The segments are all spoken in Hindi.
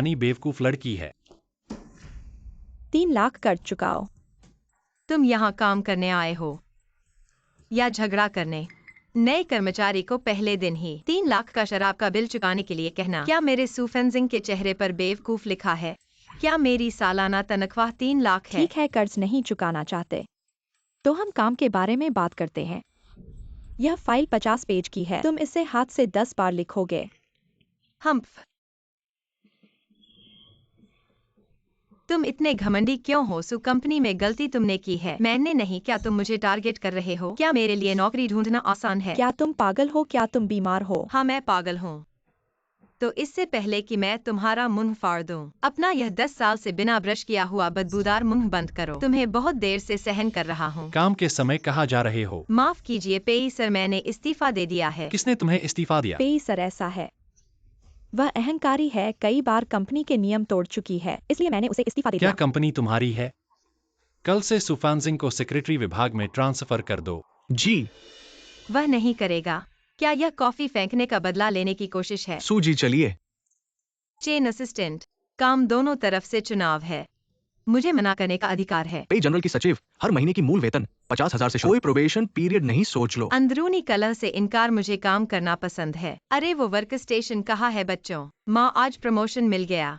यानी बेवकूफ लड़की है। 3 लाख कर चुकाओ। तुम यहाँ काम करने आए हो या झगड़ा करने? नए कर्मचारी को पहले दिन ही 3 लाख का शराब का बिल चुकाने के लिए कहना। क्या मेरे सुफेंजिंग के चेहरे पर बेवकूफ लिखा है? क्या मेरी सालाना तनख्वाह 3 लाख है? ठीक है, कर्ज नहीं चुकाना चाहते तो हम काम के बारे में बात करते हैं। यह फाइल 50 पेज की है, तुम इसे हाथ से 10 बार लिखोगे। हम्फ। तुम इतने घमंडी क्यों हो? कंपनी में गलती तुमने की है, मैंने नहीं। क्या तुम मुझे टारगेट कर रहे हो? क्या मेरे लिए नौकरी ढूंढना आसान है? क्या तुम पागल हो? क्या तुम बीमार हो? हाँ, मैं पागल हूँ। तो इससे पहले कि मैं तुम्हारा मुंह फाड़ दूं, अपना यह 10 साल से बिना ब्रश किया हुआ बदबूदार मुंह बंद करो। तुम्हें बहुत देर से सहन कर रहा हूँ। काम के समय कहाँ जा रहे हो? माफ कीजिए पेई सर, मैंने इस्तीफा दे दिया है। किसने तुम्हें इस्तीफा दिया? पेई सर, ऐसा है, वह अहंकारी है, कई बार कंपनी के नियम तोड़ चुकी है, इसलिए मैंने उसे इस्तीफा दे क्या दिया। कंपनी तुम्हारी है? कल से सुफानजिंग को सेक्रेटरी विभाग में ट्रांसफर कर दो। जी। वह नहीं करेगा। क्या यह कॉफी फेंकने का बदला लेने की कोशिश है? सू जी चलिए। चेन असिस्टेंट, काम दोनों तरफ से चुनाव है, मुझे मना करने का अधिकार है। पे जनरल की सचिव, हर महीने की मूल वेतन 50,000 से शुरू। कोई प्रोबेशन पीरियड नहीं, सोच लो। अंदरूनी कलह से इनकार, मुझे काम करना पसंद है। अरे वो वर्क स्टेशन कहाँ है बच्चों? माँ, आज प्रमोशन मिल गया,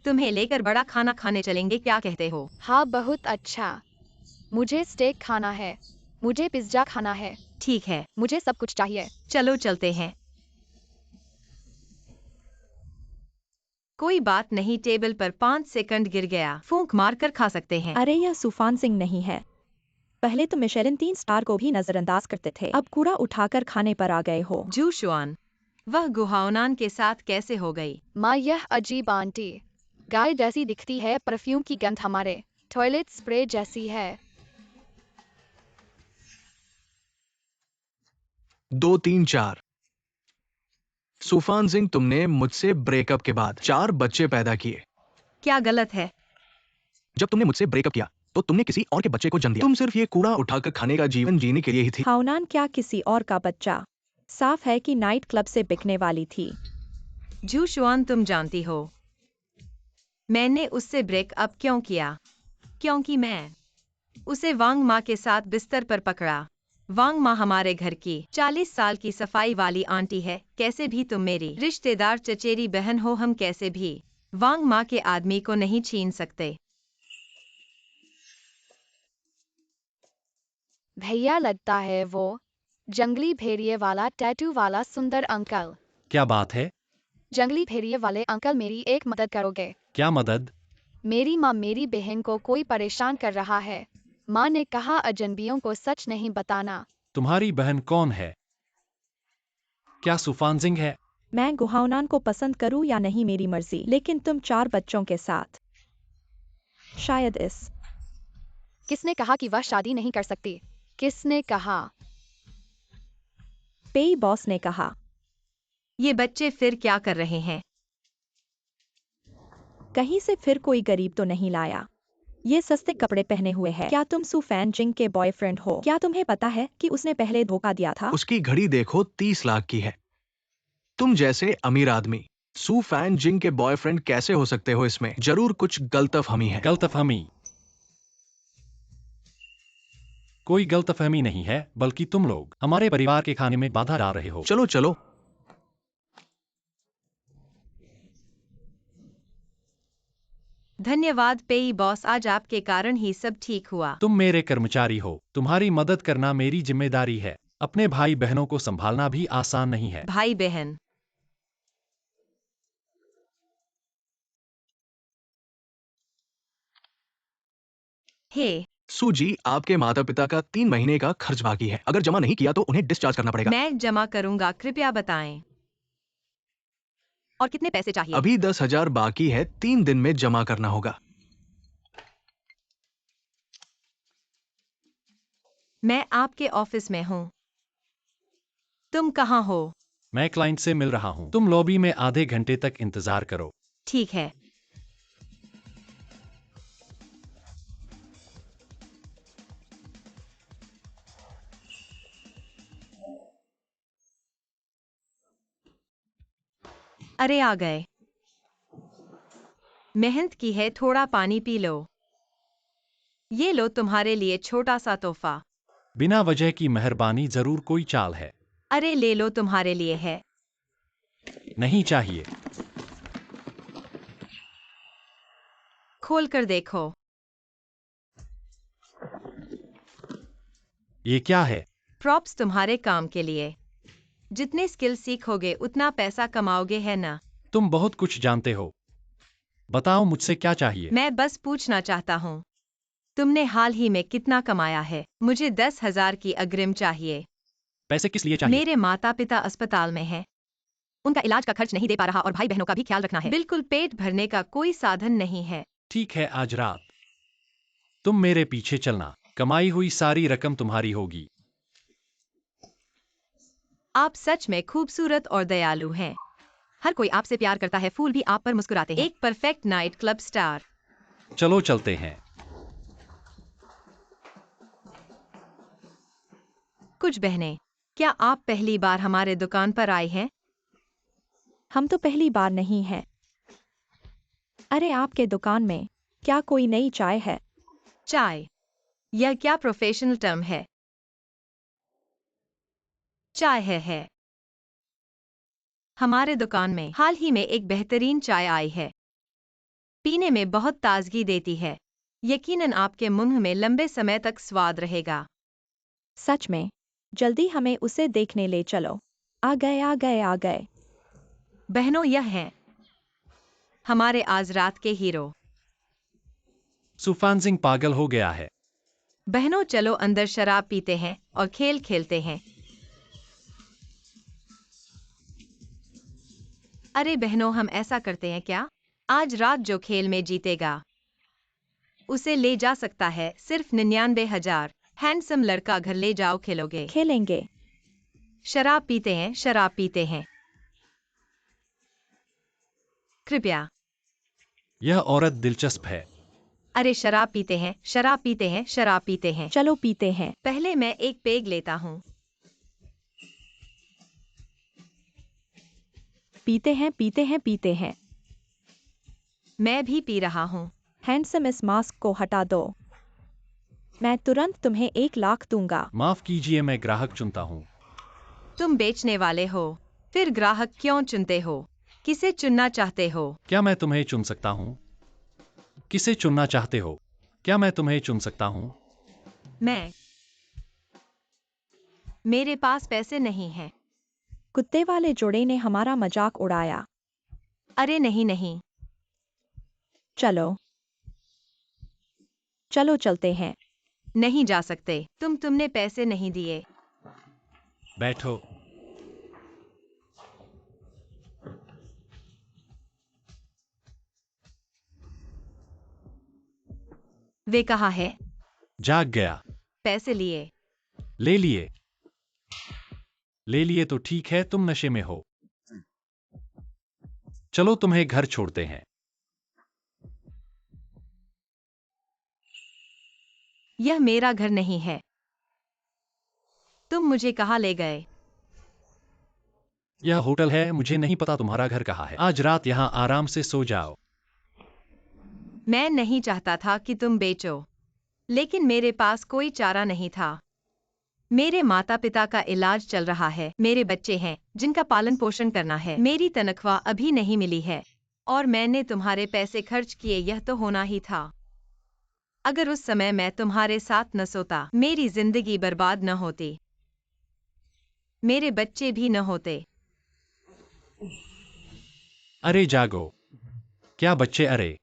तुम्हें लेकर बड़ा खाना खाने चलेंगे, क्या कहते हो? हाँ, बहुत अच्छा। मुझे स्टेक खाना है, मुझे पिज्जा खाना है, ठीक है, मुझे सब कुछ चाहिए। चलो चलते हैं। कोई बात नहीं, टेबल पर 5 सेकंड गिर गया, फूंक मारकर खा सकते हैं। अरे यह सुफान सिंह नहीं है, पहले तो मिशेलिन 3 स्टार को भी नजरअंदाज करते थे, अब कूड़ा उठाकर खाने पर आ गए हो। जू शुआन, वह गुहाओनान के साथ कैसे हो गई? माँ, यह अजीब आंटी गाय जैसी दिखती है, परफ्यूम की गंध हमारे टॉयलेट स्प्रे जैसी है। 2 3 4। सुफान सिंह, तुमने मुझसे ब्रेकअप के बाद 4 बच्चे पैदा किए। क्या गलत है? जब तुमने मुझसे ब्रेकअप किया तो तुमने किसी और के बच्चे को जन्म दिया। तुम सिर्फ ये कूड़ा उठाकर खाने का जीवन जीने के लिए ही थी। हाउनान, क्या किसी और का बच्चा? साफ है कि नाइट क्लब से बिकने वाली थी। जू शुआन, तुम जानती हो मैंने उससे ब्रेकअप क्यों किया? क्योंकि मैं उसे वांग माँ के साथ बिस्तर पर पकड़ा। वांग माँ हमारे घर की 40 साल की सफाई वाली आंटी है, कैसे भी तुम मेरी रिश्तेदार चचेरी बहन हो, हम कैसे भी वांग माँ के आदमी को नहीं छीन सकते। भैया, लगता है वो जंगली भेड़िए वाला टैटू वाला सुंदर अंकल। क्या बात है? जंगली भेड़िए वाले अंकल, मेरी एक मदद करोगे? क्या मदद? मेरी माँ, मेरी बहन को कोई परेशान कर रहा है। माँ ने कहा अजनबियों को सच नहीं बताना। तुम्हारी बहन कौन है? क्या सुफानजिंग है? मैं गुहाउनान को पसंद करूं या नहीं मेरी मर्जी, लेकिन तुम 4 बच्चों के साथ शायद इस किसने कहा कि वह शादी नहीं कर सकती? किसने कहा? पेई बॉस ने कहा। ये बच्चे फिर क्या कर रहे हैं? कहीं से फिर कोई गरीब तो नहीं लाया? ये सस्ते कपड़े पहने हुए है। क्या तुम सुफैन जिंग के बॉयफ्रेंड हो? क्या तुम्हें पता है कि उसने पहले धोखा दिया था? उसकी घड़ी देखो, 30 लाख की है। तुम जैसे अमीर आदमी सू फैन जिंग के बॉयफ्रेंड कैसे हो सकते हो? इसमें जरूर कुछ गलतफहमी है। गलतफहमी? कोई गलतफहमी नहीं है, बल्कि तुम लोग हमारे परिवार के खाने में बाधा डाल रहे हो। चलो चलो। धन्यवाद पेई बॉस, आज आपके कारण ही सब ठीक हुआ। तुम मेरे कर्मचारी हो, तुम्हारी मदद करना मेरी जिम्मेदारी है। अपने भाई बहनों को संभालना भी आसान नहीं है। भाई बहन? हे सू जी, आपके माता पिता का 3 महीने का खर्च बाकी है। अगर जमा नहीं किया तो उन्हें डिस्चार्ज करना पड़ेगा। मैं जमा करूंगा, कृपया बताएं। और कितने पैसे चाहिए? अभी 10,000 बाकी है, 3 दिन में जमा करना होगा। मैं आपके ऑफिस में हूँ, तुम कहाँ हो? मैं क्लाइंट से मिल रहा हूँ, तुम लॉबी में आधे घंटे तक इंतजार करो। ठीक है। अरे आ गए। मेहनत की है, थोड़ा पानी पी लो। ये लो तुम्हारे लिए छोटा सा तोहफा। बिना वजह की मेहरबानी, जरूर कोई चाल है। अरे ले लो, तुम्हारे लिए है। नहीं चाहिए। खोल कर देखो। ये क्या है? प्रॉप्स तुम्हारे काम के लिए। जितने स्किल सीखोगे उतना पैसा कमाओगे, है ना? तुम बहुत कुछ जानते हो। बताओ मुझसे क्या चाहिए? मैं बस पूछना चाहता हूँ, तुमने हाल ही में कितना कमाया है? मुझे 10,000 की अग्रिम चाहिए। पैसे किस लिए चाहिए? मेरे माता पिता अस्पताल में हैं। उनका इलाज का खर्च नहीं दे पा रहा और भाई बहनों का भी ख्याल रखना है। बिल्कुल पेट भरने का कोई साधन नहीं है। ठीक है, आज रात तुम मेरे पीछे चलना, कमाई हुई सारी रकम तुम्हारी होगी। आप सच में खूबसूरत और दयालु हैं। हर कोई आपसे प्यार करता है, फूल भी आप पर मुस्कुराते हैं। एक परफेक्ट नाइट क्लब स्टार। चलो चलते हैं। कुछ बहनें, क्या आप पहली बार हमारे दुकान पर आई हैं? हम तो पहली बार नहीं हैं। अरे आपके दुकान में क्या कोई नई चाय है? चाय? यह क्या प्रोफेशनल टर्म है? चाय है। हमारे दुकान में हाल ही में एक बेहतरीन चाय आई है। पीने में बहुत ताजगी देती है। यकीनन आपके मुंह में लंबे समय तक स्वाद रहेगा। सच में? जल्दी हमें उसे देखने ले चलो। आ गए। बहनों, यह हैं हमारे आज रात के हीरो। सुफान सिंह पागल हो गया है। बहनों, चलो अंदर शराब पीते हैं और खेल खेलते हैं। अरे बहनों, हम ऐसा करते हैं क्या? आज रात जो खेल में जीतेगा उसे ले जा सकता है सिर्फ 99,000। हैंडसम लड़का घर ले जाओ, खेलोगे? खेलेंगे। शराब पीते हैं। कृपया। यह औरत दिलचस्प है। अरे शराब पीते हैं। चलो पीते हैं। पहले मैं एक पेग लेता हूँ। पीते हैं। मैं भी पी रहा हूँ। हैंडसम, इस मास्क को हटा दो। मैं तुरंत तुम्हें 1,00,000 दूंगा। माफ कीजिए, मैं ग्राहक चुनता हूँ। तुम बेचने वाले हो, फिर ग्राहक क्यों चुनते हो? किसे चुनना चाहते हो? क्या मैं तुम्हें चुन सकता हूँ? किसे चुनना चाहते हो? क्या मैं तुम्हें चुन सकता हूँ? मेरे पास पैसे नहीं हैं। कुत्ते वाले जोड़े ने हमारा मजाक उड़ाया। अरे नहीं। चलो चलते हैं। नहीं जा सकते। तुमने पैसे नहीं दिए। बैठो। वे कहाँ है? जाग गया। पैसे लिए? ले लिए तो ठीक है, तुम नशे में हो। चलो तुम्हें घर छोड़ते हैं। यह मेरा घर नहीं है। तुम मुझे कहाँ ले गए? यह होटल है, मुझे नहीं पता तुम्हारा घर कहाँ है। आज रात यहाँ आराम से सो जाओ। मैं नहीं चाहता था कि तुम बेचो, लेकिन मेरे पास कोई चारा नहीं था। मेरे माता पिता का इलाज चल रहा है, मेरे बच्चे हैं जिनका पालन पोषण करना है, मेरी तनख्वाह अभी नहीं मिली है और मैंने तुम्हारे पैसे खर्च किए। यह तो होना ही था। अगर उस समय मैं तुम्हारे साथ न सोता, मेरी जिंदगी बर्बाद न होती, मेरे बच्चे भी न होते। अरे जागो। क्या बच्चे? अरे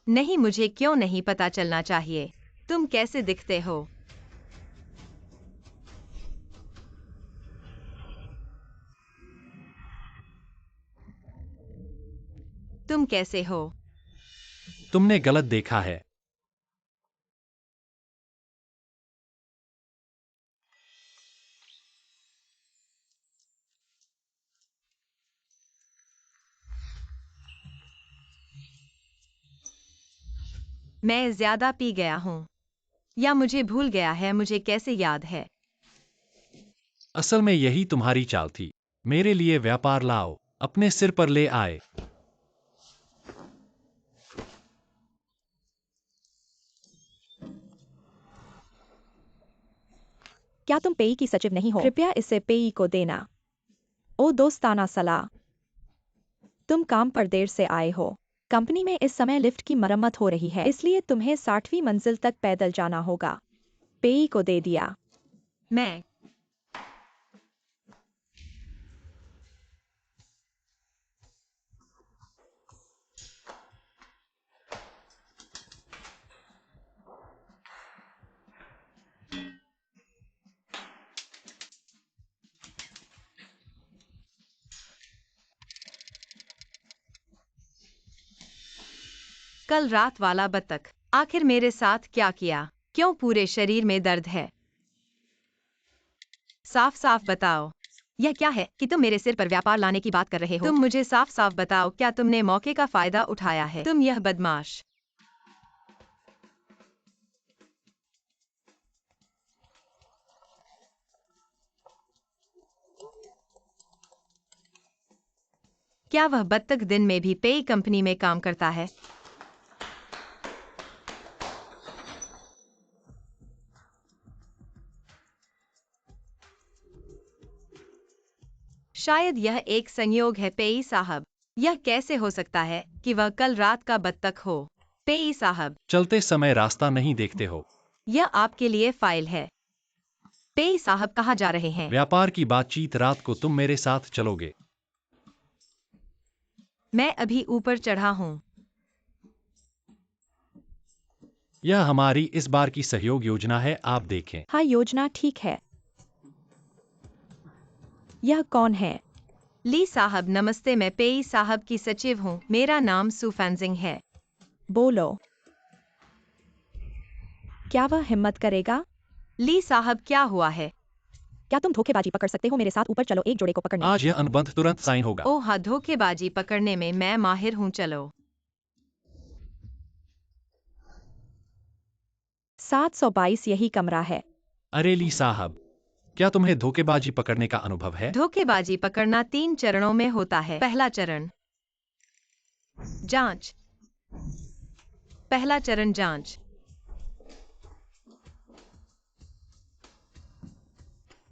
नहीं, मुझे क्यों नहीं पता चलना चाहिए? तुम कैसे दिखते हो? तुम कैसे हो? तुमने गलत देखा है। मैं ज्यादा पी गया हूँ या मुझे भूल गया है? मुझे कैसे याद है? असल में यही तुम्हारी चाल थी। मेरे लिए व्यापार लाओ, अपने सिर पर ले आए। क्या तुम पेई की सचिव नहीं हो? कृपया इसे पेई को देना। ओ दोस्ताना सलाह। तुम काम पर देर से आए हो। कंपनी में इस समय लिफ्ट की मरम्मत हो रही है, इसलिए तुम्हें 60वीं मंजिल तक पैदल जाना होगा। पेई को दे दिया। मैं कल रात वाला बतख आखिर मेरे साथ क्या किया? क्यों पूरे शरीर में दर्द है? साफ साफ बताओ। यह क्या है कि तुम मेरे सिर पर व्यापार लाने की बात कर रहे हो? तुम मुझे साफ साफ बताओ, क्या तुमने मौके का फायदा उठाया है? तुम यह बदमाश। क्या वह बत्तख दिन में भी पेय कंपनी में काम करता है? शायद यह एक संयोग है पेई साहब। यह कैसे हो सकता है कि वह कल रात का बत्तख हो? पेई साहब, चलते समय रास्ता नहीं देखते हो। यह आपके लिए फाइल है। पेई साहब कहाँ जा रहे हैं? व्यापार की बातचीत रात को तुम मेरे साथ चलोगे। मैं अभी ऊपर चढ़ा हूँ। यह हमारी इस बार की सहयोग योजना है, आप देखें। हाँ, योजना ठीक है। यह कौन है? ली साहब नमस्ते, मैं पेई साहब की सचिव हूँ। मेरा नाम सू फैंजिंग है। बोलो। क्या वह हिम्मत करेगा? ली साहब क्या हुआ है? क्या तुम धोखेबाजी पकड़ सकते हो? मेरे साथ ऊपर चलो, एक जोड़े को पकड़ने। आज यह अनुबंध तुरंत साइन होगा। ओह हाँ, धोखेबाजी पकड़ने में मैं माहिर हूँ। चलो। 722 यही कमरा है। अरे ली साहब, क्या तुम्हें धोखेबाजी पकड़ने का अनुभव है? धोखेबाजी पकड़ना 3 चरणों में होता है। पहला चरण जांच। पहला चरण जांच।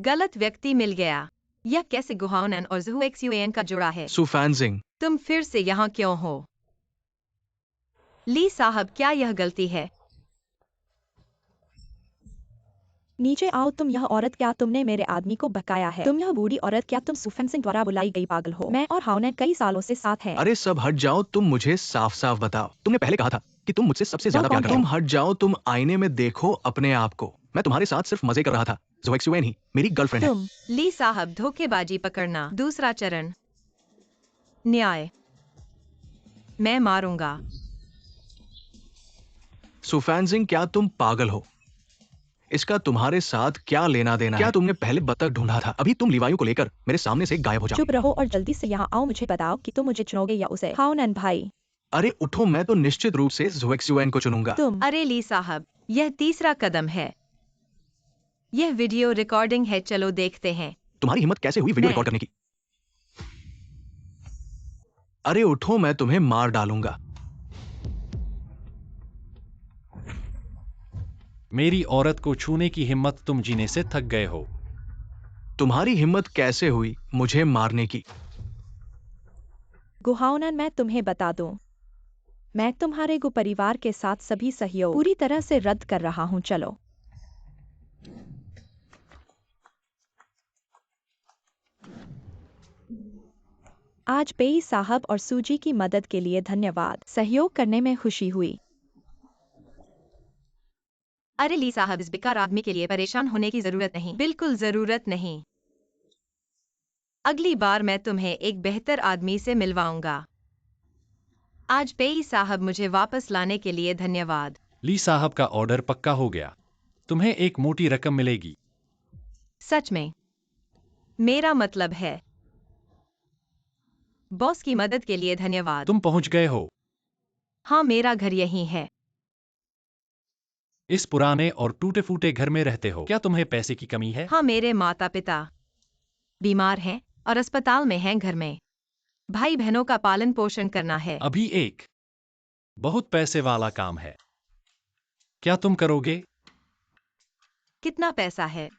गलत व्यक्ति मिल गया। यह कैसे गुहाउनन और जुएक्सयूएन का जुड़ा है? सू फैंजिंग, तुम फिर से यहाँ क्यों हो? ली साहब, क्या यह गलती है? नीचे आओ। तुम यह औरत, क्या तुमने मेरे आदमी को बहकाया है? तुम यह बूढ़ी औरत, क्या तुम सुफन सिंह द्वारा बुलाई गई पागल हो? मैं और हाउने कई सालों से साथ हैं। अरे सब हट जाओ, तुम मुझे साफ साफ बताओ। तुमने पहले कहा था कि तुम मुझसे सबसे ज्यादा प्यार करते हो। तुम हट जाओ, तुम आईने में देखो अपने आप को। मैं तुम्हारे साथ सिर्फ मजे कर रहा था। जोएक्सुएन ही मेरी गर्लफ्रेंड है। तुम ली साहब, धोखेबाजी पकड़ना। दूसरा चरण न्याय। मैं मारूंगा। सुफैंजिंग, क्या तुम पागल हो? इसका तुम्हारे साथ क्या लेना देना है? क्या तुमने पहले बतख ढूंढा था? अभी तुम लिवायु को लेकर मेरे सामने से गायब हो जाओ। चुप रहो और जल्दी से यहाँ आओ। मुझे बताओ कि तुम मुझे चुनोगे या उसे। हाउनन भाई, अरे उठो, मैं तो निश्चित रूप से जोएक्सुएन को चुनूंगा। तुम अरे ली साहब, यह तीसरा कदम है। यह वीडियो रिकॉर्डिंग है, चलो देखते हैं। तुम्हारी हिम्मत कैसे हुई वीडियो मैं- रिकॉर्ड करने की? अरे उठो, मैं तुम्हें मार डालूंगा। मेरी औरत को छूने की हिम्मत, तुम जीने से थक गए हो। तुम्हारी हिम्मत कैसे हुई मुझे मारने की? गुहाउनन, मैं तुम्हें बता दूं, मैं तुम्हारे गु परिवार के साथ सभी सहयोग पूरी तरह से रद्द कर रहा हूं। चलो। आज पेई साहब और सूजी की मदद के लिए धन्यवाद। सहयोग करने में खुशी हुई। अरे ली साहब, इस बेकार आदमी के लिए परेशान होने की जरूरत नहीं। बिल्कुल जरूरत नहीं। अगली बार मैं तुम्हें एक बेहतर आदमी से मिलवाऊंगा। आज पेई साहब, मुझे वापस लाने के लिए धन्यवाद। ली साहब का ऑर्डर पक्का हो गया। तुम्हें एक मोटी रकम मिलेगी। सच में? मेरा मतलब है। बॉस की मदद के लिए धन्यवाद। तुम पहुंच गए हो। हाँ, मेरा घर यहीं है। इस पुराने और टूटे फूटे घर में रहते हो। क्या तुम्हें पैसे की कमी है? हाँ, मेरे माता पिता बीमार हैं और अस्पताल में हैं। घर में भाई बहनों का पालन पोषण करना है। अभी एक बहुत पैसे वाला काम है। क्या तुम करोगे? कितना पैसा है?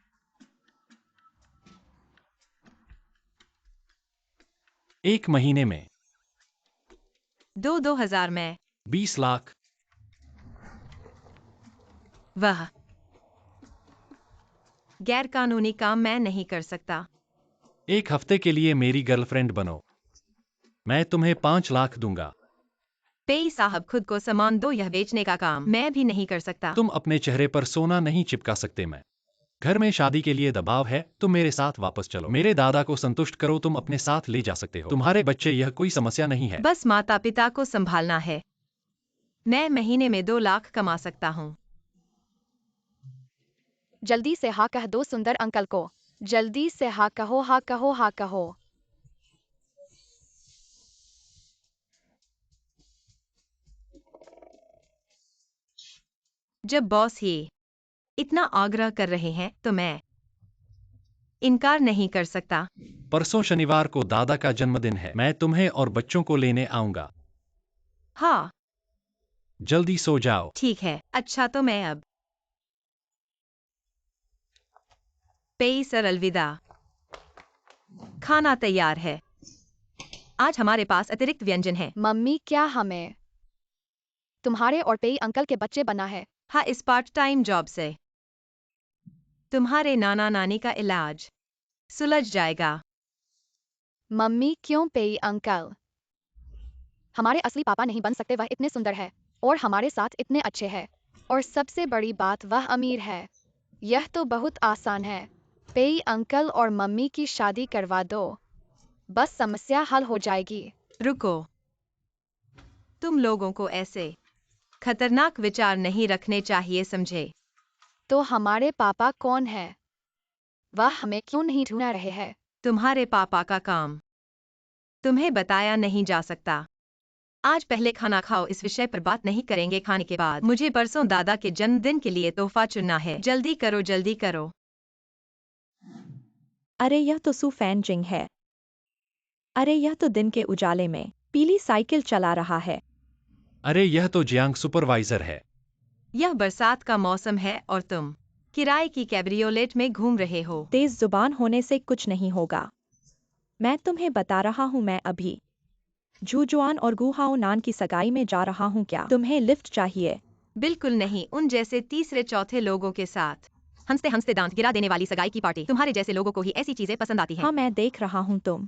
1 महीने में 2000 में 20 लाख। वह गैर कानूनी काम मैं नहीं कर सकता। 1 हफ्ते के लिए मेरी गर्लफ्रेंड बनो। मैं तुम्हें 5 लाख दूंगा। पेई साहब खुद को सामान दो, यह बेचने का काम मैं भी नहीं कर सकता। तुम अपने चेहरे पर सोना नहीं चिपका सकते। मैं घर में शादी के लिए दबाव है, तुम मेरे साथ वापस चलो। मेरे दादा को संतुष्ट करो, तुम अपने साथ ले जा सकते हो। तुम्हारे बच्चे, यह कोई समस्या नहीं है। बस माता पिता को संभालना है। मैं महीने में 2 लाख कमा सकता हूँ। जल्दी से हाँ कह दो सुंदर अंकल को। जल्दी से हाँ कहो, हाँ कहो, हाँ कहो। जब बॉस ही इतना आग्रह कर रहे हैं तो मैं इनकार नहीं कर सकता। परसों शनिवार को दादा का जन्मदिन है। मैं तुम्हें और बच्चों को लेने आऊंगा। हाँ जल्दी सो जाओ। ठीक है। अच्छा तो मैं अब पेई सर, अलविदा। खाना तैयार है। आज हमारे पास अतिरिक्त व्यंजन है। मम्मी क्या हमें तुम्हारे और पेई अंकल के बच्चे बना है? हाँ, इस पार्ट टाइम जॉब से तुम्हारे नाना नानी का इलाज सुलझ जाएगा। मम्मी क्यों पेई अंकल? हमारे असली पापा नहीं बन सकते, वह इतने सुंदर है और हमारे साथ इतने अच्छे हैं, और सबसे बड़ी बात वह अमीर है। यह तो बहुत आसान है। पेई अंकल और मम्मी की शादी करवा दो, बस समस्या हल हो जाएगी। रुको, तुम लोगों को ऐसे खतरनाक विचार नहीं रखने चाहिए, समझे? तो हमारे पापा कौन है? वह हमें क्यों नहीं ढूंढ रहे हैं? तुम्हारे पापा का काम तुम्हें बताया नहीं जा सकता। आज पहले खाना खाओ, इस विषय पर बात नहीं करेंगे खाने के बाद। मुझे परसों दादा के जन्मदिन के लिए तोहफा चुनना है। जल्दी करो, जल्दी करो। अरे यह तो सू फैन जिंग है। अरे यह तो दिन के उजाले में पीली साइकिल चला रहा है। अरे यह तो जियांग सुपरवाइजर है। यह बरसात का मौसम है और तुम किराए की कैब्रियोलेट में घूम रहे हो। तेज जुबान होने से कुछ नहीं होगा। मैं तुम्हें बता रहा हूँ, मैं अभी जूजुआन और गुहाओ नान की सगाई में जा रहा हूँ। क्या तुम्हें लिफ्ट चाहिए? बिल्कुल नहीं, उन जैसे तीसरे चौथे लोगों के साथ हंसते हंसते दांत गिरा देने वाली सगाई की पार्टी। तुम्हारे जैसे लोगों को ही ऐसी चीजें पसंद आती हैं। हाँ मैं देख रहा हूँ, तुम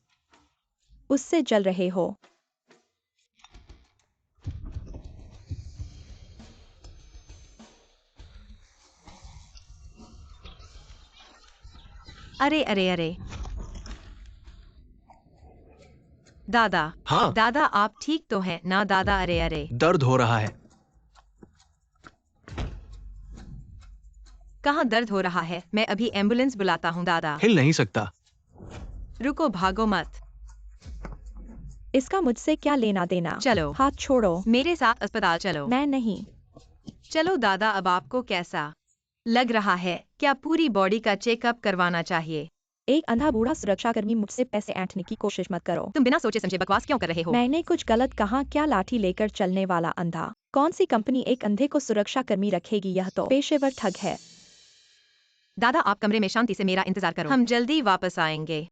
उससे जल रहे हो। अरे अरे अरे, दादा। हाँ। दादा आप ठीक तो हैं ना? दादा अरे अरे, दर्द हो रहा है। कहाँ दर्द हो रहा है? मैं अभी एम्बुलेंस बुलाता हूँ। दादा हिल नहीं सकता। रुको, भागो मत। इसका मुझसे क्या लेना देना? चलो हाथ छोड़ो। मेरे साथ अस्पताल चलो। मैं नहीं। चलो दादा, अब आपको कैसा लग रहा है? क्या पूरी बॉडी का चेकअप करवाना चाहिए? एक अंधा बूढ़ा सुरक्षाकर्मी, मुझसे पैसे ऐंठने की कोशिश मत करो। तुम बिना सोचे समझे बकवास क्यों कर रहे हो? मैंने कुछ गलत कहा क्या? लाठी लेकर चलने वाला अंधा? कौन सी कंपनी एक अंधे को सुरक्षाकर्मी रखेगी? यह तो पेशेवर ठग है। दादा आप कमरे में शांति से मेरा इंतजार करो, हम जल्दी वापस आएंगे।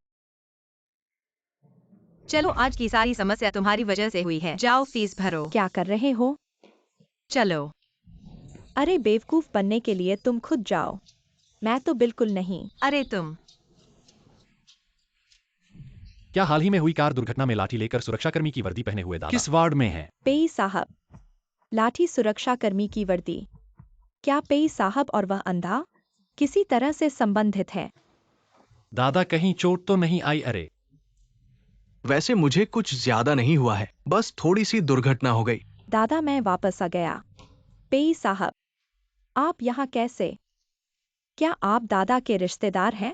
चलो, आज की सारी समस्या तुम्हारी वजह से हुई है। जाओ फीस भरो। क्या कर रहे हो? चलो। अरे बेवकूफ बनने के लिए तुम खुद जाओ। मैं तो बिल्कुल नहीं। अरे तुम क्या हाल ही में हुई कार दुर्घटना में लाठी लेकर सुरक्षाकर्मी की वर्दी पहने हुए दादा किस वार्ड में हैं? पेई साहब, लाठी सुरक्षाकर्मी की वर्दी। क्या पेई साहब और वह अंधा किसी तरह से संबंधित है? दादा कहीं चोट तो नहीं आई? अरे वैसे मुझे कुछ ज्यादा नहीं हुआ है, बस थोड़ी सी दुर्घटना हो गई। दादा मैं वापस आ गया। पेई साहब, आप यहाँ कैसे? क्या आप दादा के रिश्तेदार हैं?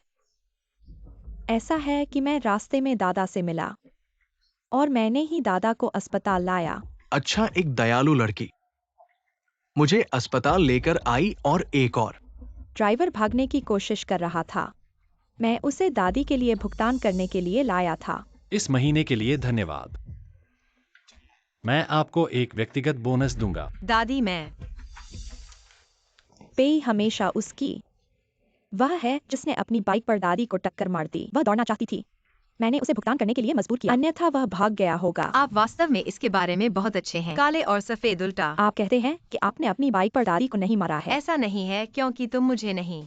ऐसा है कि मैं रास्ते में दादा से मिला और मैंने ही दादा को अस्पताल लाया। अच्छा, एक दयालु लड़की मुझे अस्पताल लेकर आई और एक और ड्राइवर भागने की कोशिश कर रहा था। मैं उसे दादी के लिए भुगतान करने के लिए लाया था। इस महीने के लिए धन्यवाद। मैं आपको एक व्यक्तिगत बोनस दूंगा। दादी मैं पेई हमेशा उसकी वह है जिसने अपनी बाइक पर दादी को टक्कर मार दी। वह दौड़ना चाहती थी। मैंने उसे भुगतान करने के लिए मजबूर किया, अन्यथा वह भाग गया होगा। आप वास्तव में इसके बारे में बहुत अच्छे हैं। काले और सफेद उल्टा। आप कहते हैं कि आपने अपनी बाइक पर दादी को नहीं मारा है। ऐसा नहीं है क्योंकि तुम मुझे नहीं।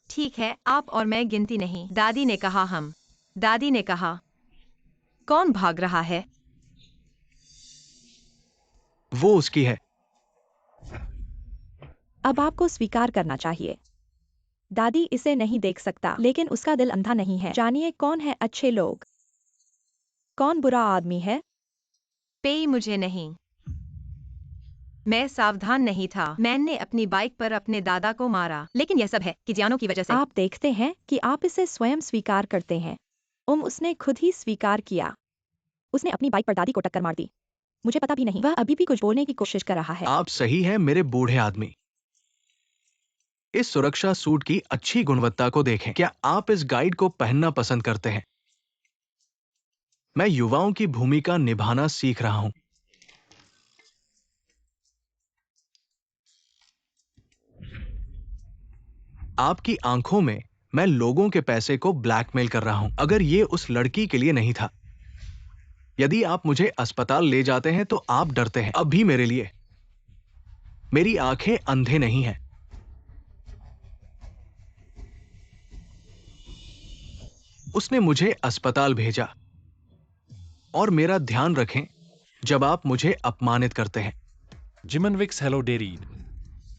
ठीक है, आप और मैं गिनती नहीं। दादी ने कहा हम। दादी ने कहा। कौन भाग रहा है? वो उसकी है। अब आपको स्वीकार करना चाहिए। दादी इसे नहीं देख सकता, लेकिन उसका दिल अंधा नहीं है। जानिए कौन है अच्छे लोग, कौन बुरा आदमी है। पेई मुझे नहीं। मैं सावधान नहीं था। मैंने अपनी बाइक पर अपने दादा को मारा, लेकिन यह सब है कि जियानो की वजह से। आप देखते हैं कि आप इसे स्वयं स्वीकार करते हैं। उसने खुद ही स्वीकार किया। उसने अपनी बाइक पर दादी को टक्कर मार दी। मुझे पता भी नहीं, वह अभी भी कुछ बोलने की कोशिश कर रहा है। आप सही हैं मेरे बूढ़े आदमी। इस सुरक्षा सूट की अच्छी गुणवत्ता को देखें। क्या आप इस गाइड को पहनना पसंद करते हैं? मैं युवाओं की भूमिका निभाना सीख रहा हूं। आपकी आंखों में मैं लोगों के पैसे को ब्लैकमेल कर रहा हूं। अगर ये उस लड़की के लिए नहीं था, यदि आप मुझे अस्पताल ले जाते हैं तो आप डरते हैं। अब भी मेरे लिए। मेरी आंखें अंधे नहीं हैं। उसने मुझे अस्पताल भेजा। और मेरा ध्यान रखें जब आप मुझे अपमानित करते हैं। जिमनविक्स हेलो डेरी।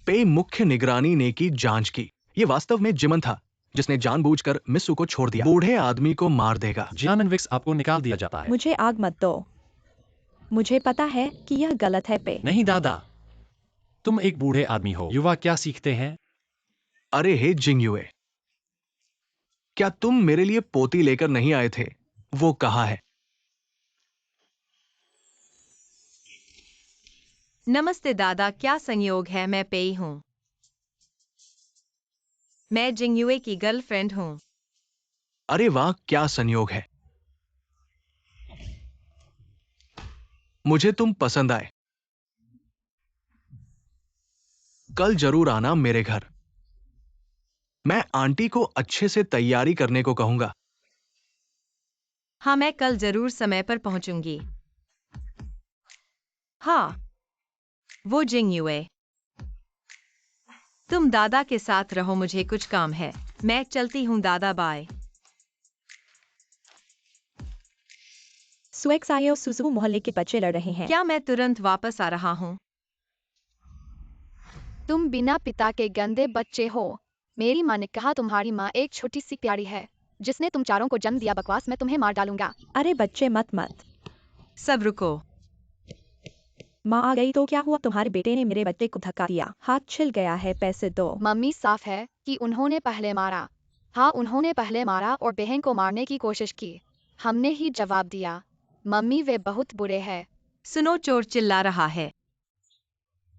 पे मुख्य निगरानी ने की जांच की। यह वास्तव में जिमन था जिसने जानबूझकर मिस्सू को छोड़ दिया। बूढ़े आदमी को मार देगा। जिमनविक्स आपको निकाल दिया जाता है। मुझे आग मत दो। मुझे पता है कि यह गलत है पे। नहीं दादा, तुम एक बूढ़े आदमी हो। युवा क्या सीखते हैं? अरे हे जिंगयुए, क्या तुम मेरे लिए पोती लेकर नहीं आए थे? वो कहा है। नमस्ते दादा, क्या संयोग है, मैं पेई हूँ। मैं जिंगयुए की गर्लफ्रेंड हूँ। अरे वाह, क्या संयोग है। मुझे तुम पसंद आए। कल जरूर आना मेरे घर। मैं आंटी को अच्छे से तैयारी करने को कहूंगा। हाँ, मैं कल जरूर समय पर पहुंचूंगी। हाँ, वो जिंगयुए। तुम दादा के साथ रहो, मुझे कुछ काम है। मैं चलती हूँ दादा, बाय। सुएक्सायो सुसु मोहल्ले के बच्चे लड़ रहे हैं। क्या मैं तुरंत वापस आ रहा हूँ? तुम बिना पिता के गंदे बच्चे हो। मेरी माँ ने कहा तुम्हारी माँ एक छोटी सी प्यारी है जिसने तुम चारों को जन्म दिया। बकवास, मैं तुम्हें मार डालूंगा। अरे बच्चे मत। सब रुको। माँ आ गई तो क्या हुआ? तुम्हारे बेटे ने मेरे बच्चे को धक्का दिया, हाथ छिल गया है, पैसे दो। मम्मी, साफ है कि उन्होंने पहले मारा। हाँ, उन्होंने पहले मारा और बहन को मारने की कोशिश की। हमने ही जवाब दिया। मम्मी, वे बहुत बुरे हैं। सुनो, चोर चिल्ला रहा है।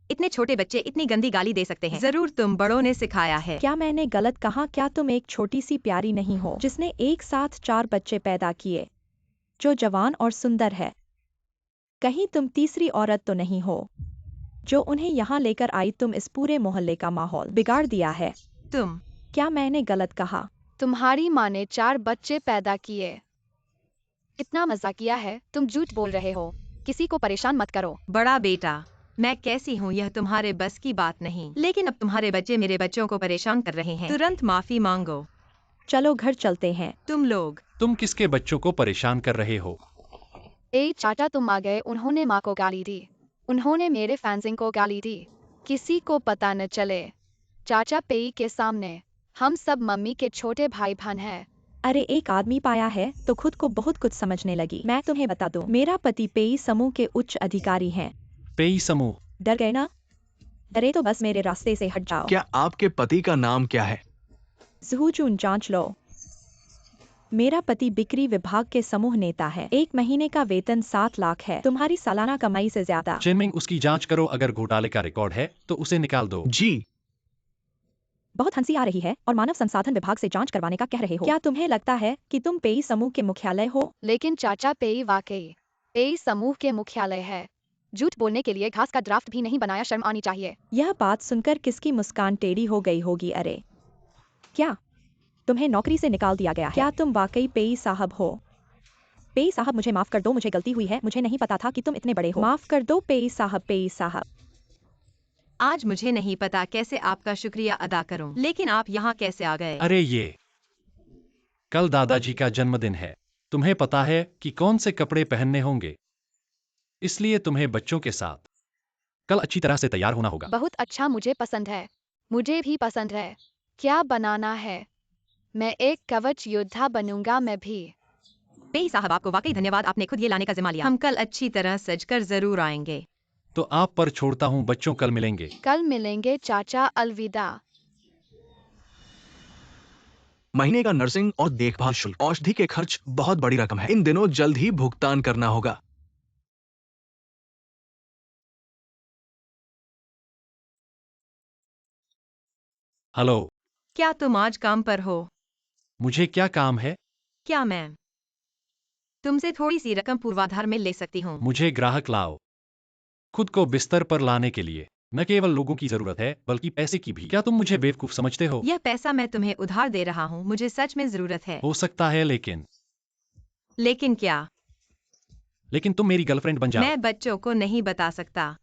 इतने छोटे बच्चे इतनी गंदी गाली दे सकते हैं? जरूर तुम बड़ों ने सिखाया है। क्या मैंने गलत कहा? क्या तुम एक छोटी सी प्यारी नहीं हो जिसने एक साथ 4 बच्चे पैदा किए, जो जवान और सुंदर है? कहीं तुम तीसरी औरत तो नहीं हो जो उन्हें यहाँ लेकर आई? तुम इस पूरे मोहल्ले का माहौल बिगाड़ दिया है। तुम। क्या मैंने गलत कहा? तुम्हारी माँ ने 4 बच्चे पैदा किए। इतना मजाक किया है? तुम झूठ बोल रहे हो। किसी को परेशान मत करो। बड़ा बेटा, मैं कैसी हूँ यह तुम्हारे बस की बात नहीं, लेकिन अब तुम्हारे बच्चे मेरे बच्चों को परेशान कर रहे हैं। तुरंत माफी मांगो। चलो घर चलते हैं। तुम लोग। तुम किसके बच्चों को परेशान कर रहे हो? ए चाचा, तुम आ गए। उन्होंने माँ को गाली दी। उन्होंने मेरे फैंसिंग को गाली दी। किसी को पता न चले। चाचा, पेई के सामने। हम सब मम्मी के छोटे भाई बहन हैं। अरे एक आदमी पाया है तो खुद को बहुत कुछ समझने लगी। मैं तुम्हें बता दूं, मेरा पति पेई समूह के उच्च अधिकारी हैं। पेई समूह? डर गए ना? डरे तो बस मेरे रास्ते से हट जाओ। क्या आपके पति का नाम क्या है? ज़हूजून, जांच लो। मेरा पति बिक्री विभाग के समूह नेता है। 1 महीने का वेतन 7 लाख है, तुम्हारी सालाना कमाई से ज्यादा। चिनमिंग, उसकी जांच करो। अगर घोटाले का रिकॉर्ड है तो उसे निकाल दो। जी। बहुत हंसी आ रही है और मानव संसाधन विभाग से जांच करवाने का कह रहे हो। क्या तुम्हें लगता है कि तुम पेई समूह के मुख्यालय हो? लेकिन चाचा, पेई वाकई पेई समूह के मुख्यालय है। झूठ बोलने के लिए घास का ड्राफ्ट भी नहीं बनाया। शर्म आनी चाहिए। यह बात सुनकर किसकी मुस्कान टेढ़ी हो गई होगी। अरे क्या तुम्हें नौकरी से निकाल दिया गया है? क्या तुम वाकई पेई साहब हो? पेई साहब मुझे माफ कर दो, मुझे गलती हुई है, मुझे नहीं पता था कि तुम इतने बड़े हो। माफ कर दो पेई साहब, पेई साहब। आज मुझे नहीं पता कैसे आपका शुक्रिया अदा करूं, लेकिन आप यहाँ कैसे आ गए? अरे ये कल दादाजी का जन्मदिन है। तुम्हें पता है कि कौन से कपड़े पहनने होंगे, इसलिए तुम्हें बच्चों के साथ कल अच्छी तरह से तैयार होना होगा। बहुत अच्छा, मुझे पसंद है। मुझे भी पसंद है। क्या बनाना है? मैं एक कवच योद्धा बनूंगा। मैं भी। पेई साहब आपको वाकई धन्यवाद, आपने खुद ये लाने का जिम्मा लिया। हम कल अच्छी तरह सजकर जरूर आएंगे। तो आप पर छोड़ता हूँ बच्चों, कल मिलेंगे। कल मिलेंगे चाचा, अलविदा। महीने का नर्सिंग और देखभाल शुल्क, औषधि के खर्च बहुत बड़ी रकम है। इन दिनों जल्द ही भुगतान करना होगा। हेलो, क्या तुम आज काम पर हो? मुझे क्या काम है? क्या मैं तुमसे थोड़ी सी रकम पूर्वाधार में ले सकती हूँ? मुझे ग्राहक लाओ। खुद को बिस्तर पर लाने के लिए न केवल लोगों की जरूरत है, बल्कि पैसे की भी। क्या तुम मुझे बेवकूफ समझते हो? यह पैसा मैं तुम्हें उधार दे रहा हूँ, मुझे सच में जरूरत है। हो सकता है, लेकिन क्या? लेकिन तुम मेरी गर्लफ्रेंड बन जाओ। मैं बच्चों को नहीं बता सकता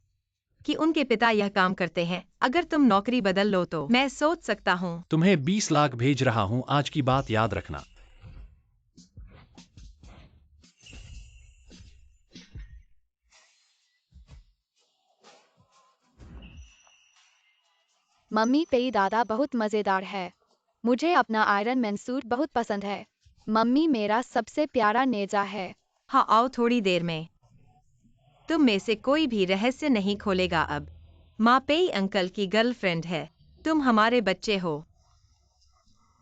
कि उनके पिता यह काम करते हैं। अगर तुम नौकरी बदल लो तो मैं सोच सकता हूँ। तुम्हें 20 लाख भेज रहा हूँ, आज की बात याद रखना। मम्मी, पेई दादा बहुत मजेदार है। मुझे अपना आयरन मैन सूट बहुत पसंद है। मम्मी मेरा सबसे प्यारा नेजा है। हाँ, आओ थोड़ी देर में। तुम में से कोई भी रहस्य नहीं खोलेगा अब। माँ पेई अंकल की गर्लफ्रेंड है। तुम हमारे बच्चे हो,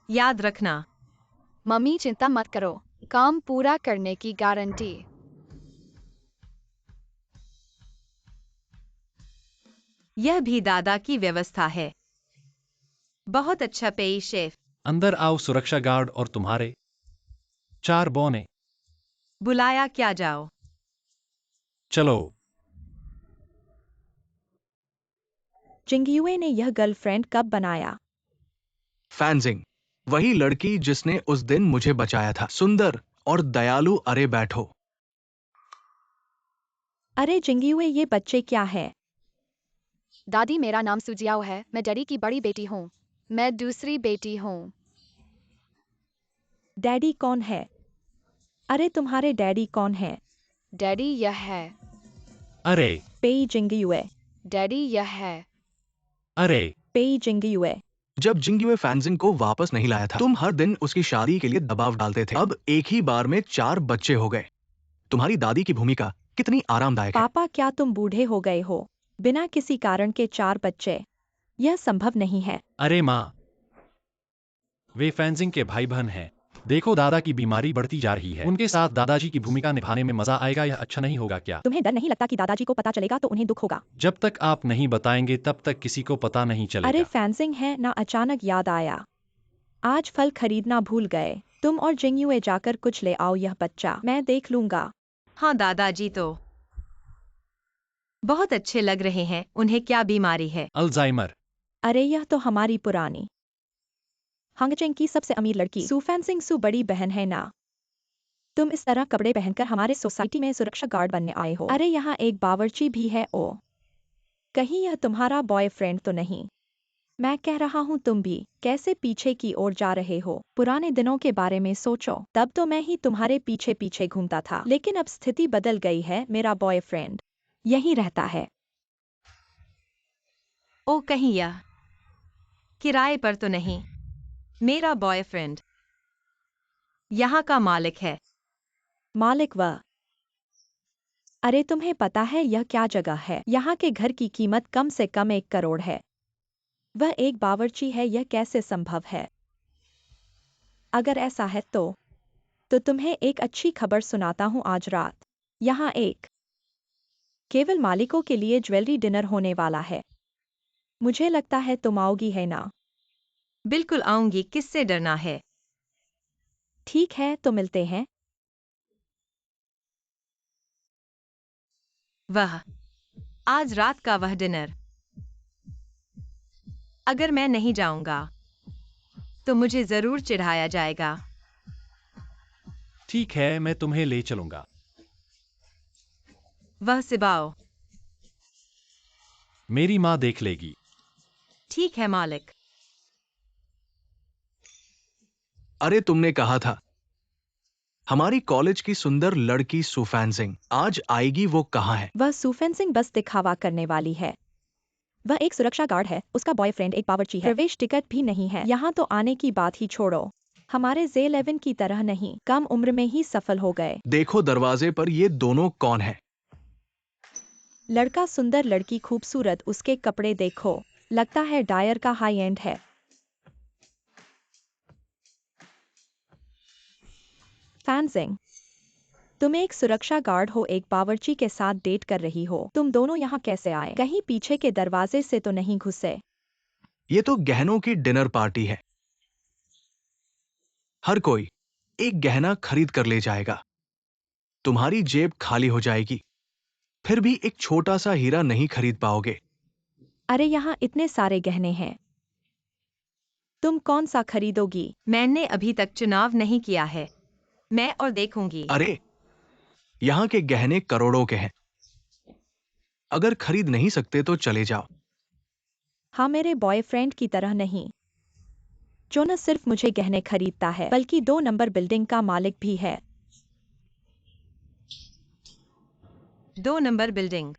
याद रखना। मम्मी चिंता मत करो, काम पूरा करने की गारंटी। यह भी दादा की व्यवस्था है। बहुत अच्छा पेई शेफ। अंदर आओ सुरक्षा गार्ड और तुम्हारे 4 बौने। बुलाया क्या, जाओ। चलो। जिंगयुए ने यह गर्लफ्रेंड कब बनाया? फैंजिंग, वही लड़की जिसने उस दिन मुझे बचाया था। सुंदर और दयालु। अरे बैठो। अरे जिंगयुए, ये बच्चे क्या है? दादी, मेरा नाम सुजियाओ है। मैं डैडी की बड़ी बेटी हूँ। मैं दूसरी बेटी हूँ। डैडी कौन है? अरे तुम्हारे डैडी कौन है? डैडी यह है। अरे पेई जिंगयुए। डैडी यह है। अरे पेई जिंगयुए। जब जिंगयुए फैंजिंग को वापस नहीं लाया था, तुम हर दिन उसकी शादी के लिए दबाव डालते थे। अब एक ही बार में 4 बच्चे हो गए। तुम्हारी दादी की भूमिका कितनी आरामदायक है। पापा, क्या तुम बूढ़े हो गए हो? बिना किसी कारण के 4 बच्चे, यह संभव नहीं है। अरे माँ, वे फैंजिंग के भाई बहन हैं। देखो, दादा की बीमारी बढ़ती जा रही है। उनके साथ दादाजी की भूमिका निभाने में मजा आएगा। यह अच्छा नहीं होगा क्या? तुम्हें डर नहीं लगता कि दादाजी को पता चलेगा तो उन्हें दुख होगा? जब तक आप नहीं बताएंगे तब तक किसी को पता नहीं अरे चलेगा। फैंसिंग है ना, अचानक याद आया। आज फल खरीदना भूल गए। तुम और जिंगयुए जाकर कुछ ले आओ, यह बच्चा मैं देख लूंगा। हाँ, दादाजी तो बहुत अच्छे लग रहे हैं। उन्हें क्या बीमारी है? अल्जाइमर। अरे यह तो हमारी पुरानी हंगचेंग की सबसे अमीर लड़की सू फैंसिंग सू बड़ी बहन है ना। तुम इस तरह कपड़े पहनकर हमारे सोसाइटी में सुरक्षा गार्ड बनने आए हो। अरे यहाँ एक बावर्ची भी है। ओ, कहीं यह तुम्हारा बॉयफ्रेंड तो नहीं? मैं कह रहा हूँ, तुम भी कैसे पीछे की ओर जा रहे हो? पुराने दिनों के बारे में सोचो। तब तो मैं ही तुम्हारे पीछे पीछे घूमता था, लेकिन अब स्थिति बदल गई है। मेरा बॉयफ्रेंड यहीं रहता है। ओ, कहीं यह किराए पर तो नहीं? मेरा बॉयफ्रेंड यहाँ का मालिक है। मालिक वह? अरे तुम्हें पता है यह क्या जगह है? यहाँ के घर की कीमत कम से कम 1 करोड़ है। वह एक बावर्ची है, यह कैसे संभव है? अगर ऐसा है तो तुम्हें एक अच्छी खबर सुनाता हूँ। आज रात यहाँ एक केवल मालिकों के लिए ज्वेलरी डिनर होने वाला है। मुझे लगता है तुम आओगी, है ना? बिल्कुल आऊंगी, किससे डरना है। ठीक है, तो मिलते हैं। वह आज रात का वह डिनर, अगर मैं नहीं जाऊंगा तो मुझे जरूर चिढ़ाया जाएगा। ठीक है, मैं तुम्हें ले चलूंगा। वह सिबाओ। मेरी माँ देख लेगी। ठीक है मालिक। अरे तुमने कहा था। हमारी कॉलेज की सुंदर लड़की सुफैन सिंह आज आएगी, वो कहाँ है? वह सुफेन सिंह बस दिखावा करने वाली है। वह एक सुरक्षा गार्ड है, उसका बॉयफ्रेंड एक बावर्ची है, प्रवेश टिकट भी नहीं है। यहाँ तो आने की बात ही छोड़ो। हमारे J11 की तरह नहीं, कम उम्र में ही सफल हो गए। देखो दरवाजे पर ये दोनों कौन है? लड़का सुंदर, लड़की खूबसूरत, उसके कपड़े देखो, लगता है डायर का हाई एंड है। फैन सिंह, तुम एक सुरक्षा गार्ड हो, एक बावर्ची के साथ डेट कर रही हो। तुम दोनों यहाँ कैसे आए? कहीं पीछे के दरवाजे से तो नहीं घुसे? ये तो गहनों की डिनर पार्टी है। हर कोई एक गहना खरीद कर ले जाएगा। तुम्हारी जेब खाली हो जाएगी, फिर भी एक छोटा सा हीरा नहीं खरीद पाओगे। अरे यहाँ इतने सारे गहने हैं, तुम कौन सा खरीदोगी? मैंने अभी तक चुनाव नहीं किया है, मैं और देखूंगी। अरे यहाँ के गहने करोड़ों के हैं। अगर खरीद नहीं सकते तो चले जाओ। हाँ, मेरे बॉयफ्रेंड की तरह नहीं, जो न सिर्फ मुझे गहने खरीदता है बल्कि 2 नंबर बिल्डिंग का मालिक भी है। 2 नंबर बिल्डिंग।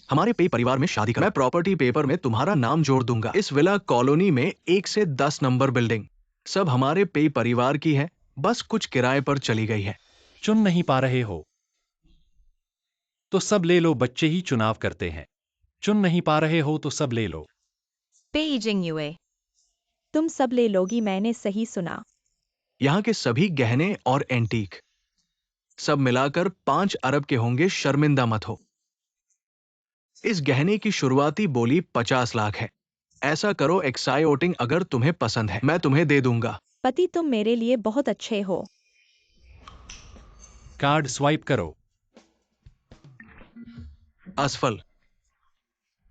हमारे पे परिवार में शादी कर, मैं प्रॉपर्टी पेपर में तुम्हारा नाम जोड़ दूंगा। इस विला कॉलोनी में 1 से 10 नंबर बिल्डिंग सब हमारे पे परिवार की है, बस कुछ किराए पर चली गई है। चुन नहीं पा रहे हो तो सब ले लो, बच्चे ही चुनाव करते हैं। चुन नहीं पा रहे हो तो सब ले लो। पेइजिंग यूए। तुम सब ले लोगी, मैंने सही सुना। यहाँ के सभी गहने और एंटीक सब मिलाकर 5 अरब के होंगे, शर्मिंदा मत हो। इस गहने की शुरुआती बोली 50 लाख है। ऐसा करो, एक्साइटिंग अगर तुम्हें पसंद है मैं तुम्हें दे दूंगा। पति, तुम मेरे लिए बहुत अच्छे हो। कार्ड स्वाइप करो। असफल।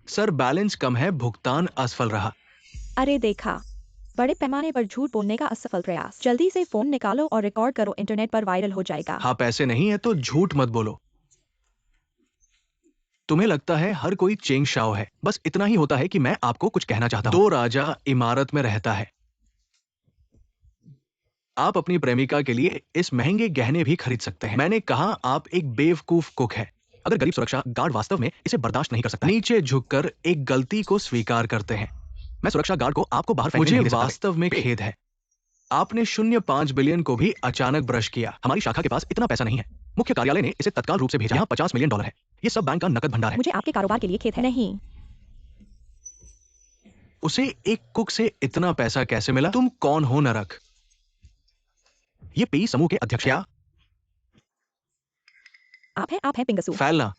सर बैलेंस कम है, भुगतान असफल रहा। अरे देखा, बड़े पैमाने पर झूठ बोलने का असफल प्रयास। जल्दी से फोन निकालो और रिकॉर्ड करो, इंटरनेट पर वायरल हो जाएगा। हाँ, पैसे नहीं है तो झूठ मत बोलो। तुम्हें लगता है हर कोई चेंग शाओ है। बस इतना ही होता है कि मैं आपको कुछ कहना चाहता हूं। 2 राजा इमारत में रहता है। आप अपनी प्रेमिका के लिए इस महंगे गहने भी खरीद सकते हैं। मैंने कहा आप एक बेवकूफ कुक है। अगर गरीब सुरक्षा गार्ड वास्तव में इसे बर्दाश्त नहीं कर सकता, नीचे झुककर एक गलती को स्वीकार करते हैं। मैं सुरक्षा गार्ड को आपको बाहर फेंकने नहीं दे सकता। वास्तव में खेद है, आपने 0.5 बिलियन को भी अचानक ब्रश किया। हमारी शाखा के पास इतना पैसा नहीं है। मुख्य कार्यालय ने इसे तत्काल रूप से भेजा। यहाँ $50 मिलियन है। ये सब बैंक का नकद भंडार है। मुझे आपके कारोबार के लिए खेद है। नहीं, उसे एक कुक से इतना पैसा कैसे मिला? तुम कौन हो नरक? ये पेई समूह के अध्यक्ष क्या? आप हैं पिंगसू। फैलना।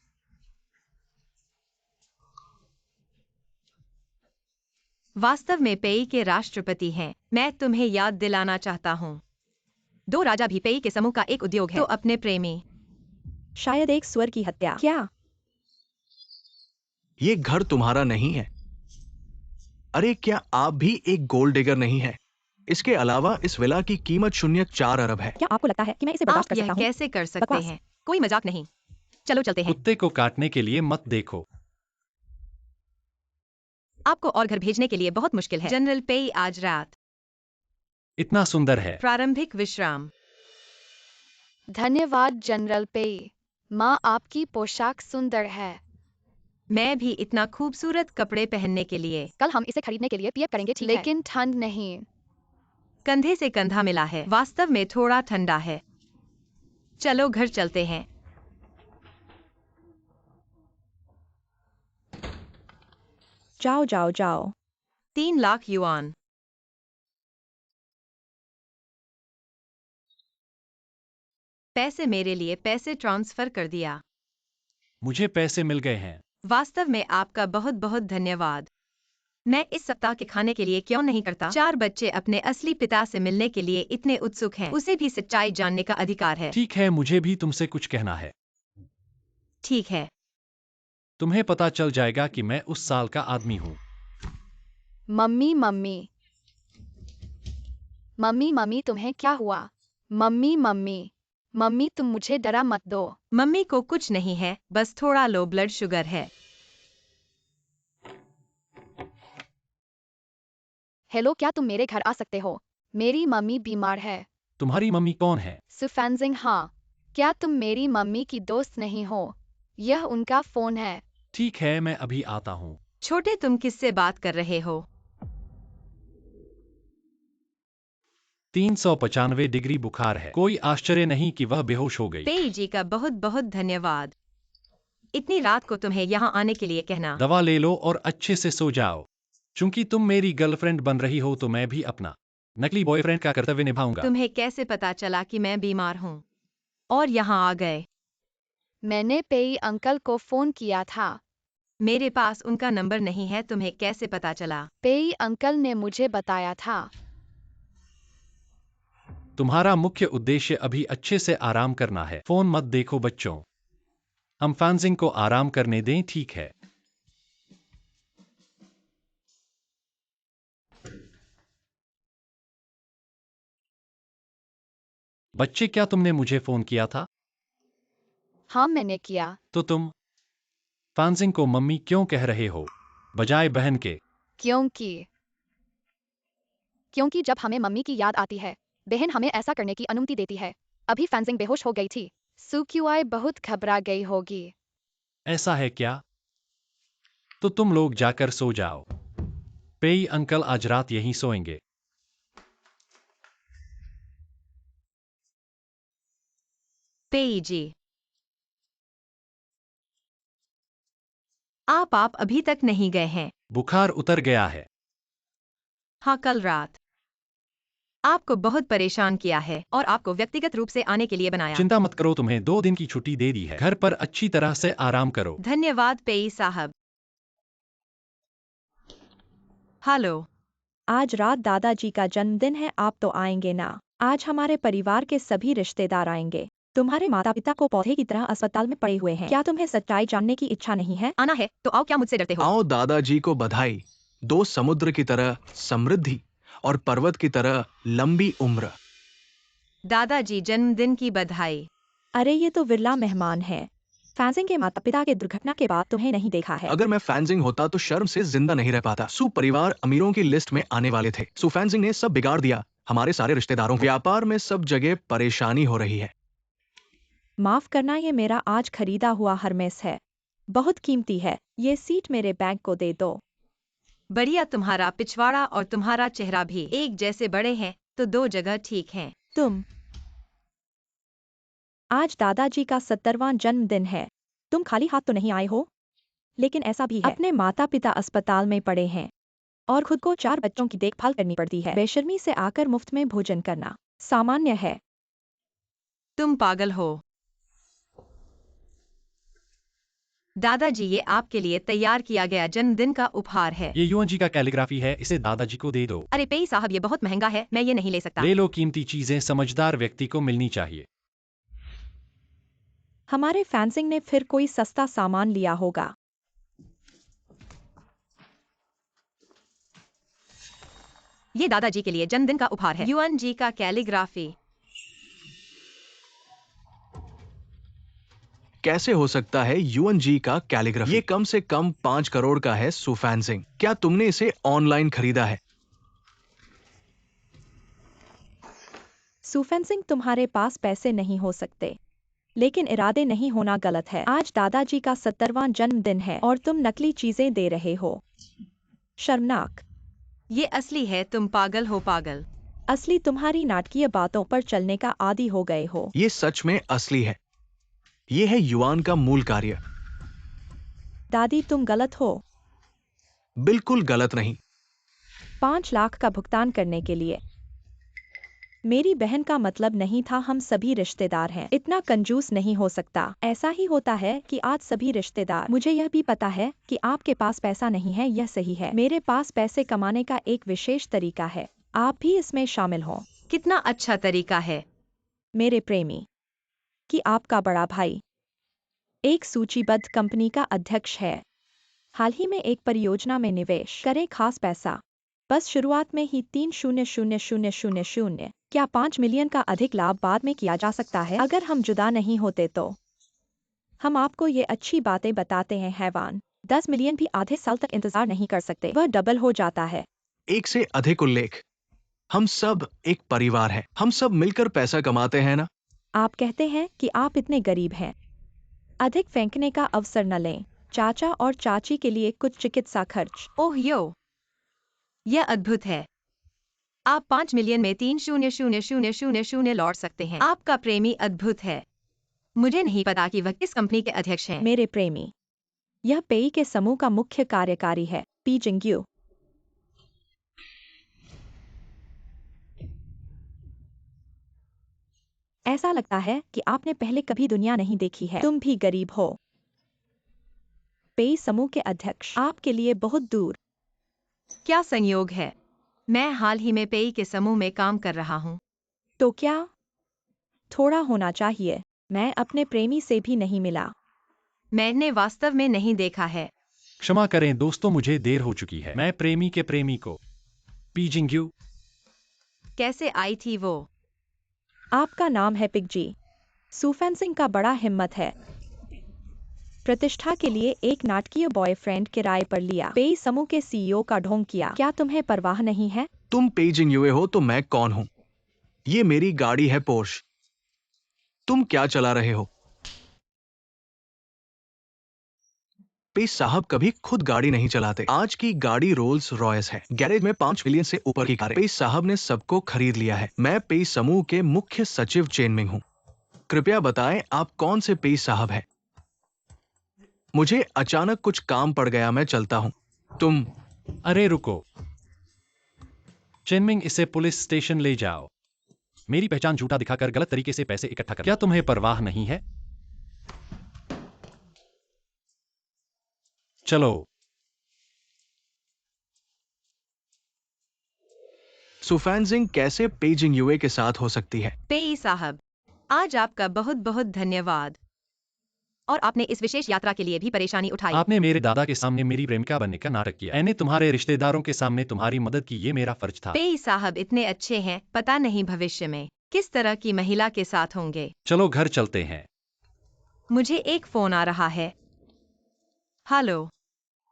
वास्तव में पेई के राष्ट्रपति हैं। मैं तुम्हें याद दिलाना चाहता हूँ, 2 राजा भी पेई के समूह का एक उद्योग है। तो अपने प्रेमी, शायद एक स्वर की हत्या। क्या? ये घर तुम्हारा नहीं है। अरे क्या आप भी एक गोल्ड डिगर नहीं है? इसके अलावा इस विला की कीमत 0.4 अरब है। क्या आपको लगता है कि मैं इसे बर्दाश्त आप कर यह सकता हूँ? कैसे कर सकते बकवास। हैं? कोई मजाक नहीं। चलो चलते हैं। कुत्ते को काटने के लिए मत देखो। आपको और घर भेजने के लिए बहुत मुश्किल है। जनरल पेई आज रात। इतना सुंदर है। प्रारंभिक विश्राम। धन्यवाद जनरल पेई। माँ, आपकी पोशाक सुंदर है। मैं भी इतना खूबसूरत कपड़े पहनने के लिए। कल हम इसे खरीदने के लिए पीएफ करेंगे, ठीक है? लेकिन ठंड नहीं। कंधे से कंधा मिला है। वास्तव में थोड़ा ठंडा है। चलो घर चलते हैं। जाओ जाओ जाओ। 3 लाख युआन। पैसे मेरे लिए पैसे ट्रांसफर कर दिया। मुझे पैसे मिल गए हैं। वास्तव में आपका बहुत बहुत धन्यवाद। मैं इस सप्ताह के खाने के लिए क्यों नहीं करता? 4 बच्चे अपने असली पिता से मिलने के लिए इतने उत्सुक हैं। उसे भी सच्चाई जानने का अधिकार है। ठीक है, मुझे भी तुमसे कुछ कहना है। ठीक है। तुम्हें पता चल जाएगा कि मैं उस साल का आदमी हूँ। मम्मी मम्मी मम्मी मम्मी, तुम्हें क्या हुआ? मम्मी मम्मी मम्मी तुम मुझे डरा मत दो। मम्मी को कुछ नहीं है, बस थोड़ा लो ब्लड शुगर है। हेलो, क्या तुम मेरे घर आ सकते हो? मेरी मम्मी बीमार है। तुम्हारी मम्मी कौन है? सुफैनजिंग, हाँ। क्या तुम मेरी मम्मी की दोस्त नहीं हो? यह उनका फोन है। ठीक है, मैं अभी आता हूँ। छोटे, तुम किससे बात कर रहे हो? 395 डिग्री बुखार है। कोई आश्चर्य नहीं कि वह बेहोश हो गई। पेई जी का बहुत बहुत धन्यवाद। इतनी रात को तुम्हें यहाँ आने के लिए कहना। दवा ले लो और अच्छे से सो जाओ। चूंकि तुम मेरी गर्लफ्रेंड बन रही हो तो मैं भी अपना नकली बॉयफ्रेंड का कर्तव्य निभाऊंगा। तुम्हें कैसे पता चला कि मैं बीमार हूँ और यहाँ आ गए? मैंने पेई अंकल को फोन किया था। मेरे पास उनका नंबर नहीं है। तुम्हें कैसे पता चला? पेई अंकल ने मुझे बताया था। तुम्हारा मुख्य उद्देश्य अभी अच्छे से आराम करना है। फोन मत देखो बच्चों। हम फैंसिंग को आराम करने दें, ठीक है? बच्चे, क्या तुमने मुझे फोन किया था? हाँ, मैंने किया। तो तुम फैंसिंग को मम्मी क्यों कह रहे हो बजाय बहन के? क्योंकि जब हमें मम्मी की याद आती है, बहन हमें ऐसा करने की अनुमति देती है। अभी फैंसिंग बेहोश हो गई थी। सुक्यूआई बहुत घबरा गई होगी। ऐसा है क्या? तो तुम लोग जाकर सो जाओ। पेई अंकल आज रात यहीं सोएंगे। पेई जी, आप अभी तक नहीं गए हैं? बुखार उतर गया है। हाँ, कल रात आपको बहुत परेशान किया है और आपको व्यक्तिगत रूप से आने के लिए बनाया। चिंता मत करो, तुम्हें 2 दिन की छुट्टी दे दी है। घर पर अच्छी तरह से आराम करो। धन्यवाद पेई साहब। हेलो। आज रात दादाजी का जन्मदिन है, आप तो आएंगे ना? आज हमारे परिवार के सभी रिश्तेदार आएंगे। तुम्हारे माता पिता को पौधे की तरह अस्पताल में पड़े हुए हैं। क्या तुम्हें सच्चाई जानने की इच्छा नहीं है? आना है तो आओ, क्या मुझसे डरते हो? आओ, दादाजी को बधाई। 2 समुद्र की तरह समृद्धि और पर्वत की तरह लंबी उम्र। दादाजी, जन्मदिन की बधाई। अरे ये तो विरला मेहमान है। फैंसिंग के माता पिता के दुर्घटना के बाद तुम्हें नहीं देखा है। अगर मैं फैंसिंग होता तो शर्म से जिंदा नहीं रह पाता। सु परिवार अमीरों की लिस्ट में आने वाले थे। सु फैंसिंग ने सब बिगाड़ दिया। हमारे सारे रिश्तेदारों को। व्यापार में सब जगह परेशानी हो रही है। माफ करना, ये मेरा आज खरीदा हुआ हरमेस है। बहुत कीमती है। ये सीट मेरे बैंक को दे दो। बढ़िया, तुम्हारा पिछवाड़ा और तुम्हारा चेहरा भी एक जैसे बड़े हैं, तो 2 जगह ठीक हैं। तुम आज दादाजी का 70वां जन्मदिन है। तुम खाली हाथ तो नहीं आए हो? लेकिन ऐसा भी है, अपने माता पिता अस्पताल में पड़े हैं और खुद को 4 बच्चों की देखभाल करनी पड़ती है। बेशर्मी से आकर मुफ्त में भोजन करना सामान्य है। तुम पागल हो। दादाजी, ये आपके लिए तैयार किया गया जन्मदिन का उपहार है। ये युवन जी का कैलीग्राफी है, इसे दादाजी को दे दो। अरे पेई साहब, ये बहुत महंगा है, मैं ये नहीं ले सकता। ले लो, कीमती चीजें समझदार व्यक्ति को मिलनी चाहिए। हमारे फैंसिंग ने फिर कोई सस्ता सामान लिया होगा। ये दादाजी के लिए जन्मदिन का उपहार है। युवन जी का कैलीग्राफी। कैसे हो सकता है युवन जी का कैलीग्राफी? ये कम से कम 5 करोड़ का है। सु फैंसिंग, क्या तुमने इसे ऑनलाइन खरीदा है? सुफेंसिंग, तुम्हारे पास पैसे नहीं हो सकते, लेकिन इरादे नहीं होना गलत है। आज दादाजी का 70वां जन्मदिन है और तुम नकली चीजें दे रहे हो। शर्मनाक। ये असली है, तुम पागल हो पागल। असली तुम्हारी नाटकीय बातों पर चलने का आदी हो गए हो। ये सच में असली है। ये है युआन का मूल कार्य। दादी, तुम गलत हो। बिल्कुल गलत नहीं। 5 लाख का भुगतान करने के लिए। मेरी बहन का मतलब नहीं था, हम सभी रिश्तेदार हैं। इतना कंजूस नहीं हो सकता। ऐसा ही होता है कि आज सभी रिश्तेदार। मुझे यह भी पता है कि आपके पास पैसा नहीं है, यह सही है। मेरे पास पैसे कमाने का एक विशेष तरीका है, आप भी इसमें शामिल हो। कितना अच्छा तरीका है। मेरे प्रेमी, कि आपका बड़ा भाई एक सूचीबद्ध कंपनी का अध्यक्ष है। हाल ही में एक परियोजना में निवेश करें, खास पैसा। बस शुरुआत में ही 3,000,000 क्या 5 मिलियन का अधिक लाभ बाद में किया जा सकता है अगर हम जुदा नहीं होते तो? हम आपको ये अच्छी बातें बताते हैं हैवान। 10 मिलियन भी आधे साल तक इंतजार नहीं कर सकते, वह डबल हो जाता है। एक से अधिक उल्लेख। हम सब एक परिवार है, हम सब मिलकर पैसा कमाते हैं ना। आप कहते हैं कि आप इतने गरीब हैं। अधिक फेंकने का अवसर न लें। चाचा और चाची के लिए कुछ चिकित्सा खर्च। ओह यो, यह अद्भुत है। आप 5 मिलियन में 3,000,000 लौट सकते हैं। आपका प्रेमी अद्भुत है। मुझे नहीं पता कि वह किस कंपनी के अध्यक्ष हैं। मेरे प्रेमी, यह पेई के समूह का मुख्य कार्यकारी है, पी जिंग्यू। ऐसा लगता है कि आपने पहले कभी दुनिया नहीं देखी है। तुम भी गरीब हो। पेई समूह के अध्यक्ष आपके लिए बहुत दूर। क्या संयोग है। मैं हाल ही में पेई के समूह में काम कर रहा हूँ। तो क्या? थोड़ा होना चाहिए। मैं अपने प्रेमी से भी नहीं मिला। मैंने वास्तव में नहीं देखा है। क्षमा करें दोस्तों, मुझे देर हो चुकी है। मैं प्रेमी के प्रेमी को पी जिंग्यू। कैसे आई थी वो? आपका नाम है पिगजी। सुफेंसिंग का बड़ा हिम्मत है। प्रतिष्ठा के लिए एक नाटकीय बॉयफ्रेंड किराए पर लिया। पेई समूह के सीईओ का ढोंग किया। क्या तुम्हें परवाह नहीं है? तुम पेजिंग युए हो तो मैं कौन हूं? ये मेरी गाड़ी है पोर्श। तुम क्या चला रहे हो? पेज साहब कभी खुद गाड़ी नहीं चलाते। आज की गाड़ी रोल्स रॉयस है। गैरेज में 5 मिलियन से ऊपर की कारें। पेज साहब ने सबको खरीद लिया है। मैं पेज समूह के मुख्य सचिव चेनमिंग हूँ। कृपया बताएं आप कौन से पेज साहब हैं? मुझे अचानक कुछ काम पड़ गया, मैं चलता हूँ। तुम अरे रुको चेनमिंग, इसे पुलिस स्टेशन ले जाओ। मेरी पहचान झूठा दिखाकर गलत तरीके से पैसे इकट्ठा कर। क्या तुम्हें परवाह नहीं है? चलो। सुफैनजिंग कैसे पेजिंग युए के साथ हो सकती है? पेई साहब, आज आपका बहुत बहुत धन्यवाद। और आपने इस विशेष यात्रा के लिए भी परेशानी उठाई। आपने मेरे दादा के सामने मेरी प्रेमिका बनने का नाटक किया। मैंने तुम्हारे रिश्तेदारों के सामने तुम्हारी मदद की, ये मेरा फर्ज था। पेई साहब इतने अच्छे हैं, पता नहीं भविष्य में किस तरह की महिला के साथ होंगे। चलो घर चलते हैं। मुझे एक फोन आ रहा है। हेलो।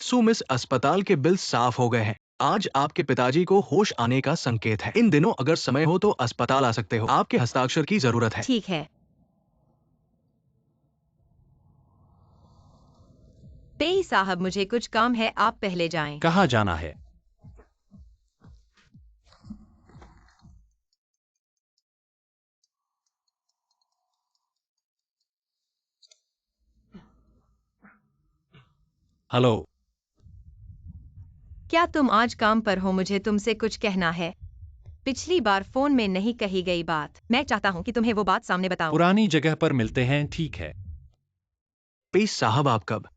सुमिस, अस्पताल के बिल साफ हो गए हैं। आज आपके पिताजी को होश आने का संकेत है। इन दिनों अगर समय हो तो अस्पताल आ सकते हो। आपके हस्ताक्षर की जरूरत है। ठीक है। पेई साहब, मुझे कुछ काम है, आप पहले जाएं। कहाँ जाना है? हेलो। क्या तुम आज काम पर हो? मुझे तुमसे कुछ कहना है। पिछली बार फोन में नहीं कही गई बात, मैं चाहता हूँ कि तुम्हें वो बात सामने बताऊं। पुरानी जगह पर मिलते हैं, ठीक है? पेज साहब आप कब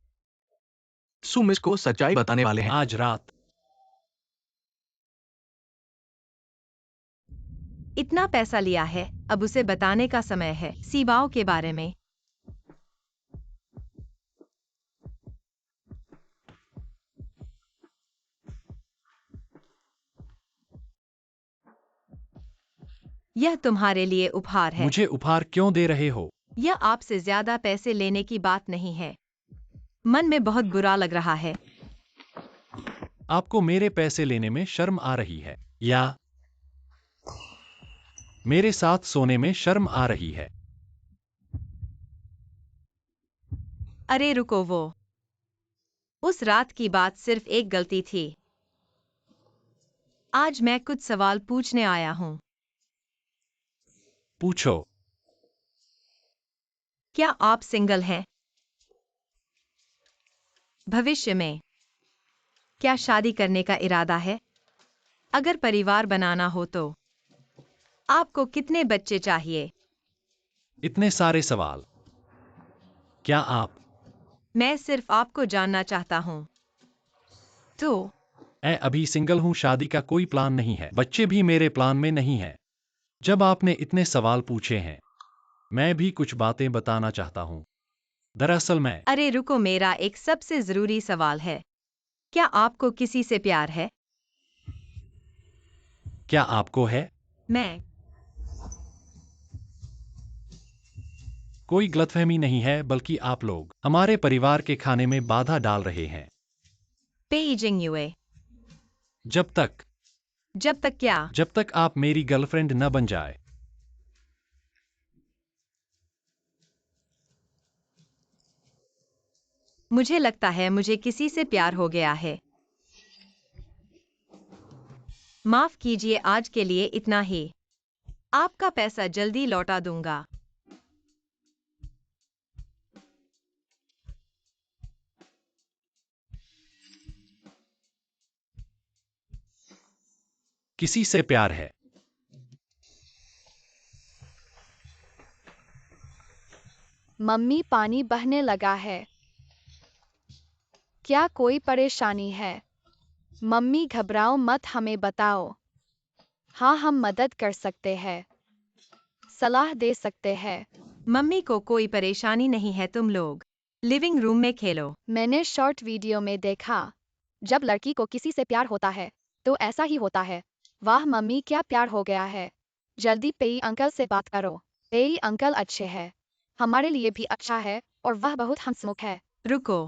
सुमिस को सच्चाई बताने वाले हैं? आज रात। इतना पैसा लिया है, अब उसे बताने का समय है। सीबाओ के बारे में। यह तुम्हारे लिए उपहार है। मुझे उपहार क्यों दे रहे हो? यह आपसे ज्यादा पैसे लेने की बात नहीं है। मन में बहुत बुरा लग रहा है। आपको मेरे पैसे लेने में शर्म आ रही है, या मेरे साथ सोने में शर्म आ रही है? अरे रुको, वो उस रात की बात सिर्फ एक गलती थी। आज मैं कुछ सवाल पूछने आया हूँ। पूछो। क्या आप सिंगल हैं? भविष्य में क्या शादी करने का इरादा है? अगर परिवार बनाना हो तो आपको कितने बच्चे चाहिए? इतने सारे सवाल। क्या आप? मैं सिर्फ आपको जानना चाहता हूँ। तो मैं अभी सिंगल हूँ, शादी का कोई प्लान नहीं है, बच्चे भी मेरे प्लान में नहीं है। जब आपने इतने सवाल पूछे हैं, मैं भी कुछ बातें बताना चाहता हूँ। दरअसल मैं अरे रुको, मेरा एक सबसे जरूरी सवाल है। क्या आपको किसी से प्यार है? क्या आपको है? मैं कोई गलतफहमी नहीं है, बल्कि आप लोग हमारे परिवार के खाने में बाधा डाल रहे हैं। पेइजिंग युए। जब तक जब तक क्या? जब तक आप मेरी गर्लफ्रेंड न बन जाए। मुझे लगता है मुझे किसी से प्यार हो गया है। माफ कीजिए, आज के लिए इतना ही। आपका पैसा जल्दी लौटा दूंगा। किसी से प्यार है। मम्मी, पानी बहने लगा है। क्या कोई परेशानी है? मम्मी, घबराओ मत, हमें बताओ। हाँ, हम मदद कर सकते हैं, सलाह दे सकते हैं। मम्मी को कोई परेशानी नहीं है, तुम लोग लिविंग रूम में खेलो। मैंने शॉर्ट वीडियो में देखा, जब लड़की को किसी से प्यार होता है तो ऐसा ही होता है। वाह मम्मी, क्या प्यार हो गया है। जल्दी पेई अंकल से बात करो। पेई अंकल अच्छे हैं, हमारे लिए भी अच्छा है, और वह बहुत हंसमुख है। रुको,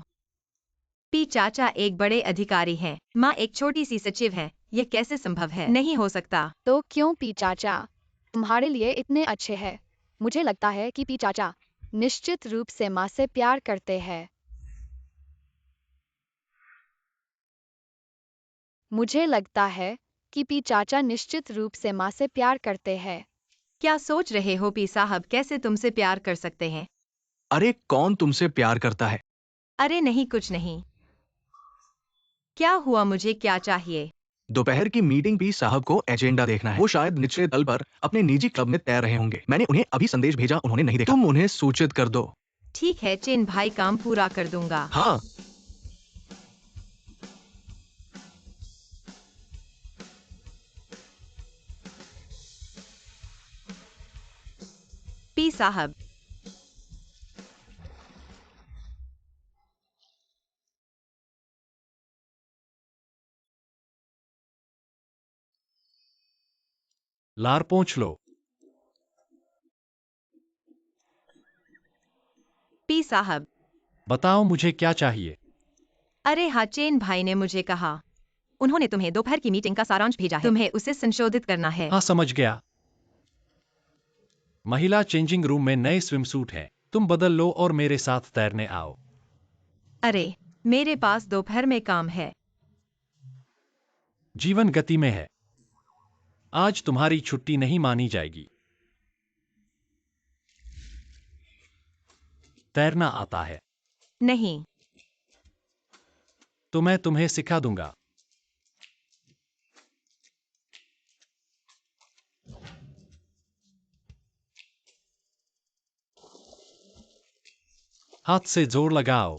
पी चाचा एक बड़े अधिकारी हैं, माँ एक छोटी सी सचिव है। यह कैसे संभव है? नहीं हो सकता। तो क्यों पी चाचा तुम्हारे लिए इतने अच्छे हैं? मुझे लगता है कि पी चाचा निश्चित रूप से माँ से प्यार करते हैं। मुझे लगता है कि पी चाचा निश्चित रूप से माँ से प्यार करते हैं। क्या सोच रहे हो पी साहब, कैसे तुमसे प्यार कर सकते हैं? अरे कौन तुमसे प्यार करता है? अरे नहीं, कुछ नहीं। क्या हुआ? मुझे क्या चाहिए? दोपहर की मीटिंग पी साहब को एजेंडा देखना है। वो शायद निचले तल पर अपने निजी क्लब में तैर रहे होंगे। मैंने उन्हें अभी संदेश भेजा, उन्होंने नहीं देखा। तुम उन्हें सूचित कर दो। ठीक है चेन भाई, काम पूरा कर दूंगा। हाँ। पी साहब, लार पोंछ लो। पी साहब। बताओ मुझे क्या चाहिए। अरे हाँ, चेन भाई ने मुझे कहा, उन्होंने तुम्हें दोपहर की मीटिंग का सारांश भेजा है, तुम्हें उसे संशोधित करना है। हाँ, समझ गया। महिला चेंजिंग रूम में नए स्विमसूट हैं, तुम बदल लो और मेरे साथ तैरने आओ। अरे, मेरे पास दोपहर में काम है। जीवन गति में है, आज तुम्हारी छुट्टी नहीं मानी जाएगी। तैरना आता है? नहीं। तो मैं तुम्हें सिखा दूंगा। हाथ से जोर लगाओ।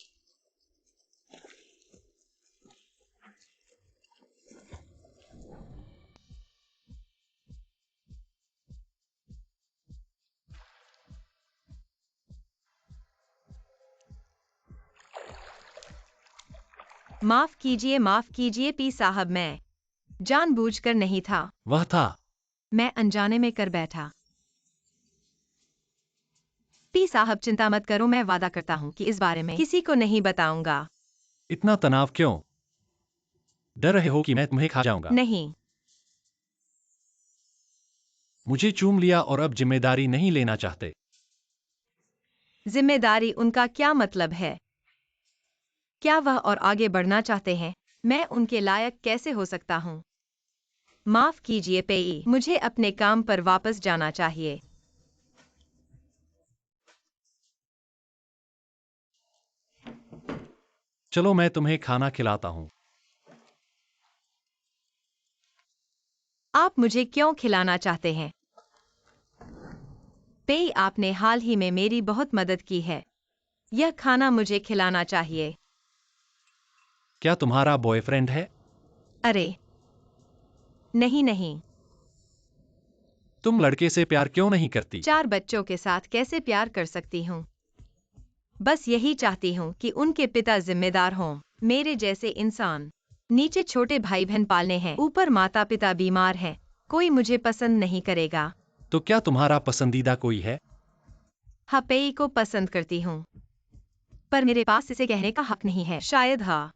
माफ कीजिए पी साहब, मैं जानबूझकर नहीं था। वह था। मैं अनजाने में कर बैठा। पी साहब चिंता मत करो, मैं वादा करता हूँ कि इस बारे में किसी को नहीं बताऊंगा। इतना तनाव क्यों? डर रहे हो कि मैं तुम्हें खा जाऊंगा? नहीं। मुझे चूम लिया और अब जिम्मेदारी नहीं लेना चाहते। जिम्मेदारी उनका क्या मतलब है? क्या वह और आगे बढ़ना चाहते हैं? मैं उनके लायक कैसे हो सकता हूँ? माफ कीजिए पेई, मुझे अपने काम पर वापस जाना चाहिए। चलो मैं तुम्हें खाना खिलाता हूँ। आप मुझे क्यों खिलाना चाहते हैं? पेई, आपने हाल ही में मेरी बहुत मदद की है। यह खाना मुझे खिलाना चाहिए। क्या तुम्हारा बॉयफ्रेंड है? अरे नहीं नहीं। तुम लड़के से प्यार क्यों नहीं करती? 4 बच्चों के साथ कैसे प्यार कर सकती हूँ? बस यही चाहती हूँ कि उनके पिता जिम्मेदार हों, मेरे जैसे इंसान। नीचे छोटे भाई बहन पालने हैं, ऊपर माता पिता बीमार हैं। कोई मुझे पसंद नहीं करेगा। तो क्या तुम्हारा पसंदीदा कोई है? हाँ, पेई को पसंद करती हूँ, पर मेरे पास इसे कहने का हक नहीं है। शायद हाँ,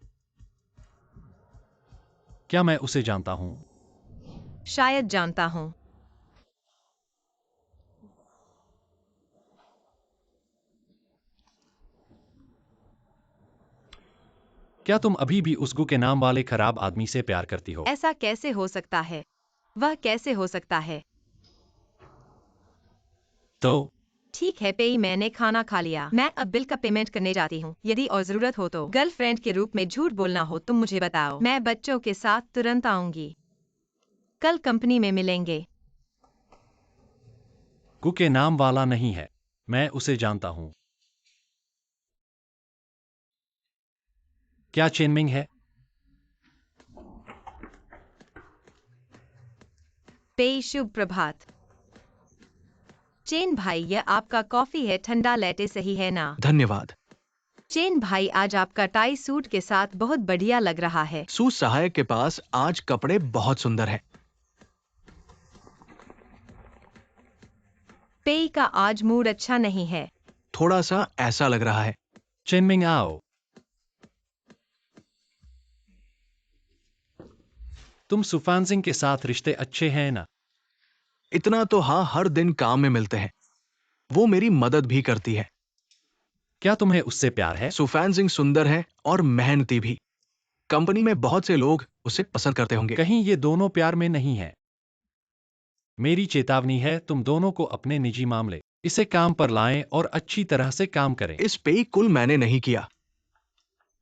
क्या मैं उसे जानता हूँ? शायद जानता हूँ। क्या तुम अभी भी उस गु के नाम वाले खराब आदमी से प्यार करती हो? ऐसा कैसे हो सकता है? वह कैसे हो सकता है? तो ठीक है पेई, मैंने खाना खा लिया। मैं अब बिल का पेमेंट करने जाती हूँ। यदि और जरूरत हो तो गर्लफ्रेंड के रूप में झूठ बोलना हो तुम मुझे बताओ। मैं बच्चों के साथ तुरंत आऊंगी। कल कंपनी में मिलेंगे। गु के नाम वाला नहीं है। मैं उसे जानता हूँ। क्या चेनमिंग है? पेई, शुभ प्रभात। चेन भाई, यह आपका कॉफी है, ठंडा लेटे सही है ना? धन्यवाद। चेन भाई, आज आपका टाई सूट के साथ बहुत बढ़िया लग रहा है। सूट सहायक के पास आज कपड़े बहुत सुंदर हैं। पेई का आज मूड अच्छा नहीं है। थोड़ा सा ऐसा लग रहा है। चेनमिंग आओ। तुम सुफान सिंह के साथ रिश्ते अच्छे हैं ना? इतना तो हाँ, हर दिन काम में मिलते हैं। वो मेरी मदद भी करती है। क्या तुम्हें उससे प्यार है? सुफैन सिंह सुंदर है और मेहनती भी। कंपनी में बहुत से लोग उसे पसंद करते होंगे। कहीं ये दोनों प्यार में नहीं है। मेरी चेतावनी है, तुम दोनों को अपने निजी मामले इसे काम पर लाएं और अच्छी तरह से काम करें। इस पे कुल मैंने नहीं किया।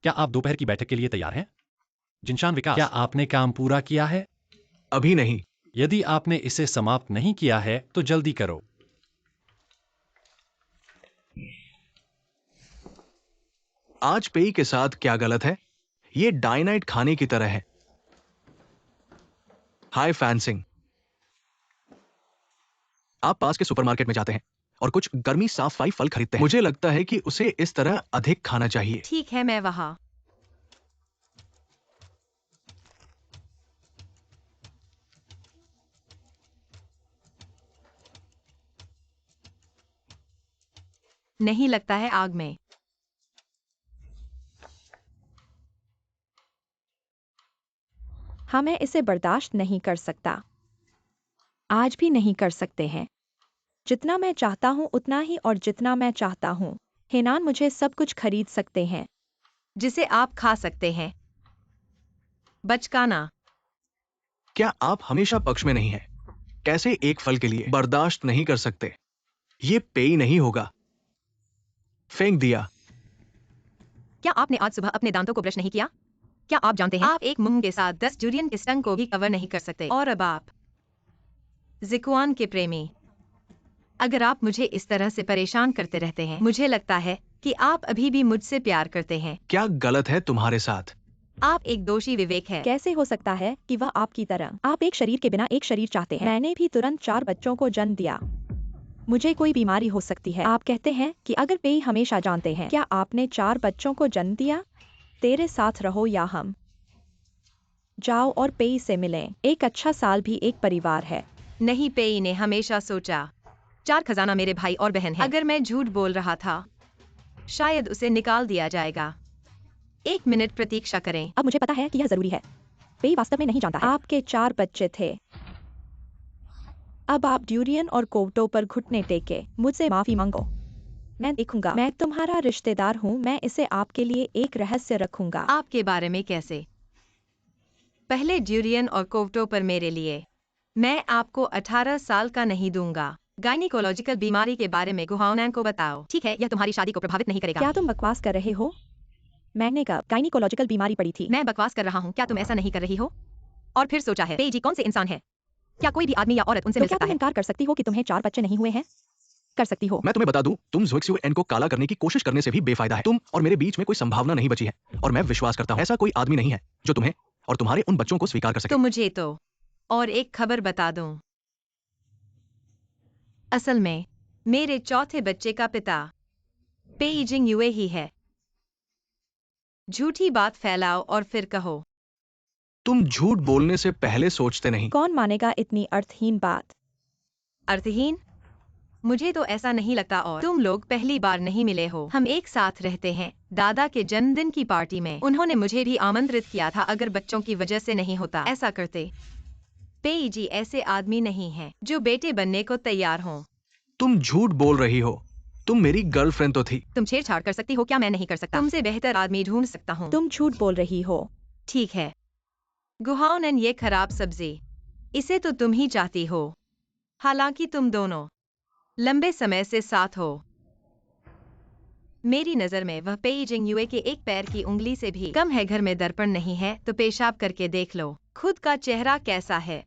क्या आप दोपहर की बैठक के लिए तैयार हैं? जिनशान विकास, क्या आपने काम पूरा किया है? अभी नहीं। यदि आपने इसे समाप्त नहीं किया है तो जल्दी करो। आज पेई के साथ क्या गलत है? ये डायनाइट खाने की तरह है। हाय फैन सिंह, आप पास के सुपरमार्केट में जाते हैं और कुछ गर्मी साफ सफाई फल खरीदते हैं। मुझे लगता है कि उसे इस तरह अधिक खाना चाहिए। ठीक है, मैं वहाँ। नहीं लगता है आग में। हाँ, मैं इसे बर्दाश्त नहीं कर सकता। आज भी नहीं कर सकते हैं। जितना मैं चाहता हूँ उतना ही, और जितना मैं चाहता हूँ। हेनान मुझे सब कुछ खरीद सकते हैं। जिसे आप खा सकते हैं। बचकाना। क्या आप हमेशा पक्ष में नहीं हैं? कैसे एक फल के लिए बर्दाश्त नहीं कर सकते? ये पेई नहीं होगा। फेंक दिया। क्या आपने आज सुबह अपने दांतों को ब्रश नहीं किया? क्या आप जानते हैं आप एक मुंह के साथ 10 जूरियन के स्टंग को भी कवर नहीं कर सकते? और अब आप जिकुआन के प्रेमी, अगर आप मुझे इस तरह से परेशान करते रहते हैं, मुझे लगता है कि आप अभी भी मुझसे प्यार करते हैं। क्या गलत है तुम्हारे साथ? आप एक दोषी विवेक है। कैसे हो सकता है कि वह आपकी तरह, आप एक शरीर के बिना एक शरीर चाहते हैं। मैंने भी तुरंत 4 बच्चों को जन्म दिया। मुझे कोई बीमारी हो सकती है। आप कहते हैं कि अगर पेई हमेशा जानते हैं। क्या आपने 4 बच्चों को जन्म दिया? तेरे साथ रहो या हम जाओ और पेई से मिलें। एक अच्छा साल भी एक परिवार है। नहीं, पेई ने हमेशा सोचा 4 खजाना मेरे भाई और बहन है। अगर मैं झूठ बोल रहा था, शायद उसे निकाल दिया जाएगा। 1 मिनट प्रतीक्षा करें। अब मुझे पता है कि यह जरूरी है। पेई वास्तव में नहीं जानता है। आपके 4 बच्चे थे। अब आप ड्यूरियन और कोवटो पर घुटने टेके मुझसे माफी मांगो। मैं देखूंगा। मैं तुम्हारा रिश्तेदार हूँ। मैं इसे आपके लिए एक रहस्य रखूंगा। आपके बारे में कैसे? पहले ड्यूरियन और कोवटो पर मेरे लिए। मैं आपको 18 साल का नहीं दूंगा। गायनिकोलॉजिकल बीमारी के बारे में गुहाउनैन को बताओ। ठीक है, यह तुम्हारी शादी को प्रभावित नहीं करेगा। क्या तुम बकवास कर रहे हो? मैंने कब गायनिकोलॉजिकल बीमारी पड़ी थी? मैं बकवास कर रहा हूँ, क्या तुम ऐसा नहीं कर रही हो? और फिर सोचा है पेई जी कौन से इंसान है? क्या कोई भी आदमी या औरत उनसे तो मिल क्या सकता तुम है? इनकार कर सकती हो कि तुम्हें 4 बच्चे नहीं हुए हैं? कर सकती हो। मैं तुम्हें बता दूं, तुम ज़ुइक्सुएन को काला करने की कोशिश करने से भी बेफायदा है। तुम और मेरे बीच में कोई संभावना नहीं बची है, और मैं विश्वास करता हूं ऐसा कोई आदमी नहीं है जो तुम्हें और तुम्हारे उन बच्चों को स्वीकार कर सके। तो मुझे तो और एक खबर बता दूं। असल में मेरे चौथे बच्चे का पिता पेई जिंग युए ही है। झूठी बात फैलाओ और फिर कहो। तुम झूठ बोलने से पहले सोचते नहीं। कौन मानेगा इतनी अर्थहीन बात? अर्थहीन? मुझे तो ऐसा नहीं लगता और तुम लोग पहली बार नहीं मिले हो। हम एक साथ रहते हैं। दादा के जन्मदिन की पार्टी में उन्होंने मुझे भी आमंत्रित किया था। अगर बच्चों की वजह से नहीं होता ऐसा करते। पेई जी ऐसे आदमी नहीं हैं जो बेटे बनने को तैयार हों। तुम झूठ बोल रही हो। तुम मेरी गर्लफ्रेंड तो थी। तुम छेड़छाड़ कर सकती हो क्या? मैं नहीं कर सकता। तुमसे बेहतर आदमी ढूंढ सकता हूँ। तुम झूठ बोल रही हो। ठीक है गुहाओनन, ये खराब सब्जी, इसे तो तुम ही चाहती हो। हालांकि तुम दोनों लंबे समय से साथ हो। मेरी नजर में वह पेई जिंग युए के एक पैर की उंगली से भी कम है। घर में दर्पण नहीं है तो पेशाब करके देख लो खुद का चेहरा कैसा है।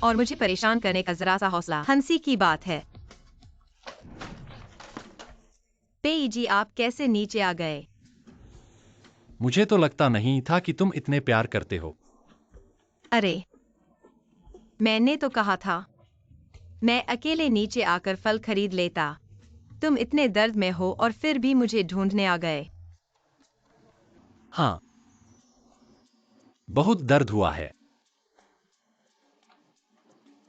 और मुझे परेशान करने का जरा सा हौसला हंसी की बात है। पेई जी आप कैसे नीचे आ गए? मुझे तो लगता नहीं था कि तुम इतने प्यार करते हो। अरे मैंने तो कहा था मैं अकेले नीचे आकर फल खरीद लेता। तुम इतने दर्द में हो और फिर भी मुझे ढूंढने आ गए। हाँ, बहुत दर्द हुआ है।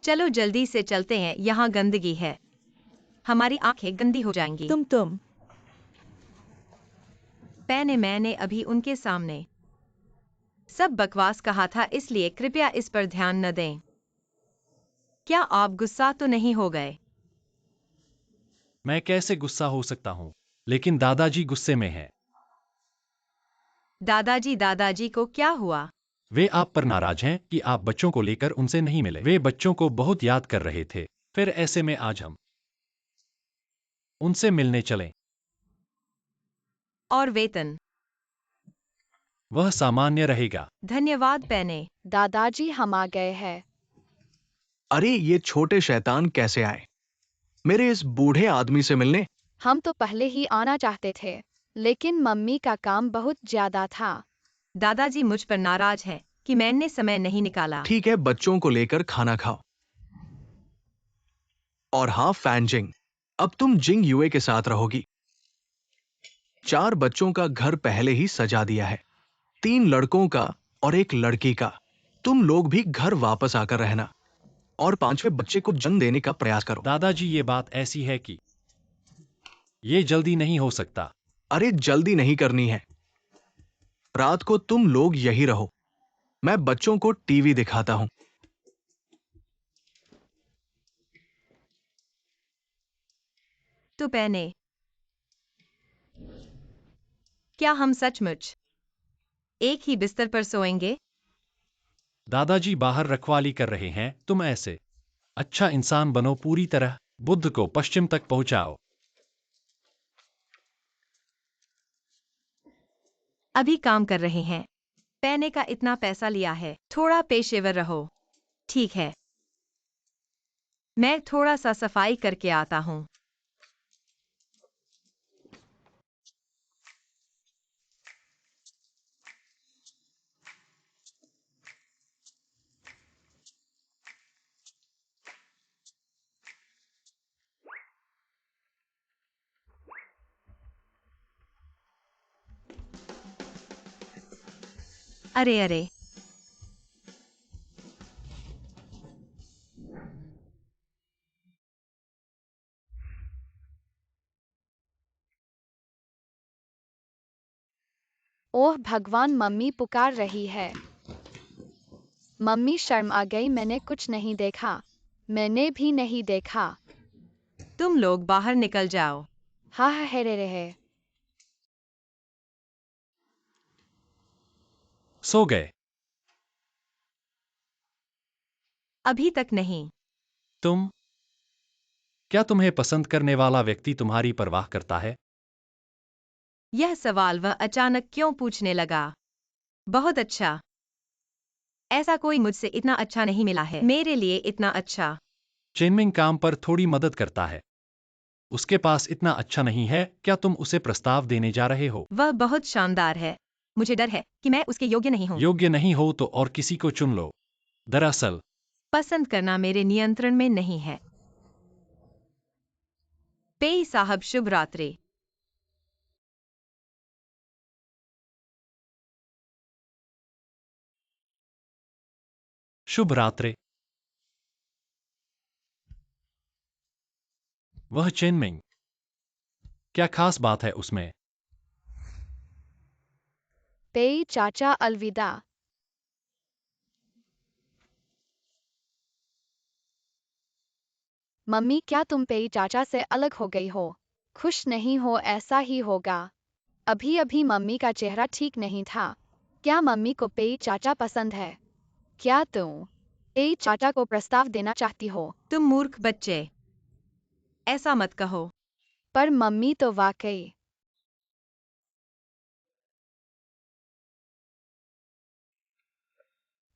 चलो जल्दी से चलते हैं, यहाँ गंदगी है। हमारी आंखें गंदी हो जाएंगी। तुम मैंने अभी उनके सामने सब बकवास कहा था, इसलिए कृपया इस पर ध्यान न दें। क्या आप गुस्सा तो नहीं हो गए? मैं कैसे गुस्सा हो सकता हूँ? लेकिन दादाजी गुस्से में हैं। दादाजी को क्या हुआ? वे आप पर नाराज हैं कि आप बच्चों को लेकर उनसे नहीं मिले। वे बच्चों को बहुत याद कर रहे थे। फिर ऐसे में आज हम उनसे मिलने चलें। और वेतन? वह सामान्य रहेगा। धन्यवाद पैने। दादाजी हम आ गए हैं। अरे ये छोटे शैतान कैसे आए मेरे इस बूढ़े आदमी से मिलने? हम तो पहले ही आना चाहते थे, लेकिन मम्मी का काम बहुत ज्यादा था। दादाजी मुझ पर नाराज हैं कि मैंने समय नहीं निकाला। ठीक है, बच्चों को लेकर खाना खाओ। और हाँ फैन जिंग, अब तुम जिंग युए के साथ रहोगी। 4 बच्चों का घर पहले ही सजा दिया है, 3 लड़कों का और 1 लड़की का। तुम लोग भी घर वापस आकर रहना और 5वें बच्चे को जन्म देने का प्रयास करो। दादाजी ये बात ऐसी है कि ये जल्दी नहीं हो सकता। अरे जल्दी नहीं करनी है। रात को तुम लोग यही रहो, मैं बच्चों को टीवी दिखाता हूं। तो पैने, क्या हम सचमुच एक ही बिस्तर पर सोएंगे? दादाजी बाहर रखवाली कर रहे हैं। तुम ऐसे अच्छा इंसान बनो, पूरी तरह बुद्ध को पश्चिम तक पहुंचाओ। अभी काम कर रहे हैं। पैने का इतना पैसा लिया है, थोड़ा पेशेवर रहो। ठीक है, मैं थोड़ा सा सफाई करके आता हूँ। अरे अरे, ओह भगवान, मम्मी पुकार रही है। मम्मी शर्म आ गई, मैंने कुछ नहीं देखा। मैंने भी नहीं देखा। तुम लोग बाहर निकल जाओ। हाँ है रे रहे। सो गए? अभी तक नहीं। तुम क्या तुम्हें पसंद करने वाला व्यक्ति तुम्हारी परवाह करता है? यह सवाल वह अचानक क्यों पूछने लगा? बहुत अच्छा। ऐसा कोई मुझसे इतना अच्छा नहीं मिला है, मेरे लिए इतना अच्छा। चेनमिंग काम पर थोड़ी मदद करता है। उसके पास इतना अच्छा नहीं है। क्या तुम उसे प्रस्ताव देने जा रहे हो? वह बहुत शानदार है। मुझे डर है कि मैं उसके योग्य नहीं हूँ। योग्य नहीं हो तो और किसी को चुन लो। दरअसल पसंद करना मेरे नियंत्रण में नहीं है। पेई साहब शुभ रात्रि। शुभ रात्रि। वह चेनमिंग। क्या खास बात है उसमें? पेई चाचा अलविदा। मम्मी, क्या तुम पेई चाचा से अलग हो गई हो? खुश नहीं हो? ऐसा ही होगा। अभी अभी मम्मी का चेहरा ठीक नहीं था। क्या मम्मी को पेई चाचा पसंद है? क्या तुम पेई चाचा को प्रस्ताव देना चाहती हो? तुम मूर्ख बच्चे, ऐसा मत कहो। पर मम्मी तो वाकई।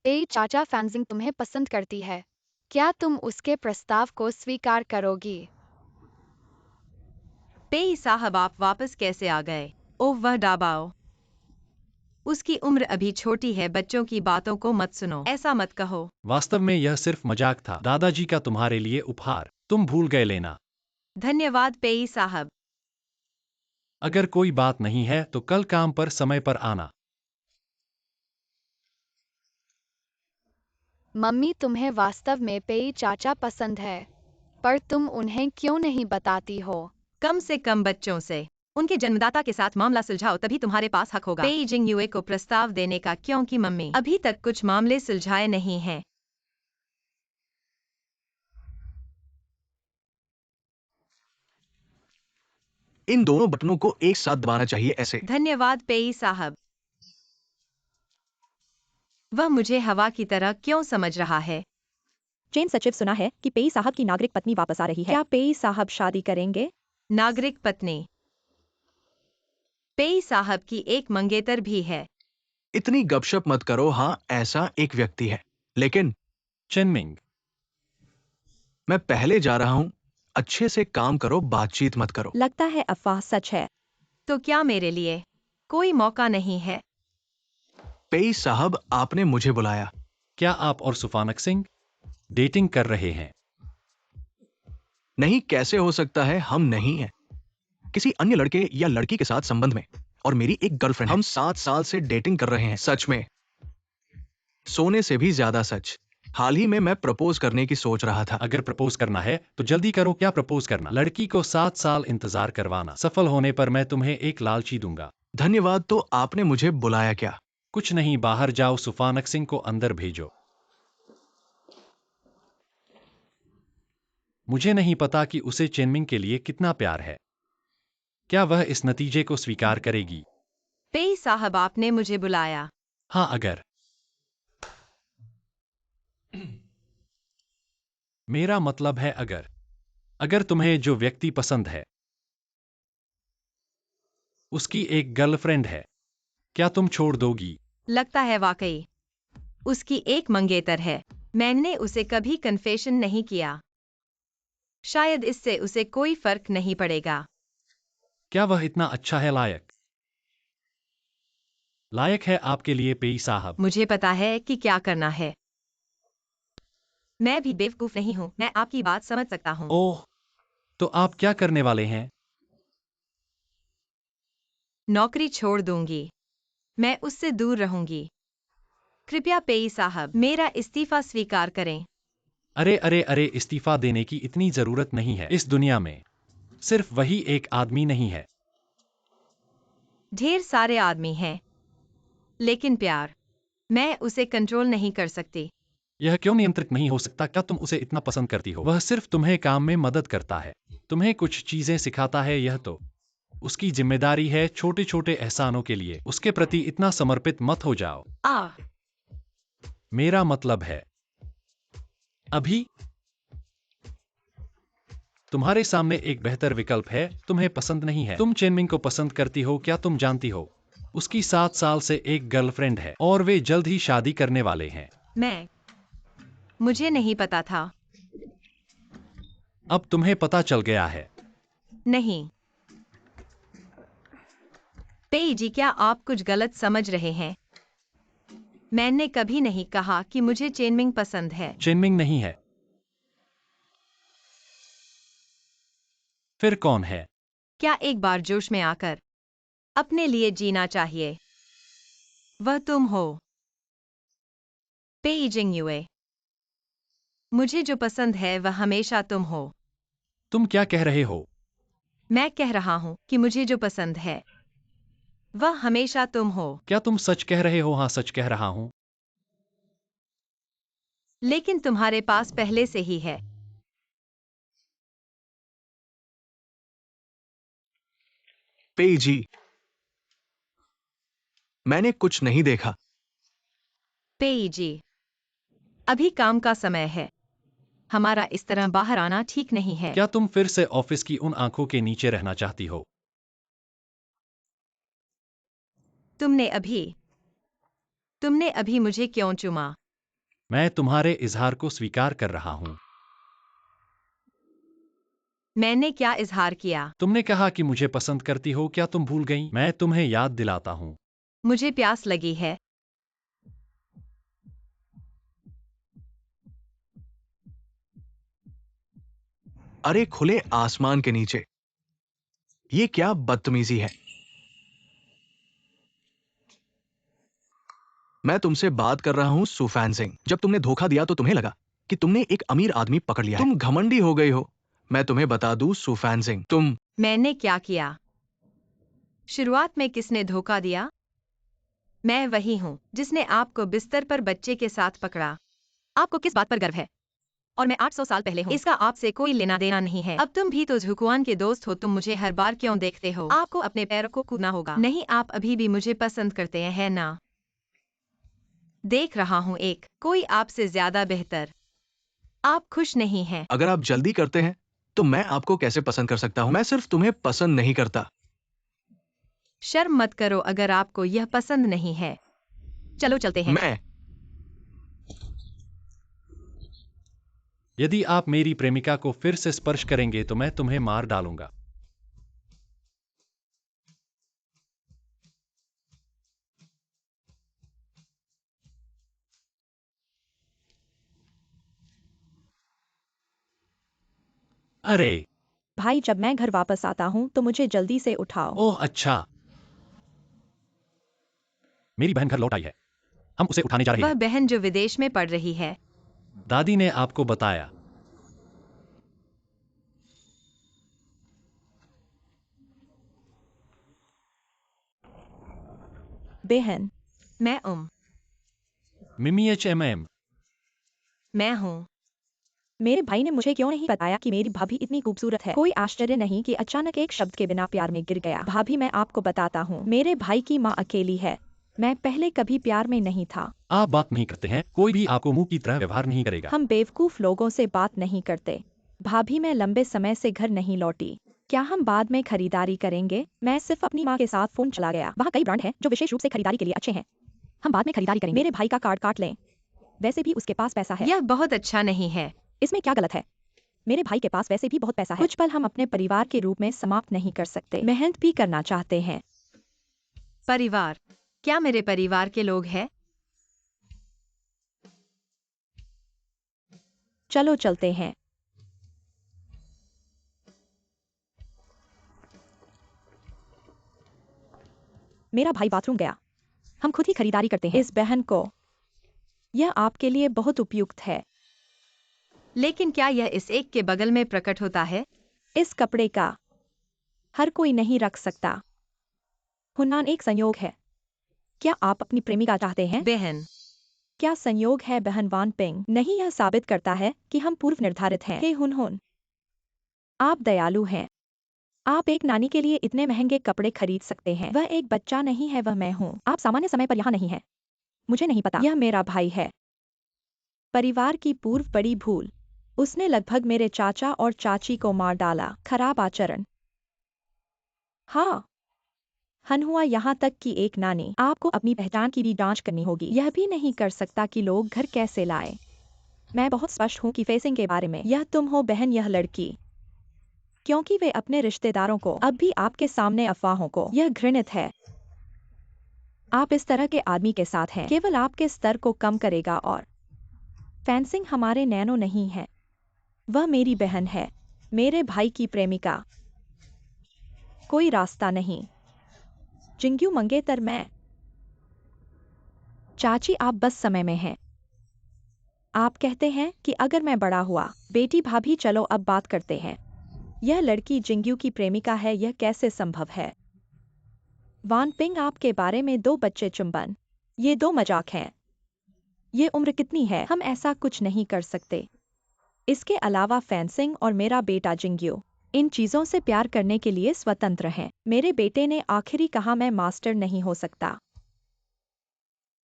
पेई चाचा फैंजिंग तुम्हें पसंद करती है। क्या तुम उसके प्रस्ताव को स्वीकार करोगी? पेई साहब, आप वापस कैसे आ गए? ओह, वह डाबाओ। उसकी उम्र अभी छोटी है, बच्चों की बातों को मत सुनो। ऐसा मत कहो। वास्तव में यह सिर्फ मजाक था, दादाजी का तुम्हारे लिए उपहार। तुम भूल गए लेना। धन्यवाद पेई साहब। अगर कोई बात नहीं है तो कल काम पर समय पर आना। मम्मी, तुम्हें वास्तव में पेई चाचा पसंद है, पर तुम उन्हें क्यों नहीं बताती हो? कम से कम बच्चों से। उनके जन्मदाता के साथ मामला सुलझाओ, तभी तुम्हारे पास हक होगा पेई जिंग युए को प्रस्ताव देने का, क्योंकि मम्मी अभी तक कुछ मामले सुलझाए नहीं हैं। इन दोनों बटनों को एक साथ दबाना चाहिए, ऐसे। धन्यवाद पेई साहब। वह मुझे हवा की तरह क्यों समझ रहा है? चेन सचिव, सुना है कि पेई साहब की नागरिक पत्नी वापस आ रही है। क्या पेई साहब शादी करेंगे? नागरिक पत्नी? पेई साहब की एक मंगेतर भी है। इतनी गपशप मत करो। हाँ, ऐसा एक व्यक्ति है, लेकिन चेनमिंग, मैं पहले जा रहा हूं। अच्छे से काम करो, बातचीत मत करो। लगता है अफवाह सच है। तो क्या मेरे लिए कोई मौका नहीं है? पेई साहब, आपने मुझे बुलाया। क्या आप और सुफानक सिंह डेटिंग कर रहे हैं? नहीं, कैसे हो सकता है? हम नहीं हैं किसी अन्य लड़के या लड़की के साथ संबंध में। और मेरी एक गर्लफ्रेंड है। हम 7 साल से डेटिंग कर रहे हैं। सच में, सोने से भी ज्यादा सच। हाल ही में मैं प्रपोज करने की सोच रहा था। अगर प्रपोज करना है तो जल्दी करो। क्या प्रपोज करना? लड़की को 7 साल इंतजार करवाना। सफल होने पर मैं तुम्हें एक लालची दूंगा। धन्यवाद। तो आपने मुझे बुलाया क्या? कुछ नहीं, बाहर जाओ। सुफानक सिंह को अंदर भेजो। मुझे नहीं पता कि उसे चेनमिंग के लिए कितना प्यार है। क्या वह इस नतीजे को स्वीकार करेगी? पेई साहब, आपने मुझे बुलाया। हाँ, अगर मेरा मतलब है अगर तुम्हें जो व्यक्ति पसंद है उसकी एक गर्लफ्रेंड है, क्या तुम छोड़ दोगी? लगता है वाकई उसकी एक मंगेतर है। मैंने उसे कभी कन्फेशन नहीं किया। शायद इससे उसे कोई फर्क नहीं पड़ेगा। क्या वह इतना अच्छा है? लायक है आपके लिए पेई साहब। मुझे पता है कि क्या करना है। मैं भी बेवकूफ नहीं हूँ, मैं आपकी बात समझ सकता हूँ। ओह, तो आप क्या करने वाले हैं? नौकरी छोड़ दूंगी। मैं उससे दूर रहूंगी। कृपया पेई साहब, मेरा इस्तीफा स्वीकार करें। अरे अरे अरे, इस्तीफा देने की इतनी जरूरत नहीं है। इस दुनिया में सिर्फ वही एक आदमी नहीं है। ढेर सारे आदमी हैं, लेकिन प्यार, मैं उसे कंट्रोल नहीं कर सकती। यह क्यों नियंत्रित नहीं हो सकता? क्या तुम उसे इतना पसंद करती हो? वह सिर्फ तुम्हें काम में मदद करता है, तुम्हें कुछ चीजें सिखाता है। यह तो उसकी जिम्मेदारी है। छोटे छोटे एहसानों के लिए उसके प्रति इतना समर्पित मत हो जाओ। मेरा मतलब है, अभी तुम्हारे सामने एक बेहतर विकल्प है। तुम्हें पसंद नहीं है? तुम चेनमिंग को पसंद करती हो। क्या तुम जानती हो उसकी 7 साल से एक गर्लफ्रेंड है और वे जल्द ही शादी करने वाले हैं। मुझे नहीं पता था। अब तुम्हें पता चल गया है। नहीं पेई जी, क्या आप कुछ गलत समझ रहे हैं? मैंने कभी नहीं कहा कि मुझे चेनमिंग पसंद है। चेनमिंग नहीं है, फिर कौन है? क्या एक बार जोश में आकर अपने लिए जीना चाहिए? वह तुम हो, पेई जिंग युए। मुझे जो पसंद है वह हमेशा तुम हो। तुम क्या कह रहे हो? मैं कह रहा हूँ कि मुझे जो पसंद है वह हमेशा तुम हो। क्या तुम सच कह रहे हो? हाँ, सच कह रहा हूँ। लेकिन तुम्हारे पास पहले से ही है। पेई जी, मैंने कुछ नहीं देखा। पेई जी, अभी काम का समय है। हमारा इस तरह बाहर आना ठीक नहीं है। क्या तुम फिर से ऑफिस की उन आंखों के नीचे रहना चाहती हो? तुमने अभी मुझे क्यों चुमा? मैं तुम्हारे इजहार को स्वीकार कर रहा हूँ। मैंने क्या इजहार किया? तुमने कहा कि मुझे पसंद करती हो। क्या तुम भूल गई? मैं तुम्हें याद दिलाता हूँ। मुझे प्यास लगी है। अरे खुले आसमान के नीचे, ये क्या बदतमीजी है। मैं तुमसे बात कर रहा हूं सुफैन सिंह। जब तुमने धोखा दिया तो तुम्हें लगा कि तुमने एक अमीर आदमी पकड़ लिया है। तुम घमंडी हो गई हो। मैं तुम्हें बता दूं सुफैन सिंह, तुम। मैंने क्या किया? शुरुआत में किसने धोखा दिया? मैं वही हूँ जिसने आपको बिस्तर पर बच्चे के साथ पकड़ा। आपको किस बात पर गर्व है? और मैं 800 साल पहले हूँ। इसका आपसे कोई लेना देना नहीं है। अब तुम भी तो झुकुआन के दोस्त हो। तुम मुझे हर बार क्यों देखते हो? आपको अपने पैरों को कूदना होगा। नहीं, आप अभी भी मुझे पसंद करते हैं ना? देख रहा हूँ कोई आपसे ज्यादा बेहतर। आप खुश नहीं हैं। अगर आप जल्दी करते हैं तो मैं आपको कैसे पसंद कर सकता हूं? मैं सिर्फ तुम्हें पसंद नहीं करता। शर्म मत करो अगर आपको यह पसंद नहीं है। चलो चलते हैं। मैं यदि आप मेरी प्रेमिका को फिर से स्पर्श करेंगे तो मैं तुम्हें मार डालूंगा। अरे, भाई जब मैं घर वापस आता हूँ तो मुझे जल्दी से उठाओ। ओह अच्छा। मेरी बहन घर लौट आई है। हम उसे उठाने जा रहे वह हैं। बहन जो विदेश में पढ़ रही है। दादी ने आपको बताया। बहन, मैं मिमी HMM। मैं हूँ। मेरे भाई ने मुझे क्यों नहीं बताया कि मेरी भाभी इतनी खूबसूरत है। कोई आश्चर्य नहीं कि अचानक एक शब्द के बिना प्यार में गिर गया। भाभी, मैं आपको बताता हूँ, मेरे भाई की माँ अकेली है। मैं पहले कभी प्यार में नहीं था। आप बात नहीं करते हैं, कोई भी आपको मुंह की तरह व्यवहार नहीं करेगा। हम बेवकूफ लोगों से बात नहीं करते। भाभी, मैं लंबे समय से घर नहीं लौटी। क्या हम बाद में खरीदारी करेंगे? मैं सिर्फ अपनी माँ के साथ फोन चला गया। वहाँ कई ब्रांड हैं जो विशेष रूप से खरीदारी के लिए अच्छे हैं। हम बाद में खरीदारी करेंगे। मेरे भाई का कार्ड काट लें। वैसे भी उसके पास पैसा है। यह बहुत अच्छा नहीं है। इसमें क्या गलत है? मेरे भाई के पास वैसे भी बहुत पैसा है। कुछ पल हम अपने परिवार के रूप में समाप्त नहीं कर सकते। मेहनत भी करना चाहते हैं। परिवार? क्या मेरे परिवार के लोग हैं? चलो चलते हैं। मेरा भाई बाथरूम गया। हम खुद ही खरीदारी करते हैं। इस बहन को, यह आपके लिए बहुत उपयुक्त है। लेकिन क्या यह इस एक के बगल में प्रकट होता है? इस कपड़े का हर कोई नहीं रख सकता। हुनन एक संयोग है। क्या आप अपनी प्रेमिका चाहते हैं? बहन, क्या संयोग है बहन वान पिंग? नहीं, यह साबित करता है कि हम पूर्व निर्धारित हैं। हे हुन, आप दयालु हैं। आप एक नानी के लिए इतने महंगे कपड़े खरीद सकते हैं। वह एक बच्चा नहीं है, वह मैं हूँ। आप सामान्य समय पर यहाँ नहीं हैं। मुझे नहीं पता। यह मेरा भाई है। परिवार की पूर्व बड़ी भूल। उसने लगभग मेरे चाचा और चाची को मार डाला। खराब आचरण। हाँ, हन हुआ यहाँ तक कि एक नानी। आपको अपनी पहचान की भी जांच करनी होगी। यह भी नहीं कर सकता कि लोग घर कैसे लाए। मैं बहुत स्पष्ट हूँ कि फेसिंग के बारे में। यह तुम हो बहन, यह लड़की। क्योंकि वे अपने रिश्तेदारों को, अब भी आपके सामने अफवाहों को, यह घृणित है। आप इस तरह के आदमी के साथ हैं, केवल आपके स्तर को कम करेगा। और फेंसिंग हमारे नैनो नहीं है। वह मेरी बहन है, मेरे भाई की प्रेमिका। कोई रास्ता नहीं। जिंग्यू मंगेतर, मैं। चाची, आप बस समय में हैं। आप कहते हैं कि अगर मैं बड़ा हुआ। बेटी भाभी, चलो अब बात करते हैं। यह लड़की जिंग्यू की प्रेमिका है, यह कैसे संभव है? वान पिंग आपके बारे में 2 बच्चे चुंबन। ये 2 मजाक हैं। ये उम्र कितनी है? हम ऐसा कुछ नहीं कर सकते। इसके अलावा फेंसिंग और मेरा बेटा जिंग्यू इन चीजों से प्यार करने के लिए स्वतंत्र हैं। मेरे बेटे ने आखिरी कहा मैं मास्टर नहीं हो सकता।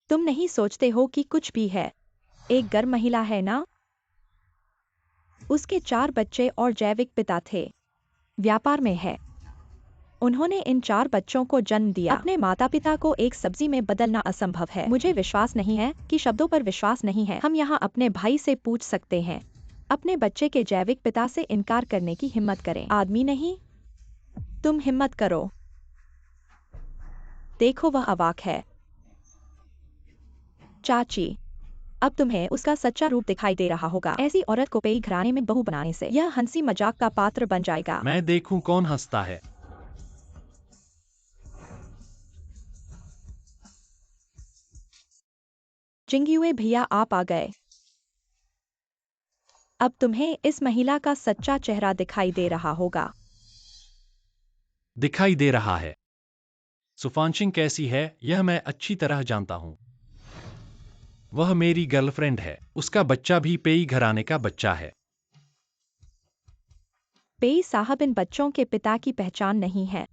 तुम नहीं सोचते हो कि कुछ भी है? एक गर्म महिला है ना? उसके 4 बच्चे और जैविक पिता थे। व्यापार में है। उन्होंने इन 4 बच्चों को जन्म दिया। अपने माता पिता को एक सब्जी में बदलना असंभव है। मुझे विश्वास नहीं है कि शब्दों पर विश्वास नहीं है। हम यहाँ अपने भाई से पूछ सकते हैं। अपने बच्चे के जैविक पिता से इनकार करने की हिम्मत करें। आदमी नहीं, तुम हिम्मत करो। देखो वह अवाक है। चाची, अब तुम्हें उसका सच्चा रूप दिखाई दे रहा होगा। ऐसी औरत को पेई घराने में बहू बनाने से यह हंसी मजाक का पात्र बन जाएगा। मैं देखूं कौन हंसता है। जिंग्युए भैया आप आ गए। अब तुम्हें इस महिला का सच्चा चेहरा दिखाई दे रहा होगा। दिखाई दे रहा है। सुफानशिंग कैसी है यह मैं अच्छी तरह जानता हूं। वह मेरी गर्लफ्रेंड है। उसका बच्चा भी पेई घराने का बच्चा है। पेई साहब इन बच्चों के पिता की पहचान नहीं है,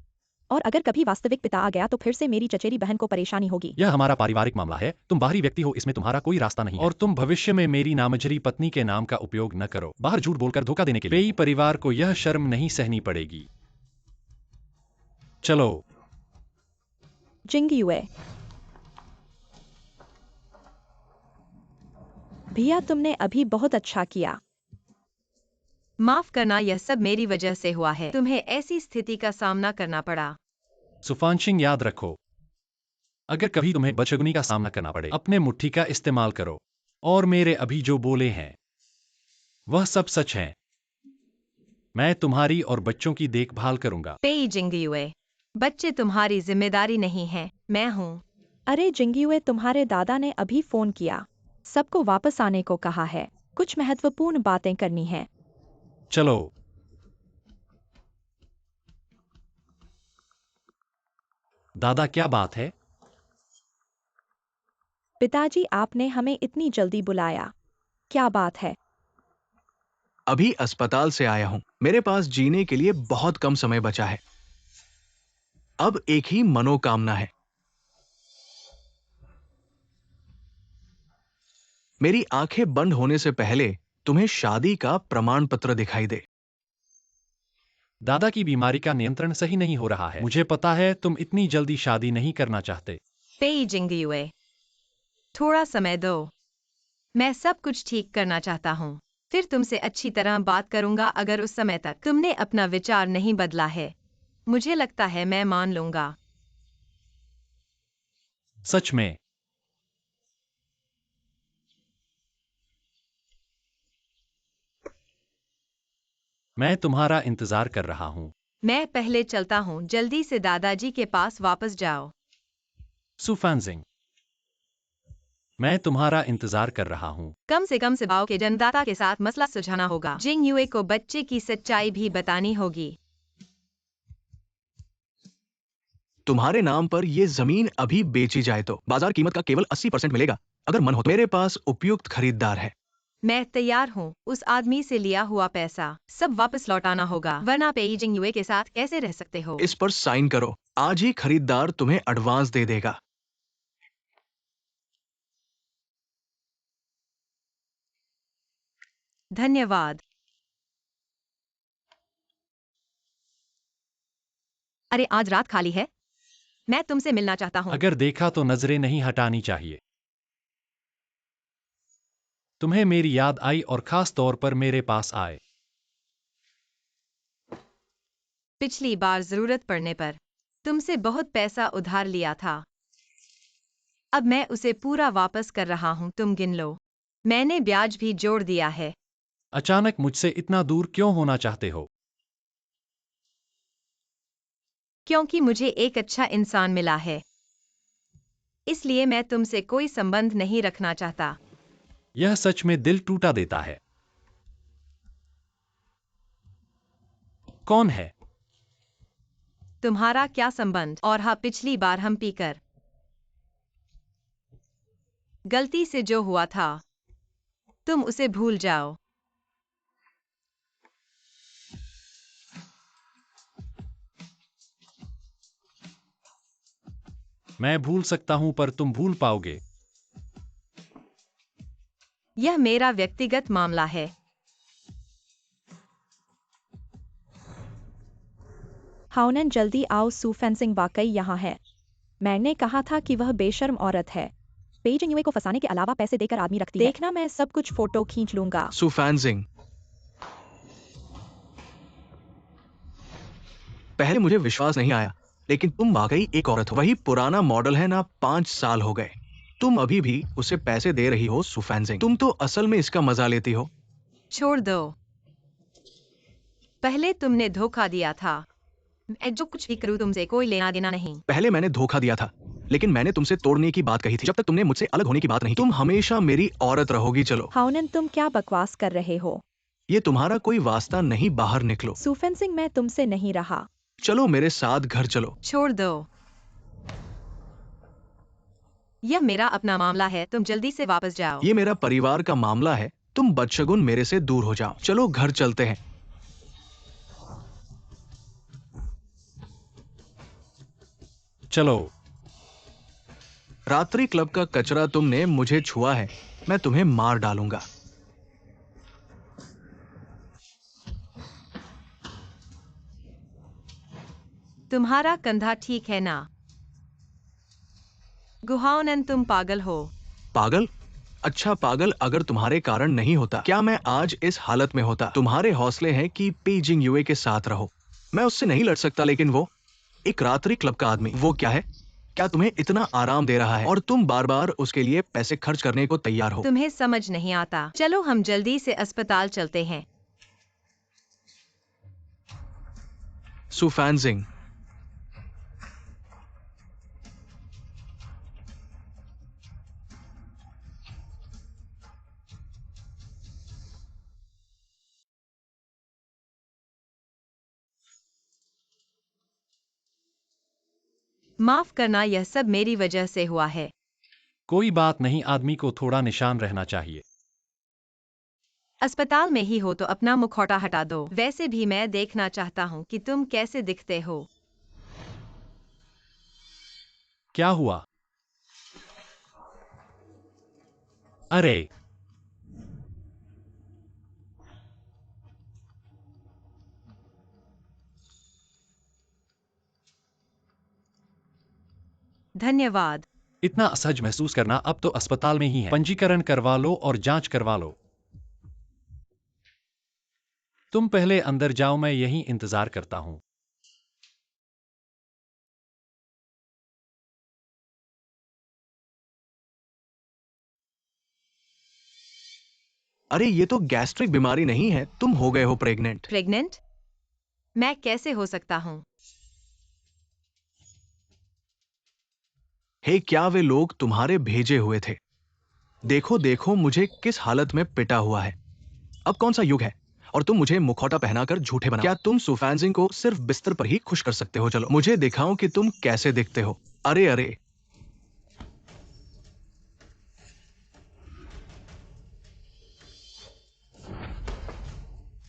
और अगर कभी वास्तविक पिता आ गया तो फिर से मेरी चचेरी बहन को परेशानी होगी। यह हमारा पारिवारिक मामला है। तुम बाहरी व्यक्ति हो, इसमें तुम्हारा कोई रास्ता नहीं है। और तुम भविष्य में मेरी नामझरी पत्नी के नाम का उपयोग न करो बाहर झूठ बोलकर धोखा देने के लिए। पेई परिवार को यह शर्म नहीं सहनी पड़ेगी। चलो। जिंग्युए भैया तुमने अभी बहुत अच्छा किया। माफ करना, यह सब मेरी वजह से हुआ है। तुम्हें ऐसी स्थिति का सामना करना पड़ा। सुफानशिंग याद रखो, अगर कभी तुम्हें बदशगुनी का सामना करना पड़े अपने मुट्ठी का इस्तेमाल करो। और मेरे अभी जो बोले हैं वह सब सच है। मैं तुम्हारी और बच्चों की देखभाल करूंगा। पेई जिंग्युए, बच्चे तुम्हारी जिम्मेदारी नहीं है, मैं हूँ। अरे जिंग्युए तुम्हारे दादा ने अभी फोन किया। सबको वापस आने को कहा है। कुछ महत्वपूर्ण बातें करनी है। चलो। दादा क्या बात है? पिताजी आपने हमें इतनी जल्दी बुलाया, क्या बात है? अभी अस्पताल से आया हूं। मेरे पास जीने के लिए बहुत कम समय बचा है। अब एक ही मनोकामना है, मेरी आंखें बंद होने से पहले तुम्हें शादी का प्रमाण पत्र दिखाई दे। दादा की बीमारी का नियंत्रण सही नहीं हो रहा है। मुझे पता है तुम इतनी जल्दी शादी नहीं करना चाहते। पेई जिंग्युए, थोड़ा समय दो। मैं सब कुछ ठीक करना चाहता हूँ। फिर तुमसे अच्छी तरह बात करूंगा। अगर उस समय तक तुमने अपना विचार नहीं बदला है, मुझे लगता है मैं मान लूंगा। सच में? मैं तुम्हारा इंतजार कर रहा हूं। मैं पहले चलता हूँ। जल्दी से दादाजी के पास वापस जाओ। सुफानशिंग, मैं तुम्हारा इंतजार कर रहा हूं। कम से कम सिबाओ के जन्मदाता के साथ मसला सुलझाना होगा। जिंग्युए को बच्चे की सच्चाई भी बतानी होगी। तुम्हारे नाम पर यह जमीन अभी बेची जाए तो बाजार कीमत का केवल 80% मिलेगा। अगर मन हो तो मेरे पास उपयुक्त खरीदार है। मैं तैयार हूँ। उस आदमी से लिया हुआ पैसा सब वापस लौटाना होगा, वरना पेई जिंग्युए के साथ कैसे रह सकते हो? इस पर साइन करो। आज ही खरीदार तुम्हें एडवांस दे देगा। धन्यवाद। अरे आज रात खाली है? मैं तुमसे मिलना चाहता हूँ। अगर देखा तो नजरें नहीं हटानी चाहिए। तुम्हें मेरी याद आई और खास तौर पर मेरे पास आए। पिछली बार जरूरत पड़ने पर तुमसे बहुत पैसा उधार लिया था। अब मैं उसे पूरा वापस कर रहा हूँ। तुम गिन लो, मैंने ब्याज भी जोड़ दिया है। अचानक मुझसे इतना दूर क्यों होना चाहते हो? क्योंकि मुझे एक अच्छा इंसान मिला है, इसलिए मैं तुमसे कोई संबंध नहीं रखना चाहता। यह सच में दिल टूटा देता है। कौन है? तुम्हारा क्या संबंध? और हाँ, पिछली बार हम पीकर गलती से जो हुआ था, तुम उसे भूल जाओ। मैं भूल सकता हूं पर तुम भूल पाओगे। यह मेरा व्यक्तिगत मामला है। हाउनन, जल्दी आओ, सू फेंसिंग वाकई यहाँ है। मैंने कहा था कि वह बेशर्म औरत है। पेइजिंग युए को फंसाने के अलावा पैसे देकर आदमी रखती है। देखना, मैं सब कुछ फोटो खींच लूंगा। सुफानजिंग, पहले मुझे विश्वास नहीं आया, लेकिन तुम वाकई एक औरत हो। वही पुराना मॉडल है ना, 5 साल हो गए। तुम अभी भी उसे पैसे दे रही हो सुफानजिंग। तुम तो असल में इसका मजा लेती हो। छोड़ दो। पहले तुमने धोखा दिया था। मैं जो कुछ भी करूं तुमसे कोई लेना देना नहीं। पहले मैंने धोखा दिया था, लेकिन मैंने तुमसे तोड़ने की बात कही थी जब तक तुमने मुझसे अलग होने की बात नहीं की। तुम हमेशा मेरी औरत रहोगी। चलो। हाउनन, तुम क्या बकवास कर रहे हो? ये तुम्हारा कोई वास्ता नहीं, बाहर निकलो। सू फेंसिंग, मैं तुमसे नहीं रहा। चलो मेरे साथ घर चलो। छोड़ दो। यह मेरा अपना मामला है, तुम जल्दी से वापस जाओ। ये मेरा परिवार का मामला है, तुम बदशगुन मेरे से दूर हो जाओ। चलो घर चलते हैं। चलो। रात्रि क्लब का कचरा तुमने मुझे छुआ है, मैं तुम्हें मार डालूंगा। तुम्हारा कंधा ठीक है ना? गुहाओनन, तुम पागल हो। पागल? अच्छा, पागल अगर तुम्हारे कारण नहीं होता, क्या मैं आज इस हालत में होता? तुम्हारे हौसले हैं कि पेइजिंग युए के साथ रहो। मैं उससे नहीं लड़ सकता, लेकिन वो एक रात्रि क्लब का आदमी, वो क्या है? क्या तुम्हें इतना आराम दे रहा है और तुम बार बार उसके लिए पैसे खर्च करने को तैयार हो? तुम्हें समझ नहीं आता। चलो हम जल्दी से अस्पताल चलते हैं। सुफानजिंग, माफ करना, यह सब मेरी वजह से हुआ है। कोई बात नहीं, आदमी को थोड़ा निशान रहना चाहिए। अस्पताल में ही हो तो अपना मुखौटा हटा दो। वैसे भी मैं देखना चाहता हूँ कि तुम कैसे दिखते हो। क्या हुआ? अरे, धन्यवाद। इतना असहज महसूस करना, अब तो अस्पताल में ही है। पंजीकरण करवा लो और जांच करवा लो। तुम पहले अंदर जाओ, मैं यहीं इंतजार करता हूं। अरे ये तो गैस्ट्रिक बीमारी नहीं है, तुम हो गए हो प्रेग्नेंट। प्रेग्नेंट? मैं कैसे हो सकता हूँ? हे, क्या वे लोग तुम्हारे भेजे हुए थे? देखो देखो मुझे किस हालत में पिटा हुआ है। अब कौन सा युग है और तुम मुझे मुखौटा पहनाकर झूठे बनाओ। क्या तुम सुफानजिंग को सिर्फ बिस्तर पर ही खुश कर सकते हो? चलो मुझे दिखाओ कि तुम कैसे दिखते हो। अरे अरे,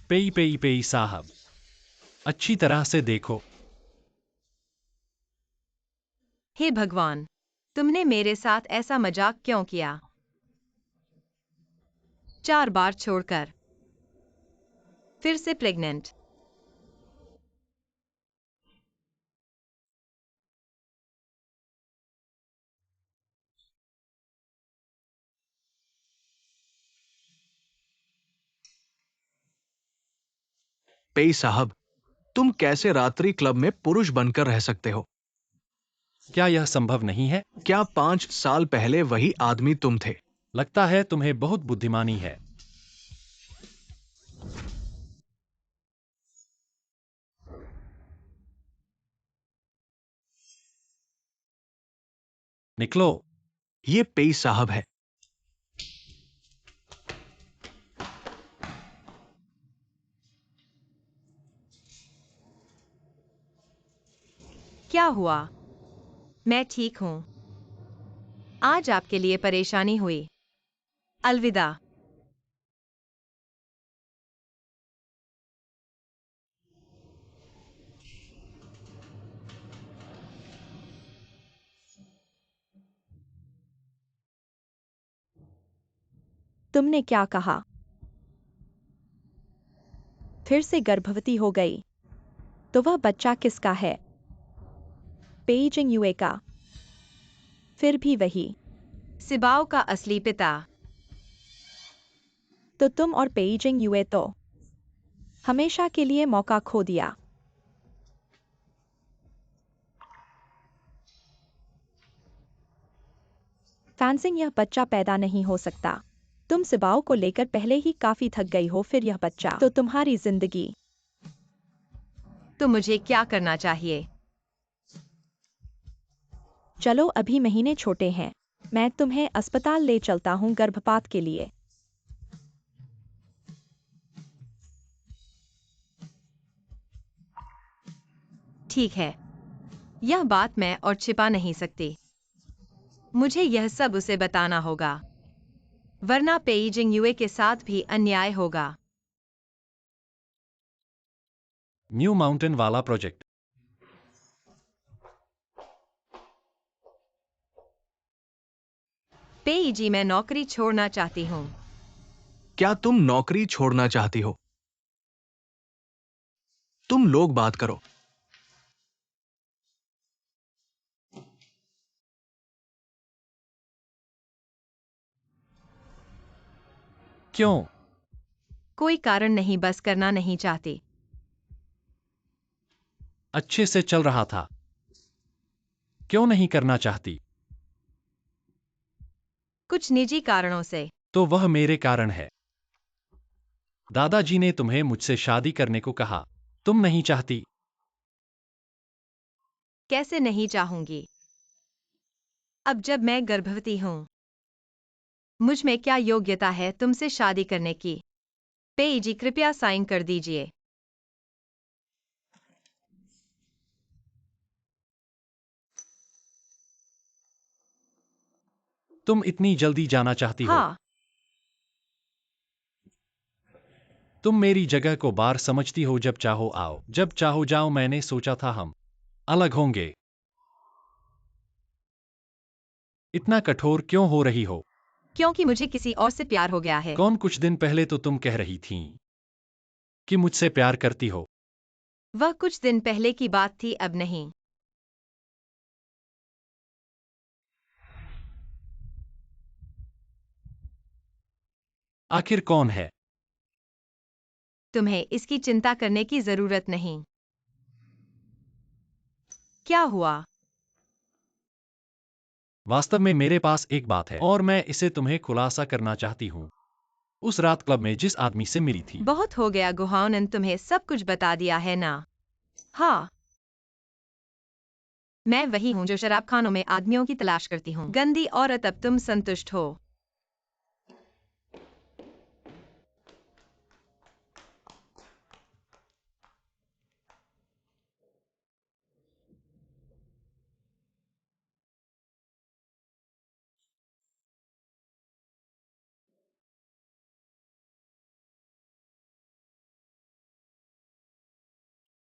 पेई पेई पेई साहब, अच्छी तरह से देखो। हे भगवान, तुमने मेरे साथ ऐसा मजाक क्यों किया? 4 बार छोड़कर फिर से प्रेग्नेंट। पेई साहब, तुम कैसे रात्रि क्लब में पुरुष बनकर रह सकते हो? क्या यह संभव नहीं है? क्या 5 साल पहले वही आदमी तुम थे? लगता है तुम्हें बहुत बुद्धिमानी है। निकलो। ये पेई साहब है। क्या हुआ? मैं ठीक हूँ। आज आपके लिए परेशानी हुई। अलविदा। तुमने क्या कहा? फिर से गर्भवती हो गई? तो वह बच्चा किसका है? पेइजिंग युए का। फिर भी वही। सिबाओ का असली पिता। तो तुम और पेइजिंग युए तो हमेशा के लिए मौका खो दिया। फैंसिंग, यह बच्चा पैदा नहीं हो सकता। तुम सिबाओ को लेकर पहले ही काफी थक गई हो, फिर यह बच्चा तो तुम्हारी जिंदगी। तो मुझे क्या करना चाहिए? चलो, अभी महीने छोटे हैं। मैं तुम्हें अस्पताल ले चलता हूँ गर्भपात के लिए। ठीक है। यह बात मैं और छिपा नहीं सकती। मुझे यह सब उसे बताना होगा, वरना पेइजिंग युए के साथ भी अन्याय होगा। न्यू माउंटेन वाला प्रोजेक्ट। पेइजी, मैं नौकरी छोड़ना चाहती हूँ। क्या तुम नौकरी छोड़ना चाहती हो? तुम लोग बात करो। क्यों? कोई कारण नहीं, बस करना नहीं चाहती। अच्छे से चल रहा था। क्यों नहीं करना चाहती? कुछ निजी कारणों से। तो वह मेरे कारण है। दादाजी ने तुम्हें मुझसे शादी करने को कहा। तुम नहीं चाहती। कैसे नहीं चाहूंगी? अब जब मैं गर्भवती हूँ, मुझ में क्या योग्यता है तुमसे शादी करने की? पेइजी, कृपया साइन कर दीजिए। तुम इतनी जल्दी जाना चाहती हो? हाँ। तुम मेरी जगह को बार समझती हो। जब चाहो आओ, जब चाहो जाओ। मैंने सोचा था हम अलग होंगे। इतना कठोर क्यों हो रही हो? क्योंकि मुझे किसी और से प्यार हो गया है। कौन? कुछ दिन पहले तो तुम कह रही थीं कि मुझसे प्यार करती हो। वह कुछ दिन पहले की बात थी, अब नहीं। आखिर कौन है? तुम्हें इसकी चिंता करने की जरूरत नहीं। क्या हुआ? वास्तव में मेरे पास एक बात है और मैं इसे तुम्हें खुलासा करना चाहती हूँ। उस रात क्लब में जिस आदमी से मिली थी। बहुत हो गया गुहान, तुम्हें सब कुछ बता दिया है ना? हाँ। मैं वही हूँ जो शराबखानों में आदमियों की तलाश करती हूँ। गंदी औरत, अब तुम संतुष्ट हो?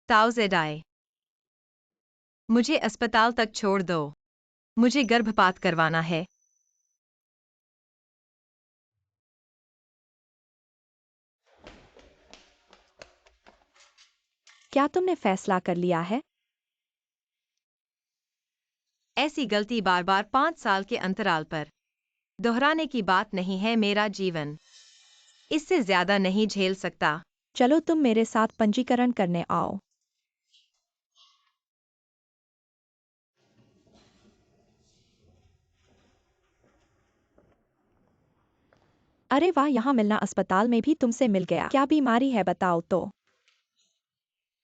ताओजेडाई, मुझे अस्पताल तक छोड़ दो। मुझे गर्भपात करवाना है। क्या तुमने फैसला कर लिया है? ऐसी गलती बार बार 5 साल के अंतराल पर दोहराने की बात नहीं है। मेरा जीवन इससे ज्यादा नहीं झेल सकता। चलो, तुम मेरे साथ पंजीकरण करने आओ। अरे वाह, यहाँ मिलना अस्पताल में भी तुमसे मिल गया। क्या बीमारी है बताओ तो?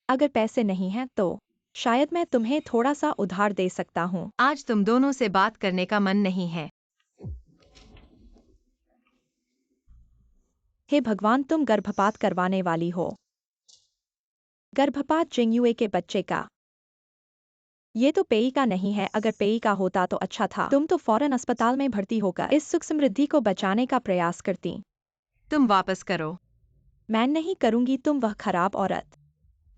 अगर पैसे नहीं हैं तो शायद मैं तुम्हें थोड़ा सा उधार दे सकता हूँ। आज तुम दोनों से बात करने का मन नहीं है। हे भगवान, तुम गर्भपात करवाने वाली हो। गर्भपात जिंगयुए के बच्चे का। ये तो पेई का नहीं है, अगर पेई का होता तो अच्छा था। तुम तो फौरन अस्पताल में भर्ती होकर इस सुख समृद्धि को बचाने का प्रयास करती। तुम वापस करो। मैं नहीं करूंगी, तुम वह खराब औरत।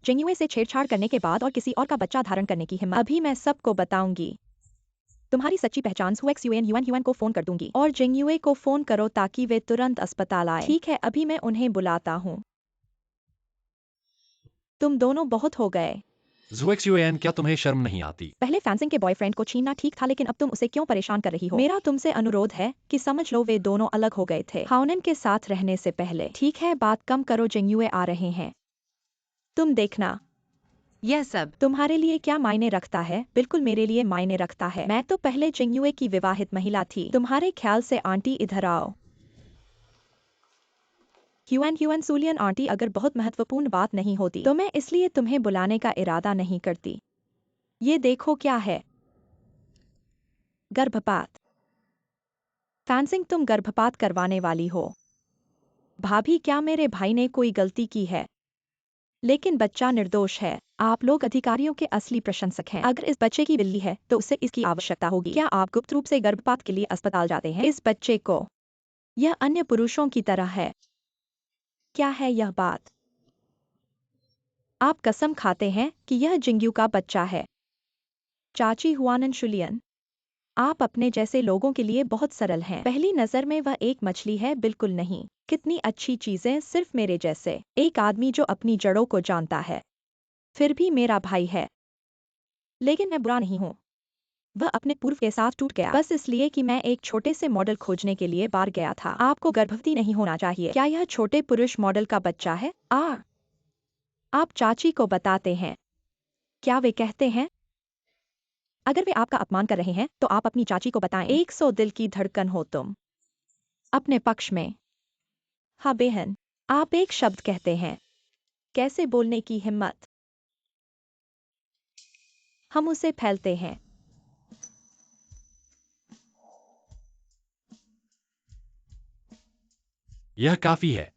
जिंगयुए से छेड़छाड़ करने के बाद और किसी और का बच्चा धारण करने की हिम्मत। अभी मैं सबको बताऊंगी। तुम्हारी सच्ची पहचान सुएक्सयूएन युएन को फोन कर दूंगी और जिंगयुए को फोन करो ताकि वे तुरंत अस्पताल आए। ठीक है, अभी मैं उन्हें बुलाता हूँ। तुम दोनों बहुत हो गए। जुएक्सयूएन, क्या तुम्हें शर्म नहीं आती? पहले फैंसिंग के बॉयफ्रेंड को छीनना ठीक था, लेकिन अब तुम उसे क्यों परेशान कर रही हो? मेरा तुमसे अनुरोध है कि समझ लो वे दोनों अलग हो गए थे हाओनन के साथ रहने से पहले। ठीक है, बात कम करो, जिंगयुए आ रहे हैं। तुम देखना। यह सब तुम्हारे लिए क्या मायने रखता है? बिल्कुल मेरे लिए मायने रखता है। मैं तो पहले जिंगयुए की विवाहित महिला थी। तुम्हारे ख्याल से आंटी इधर आओ। ह्यूएन सूलियन आंटी, अगर बहुत महत्वपूर्ण बात नहीं होती तो मैं इसलिए तुम्हें बुलाने का इरादा नहीं करती। ये देखो क्या है। गर्भपात। फैंसिंग, तुम गर्भपात करवाने वाली हो। भाभी, क्या मेरे भाई ने कोई गलती की है? लेकिन बच्चा निर्दोष है। आप लोग अधिकारियों के असली प्रशंसक हैं। अगर इस बच्चे की बिल्ली है तो उसे इसकी आवश्यकता होगी। क्या आप गुप्त रूप से गर्भपात के लिए अस्पताल जाते हैं इस बच्चे को? यह अन्य पुरुषों की तरह है। क्या है यह बात? आप कसम खाते हैं कि यह जिंगयू का बच्चा है? चाची हुआनन शुलियन, आप अपने जैसे लोगों के लिए बहुत सरल हैं। पहली नजर में वह एक मछली है, बिल्कुल नहीं। कितनी अच्छी चीजें, सिर्फ मेरे जैसे एक आदमी जो अपनी जड़ों को जानता है। फिर भी मेरा भाई है। लेकिन मैं बुरा नहीं हूँ। वह अपने पूर्व के साथ टूट गया बस इसलिए कि मैं एक छोटे से मॉडल खोजने के लिए बाहर गया था। आपको गर्भवती नहीं होना चाहिए। क्या यह छोटे पुरुष मॉडल का बच्चा है? आप चाची को बताते हैं। क्या वे कहते हैं? अगर वे आपका अपमान कर रहे हैं तो आप अपनी चाची को बताएं। 100 दिल की धड़कन हो तुम अपने पक्ष में। हाँ बेहन, आप एक शब्द कहते हैं। कैसे बोलने की हिम्मत? हम उसे फैलते हैं। यह काफी है।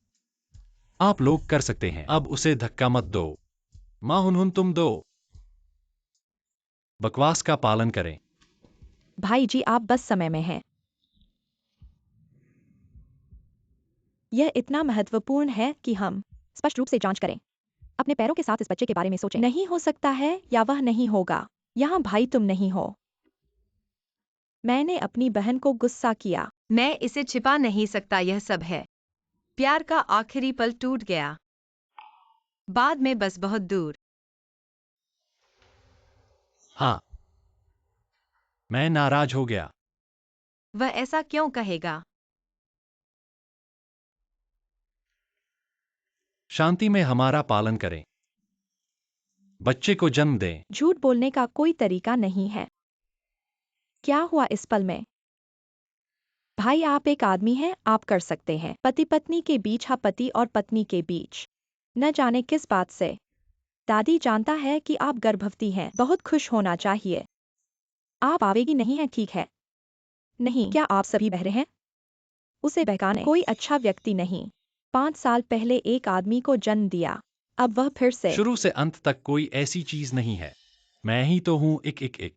आप लोग कर सकते हैं। अब उसे धक्का मत दो। माँ हुन, तुम दो। बकवास का पालन करें। भाई जी, आप बस समय में हैं। यह इतना महत्वपूर्ण है कि हम स्पष्ट रूप से जांच करें। अपने पैरों के साथ इस बच्चे के बारे में सोचें। नहीं हो सकता है या वह नहीं होगा। यहाँ भाई तुम नहीं हो। मैंने अपनी बहन को गुस्सा किया। मैं इसे छिपा नहीं सकता, यह सब है। प्यार का आखिरी पल टूट गया। बाद में बस बहुत दूर। हाँ, मैं नाराज हो गया। वह ऐसा क्यों कहेगा? शांति में हमारा पालन करें। बच्चे को जन्म दें। झूठ बोलने का कोई तरीका नहीं है। क्या हुआ इस पल में? भाई, आप एक आदमी हैं, आप कर सकते हैं। पति पत्नी के बीच, हाँ, पति और पत्नी के बीच। न जाने किस बात से। दादी जानता है कि आप गर्भवती हैं। बहुत खुश होना चाहिए। आप आवेगी नहीं हैं, ठीक है? नहीं, क्या आप सभी बहरे हैं? उसे बहकाने कोई अच्छा व्यक्ति नहीं। 5 साल पहले एक आदमी को जन्म दिया। अब वह फिर से। शुरू से अंत तक कोई ऐसी चीज नहीं है। मैं ही तो हूं। एक।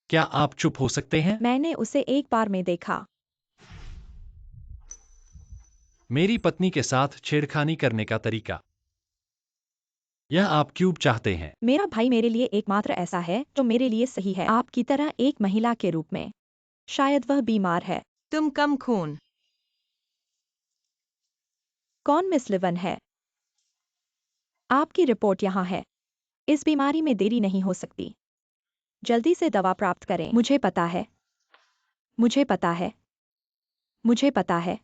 क्या आप चुप हो सकते हैं? मैंने उसे एक बार में देखा। मेरी पत्नी के साथ छेड़खानी करने का तरीका। यह आप क्यों चाहते हैं? मेरा भाई मेरे लिए एकमात्र ऐसा है जो मेरे लिए सही है, आपकी तरह एक महिला के रूप में। शायद वह बीमार है। तुम कम खून। कौन मिस लिवन है? आपकी रिपोर्ट यहाँ है। इस बीमारी में देरी नहीं हो सकती। जल्दी से दवा प्राप्त करें। मुझे पता है। मुझे पता है। मुझे पता है।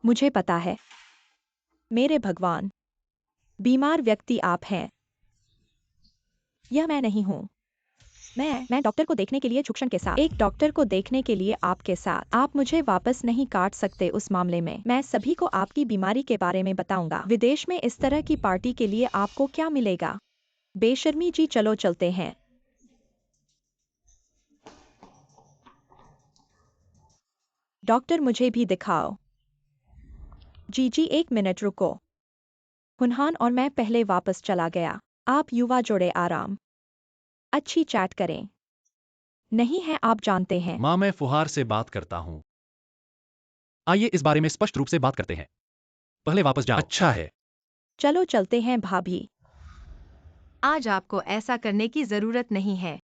मुझे पता है। मेरे भगवान, बीमार व्यक्ति आप हैं। यह मैं नहीं हूँ। मैं डॉक्टर को देखने के लिए झुकशन के साथ। एक डॉक्टर को देखने के लिए आपके साथ। आप मुझे वापस नहीं काट सकते उस मामले में। मैं सभी को आपकी बीमारी के बारे में बताऊंगा। विदेश में इस तरह की पार्टी के लिए आपको क्या मिलेगा? बेशर्मी जी, चलो चलते हैं। डॉक्टर, मुझे भी दिखाओ। जी, एक मिनट रुको। हुनहान और मैं पहले वापस चला गया। आप युवा जोड़े आराम। अच्छी चैट करें। नहीं है, आप जानते हैं। माँ, मैं फुहार से बात करता हूँ। आइए इस बारे में स्पष्ट रूप से बात करते हैं। पहले वापस जाओ। अच्छा है। चलो चलते हैं भाभी। आज आपको ऐसा करने की जरूरत नहीं है।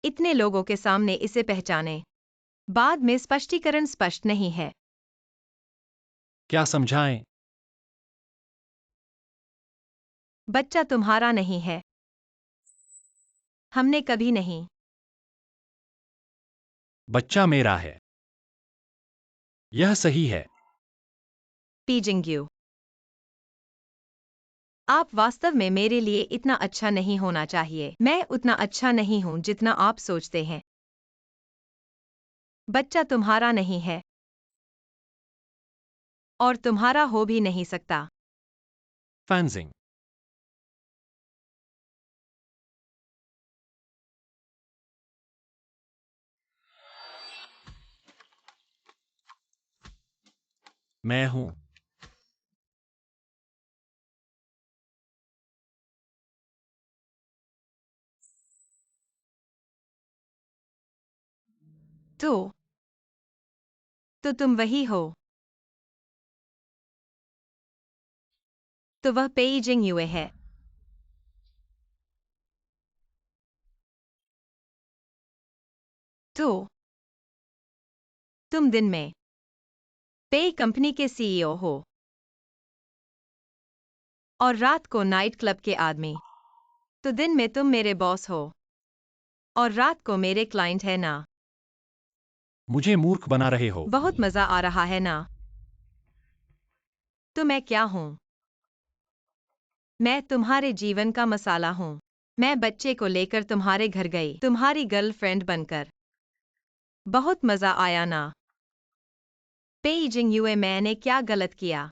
इतने लोगों के सामने इसे पहचाने। बाद में स्पष्टीकरण स्पष्ट नहीं है। क्या समझाएं? बच्चा तुम्हारा नहीं है। हमने कभी नहीं। बच्चा मेरा है। यह सही है। पीजिंग्यू, आप वास्तव में मेरे लिए इतना अच्छा नहीं होना चाहिए। मैं उतना अच्छा नहीं हूं जितना आप सोचते हैं। बच्चा तुम्हारा नहीं है और तुम्हारा हो भी नहीं सकता। फैंजिंग। मैं हूं। तो तुम वही हो। तो वह पेइजिंग युए है। तो तुम दिन में पे कंपनी के सीईओ हो और रात को नाइट क्लब के आदमी। तो दिन में तुम मेरे बॉस हो और रात को मेरे क्लाइंट है ना। मुझे मूर्ख बना रहे हो। बहुत मजा आ रहा है ना। तो मैं क्या हूं? मैं तुम्हारे जीवन का मसाला हूं। मैं बच्चे को लेकर तुम्हारे घर गई, तुम्हारी गर्लफ्रेंड बनकर। बहुत मजा आया ना। पेइजिंग युए, मैंने क्या गलत किया?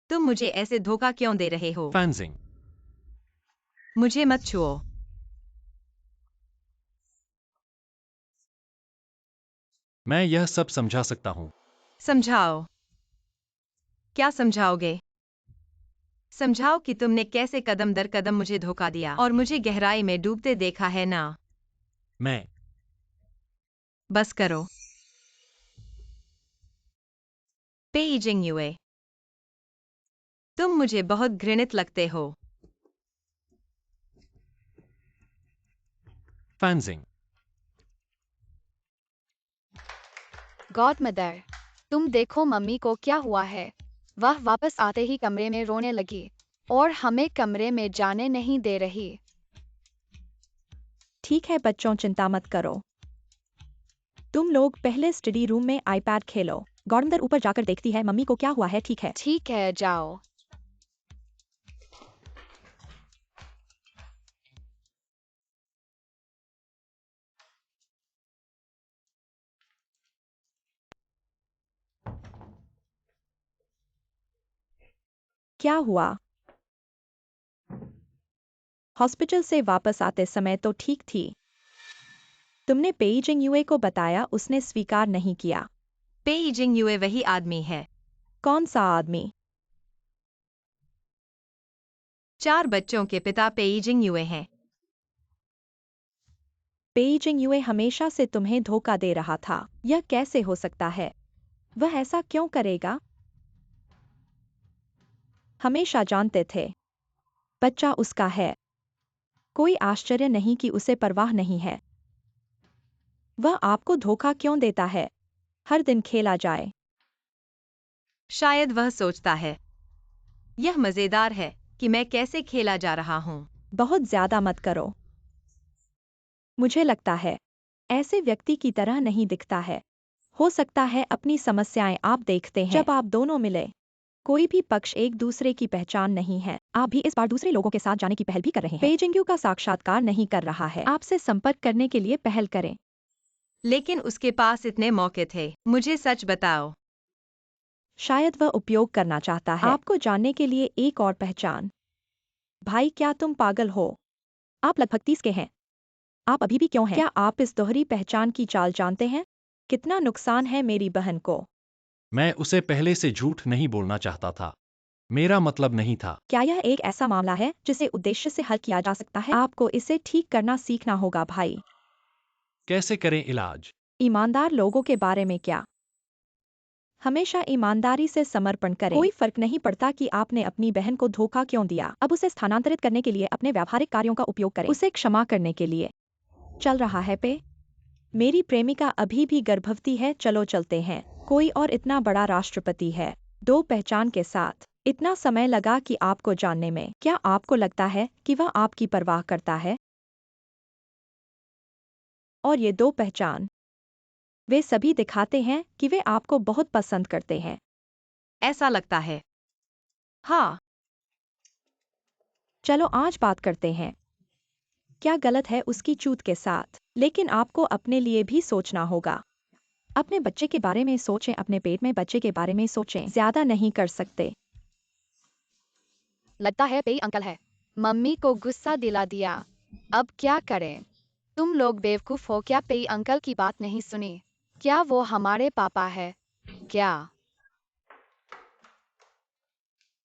तुम मुझे ऐसे धोखा क्यों दे रहे हो? फैंजिंग। मुझे मत छुओ। मैं यह सब समझा सकता हूं। समझाओ। क्या समझाओगे? समझाओ कि तुमने कैसे कदम दर कदम मुझे धोखा दिया और मुझे गहराई में डूबते देखा है ना। मैं बस करो। पेइजिंग युए, तुम मुझे बहुत घृणित लगते हो। फैंजिंग। गॉड मदर, तुम देखो मम्मी को क्या हुआ है। वह वापस आते ही कमरे में रोने लगी और हमें कमरे में जाने नहीं दे रही। ठीक है बच्चों, चिंता मत करो। तुम लोग पहले स्टडी रूम में आईपैड खेलो। गॉर्डन ऊपर जाकर देखती है मम्मी को क्या हुआ है। ठीक है। ठीक है, जाओ। क्या हुआ? हॉस्पिटल से वापस आते समय तो ठीक थी। तुमने पेइजिंग युए को बताया, उसने स्वीकार नहीं किया। पेइजिंग युए वही आदमी है। कौन सा आदमी? 4 बच्चों के पिता पेइजिंग युए हैं। पेइजिंग युए हमेशा से तुम्हें धोखा दे रहा था। यह कैसे हो सकता है? वह ऐसा क्यों करेगा? हमेशा जानते थे। बच्चा उसका है। कोई आश्चर्य नहीं कि उसे परवाह नहीं है। वह आपको धोखा क्यों देता है? हर दिन खेला जाए। शायद वह सोचता है यह मजेदार है कि मैं कैसे खेला जा रहा हूं। बहुत ज्यादा मत करो। मुझे लगता है ऐसे व्यक्ति की तरह नहीं दिखता है। हो सकता है अपनी समस्याएं आप देखते हैं जब आप दोनों मिले। कोई भी पक्ष एक दूसरे की पहचान नहीं है। आप भी इस बार दूसरे लोगों के साथ जाने की पहल भी कर रहे हैं। पेइजिंग युए का साक्षात्कार नहीं कर रहा है। आपसे संपर्क करने के लिए पहल करें। लेकिन उसके पास इतने मौके थे। मुझे सच बताओ। शायद वह उपयोग करना चाहता है आपको जानने के लिए एक और पहचान। भाई, क्या तुम पागल हो? आप लगभग 30 के हैं। आप अभी भी क्यों हैं? क्या आप इस दोहरी पहचान की चाल जानते हैं? कितना नुकसान है मेरी बहन को। मैं उसे पहले से झूठ नहीं बोलना चाहता था। मेरा मतलब नहीं था। क्या यह एक ऐसा मामला है जिसे उद्देश्य से हल किया जा सकता है? आपको इसे ठीक करना सीखना होगा भाई। कैसे करें इलाज? ईमानदार लोगों के बारे में क्या? हमेशा ईमानदारी से समर्पण करें। कोई फर्क नहीं पड़ता कि आपने अपनी बहन को धोखा क्यों दिया। अब उसे स्थानांतरित करने के लिए अपने व्यावहारिक कार्यों का उपयोग करें। उसे क्षमा करने के लिए। चल रहा है पे? मेरी प्रेमिका अभी भी गर्भवती है, चलो चलते हैं। कोई और इतना बड़ा राष्ट्रपति है। 2 पहचान के साथ। इतना समय लगा कि आपको जानने में। क्या आपको लगता है कि वह आपकी परवाह करता है? और ये 2 पहचान, वे सभी दिखाते हैं कि वे आपको बहुत पसंद करते हैं। ऐसा लगता है। हाँ, चलो आज बात करते हैं। क्या गलत है उसकी चूत के साथ? लेकिन आपको अपने लिए भी सोचना होगा। अपने बच्चे के बारे में सोचें, अपने पेट में बच्चे के बारे में सोचें। ज्यादा नहीं कर सकते। लगता है पेई अंकल है। मम्मी को गुस्सा दिला दिया। अब क्या करें? तुम लोग बेवकूफ हो क्या? पेई अंकल की बात नहीं सुनी? क्या वो हमारे पापा है क्या?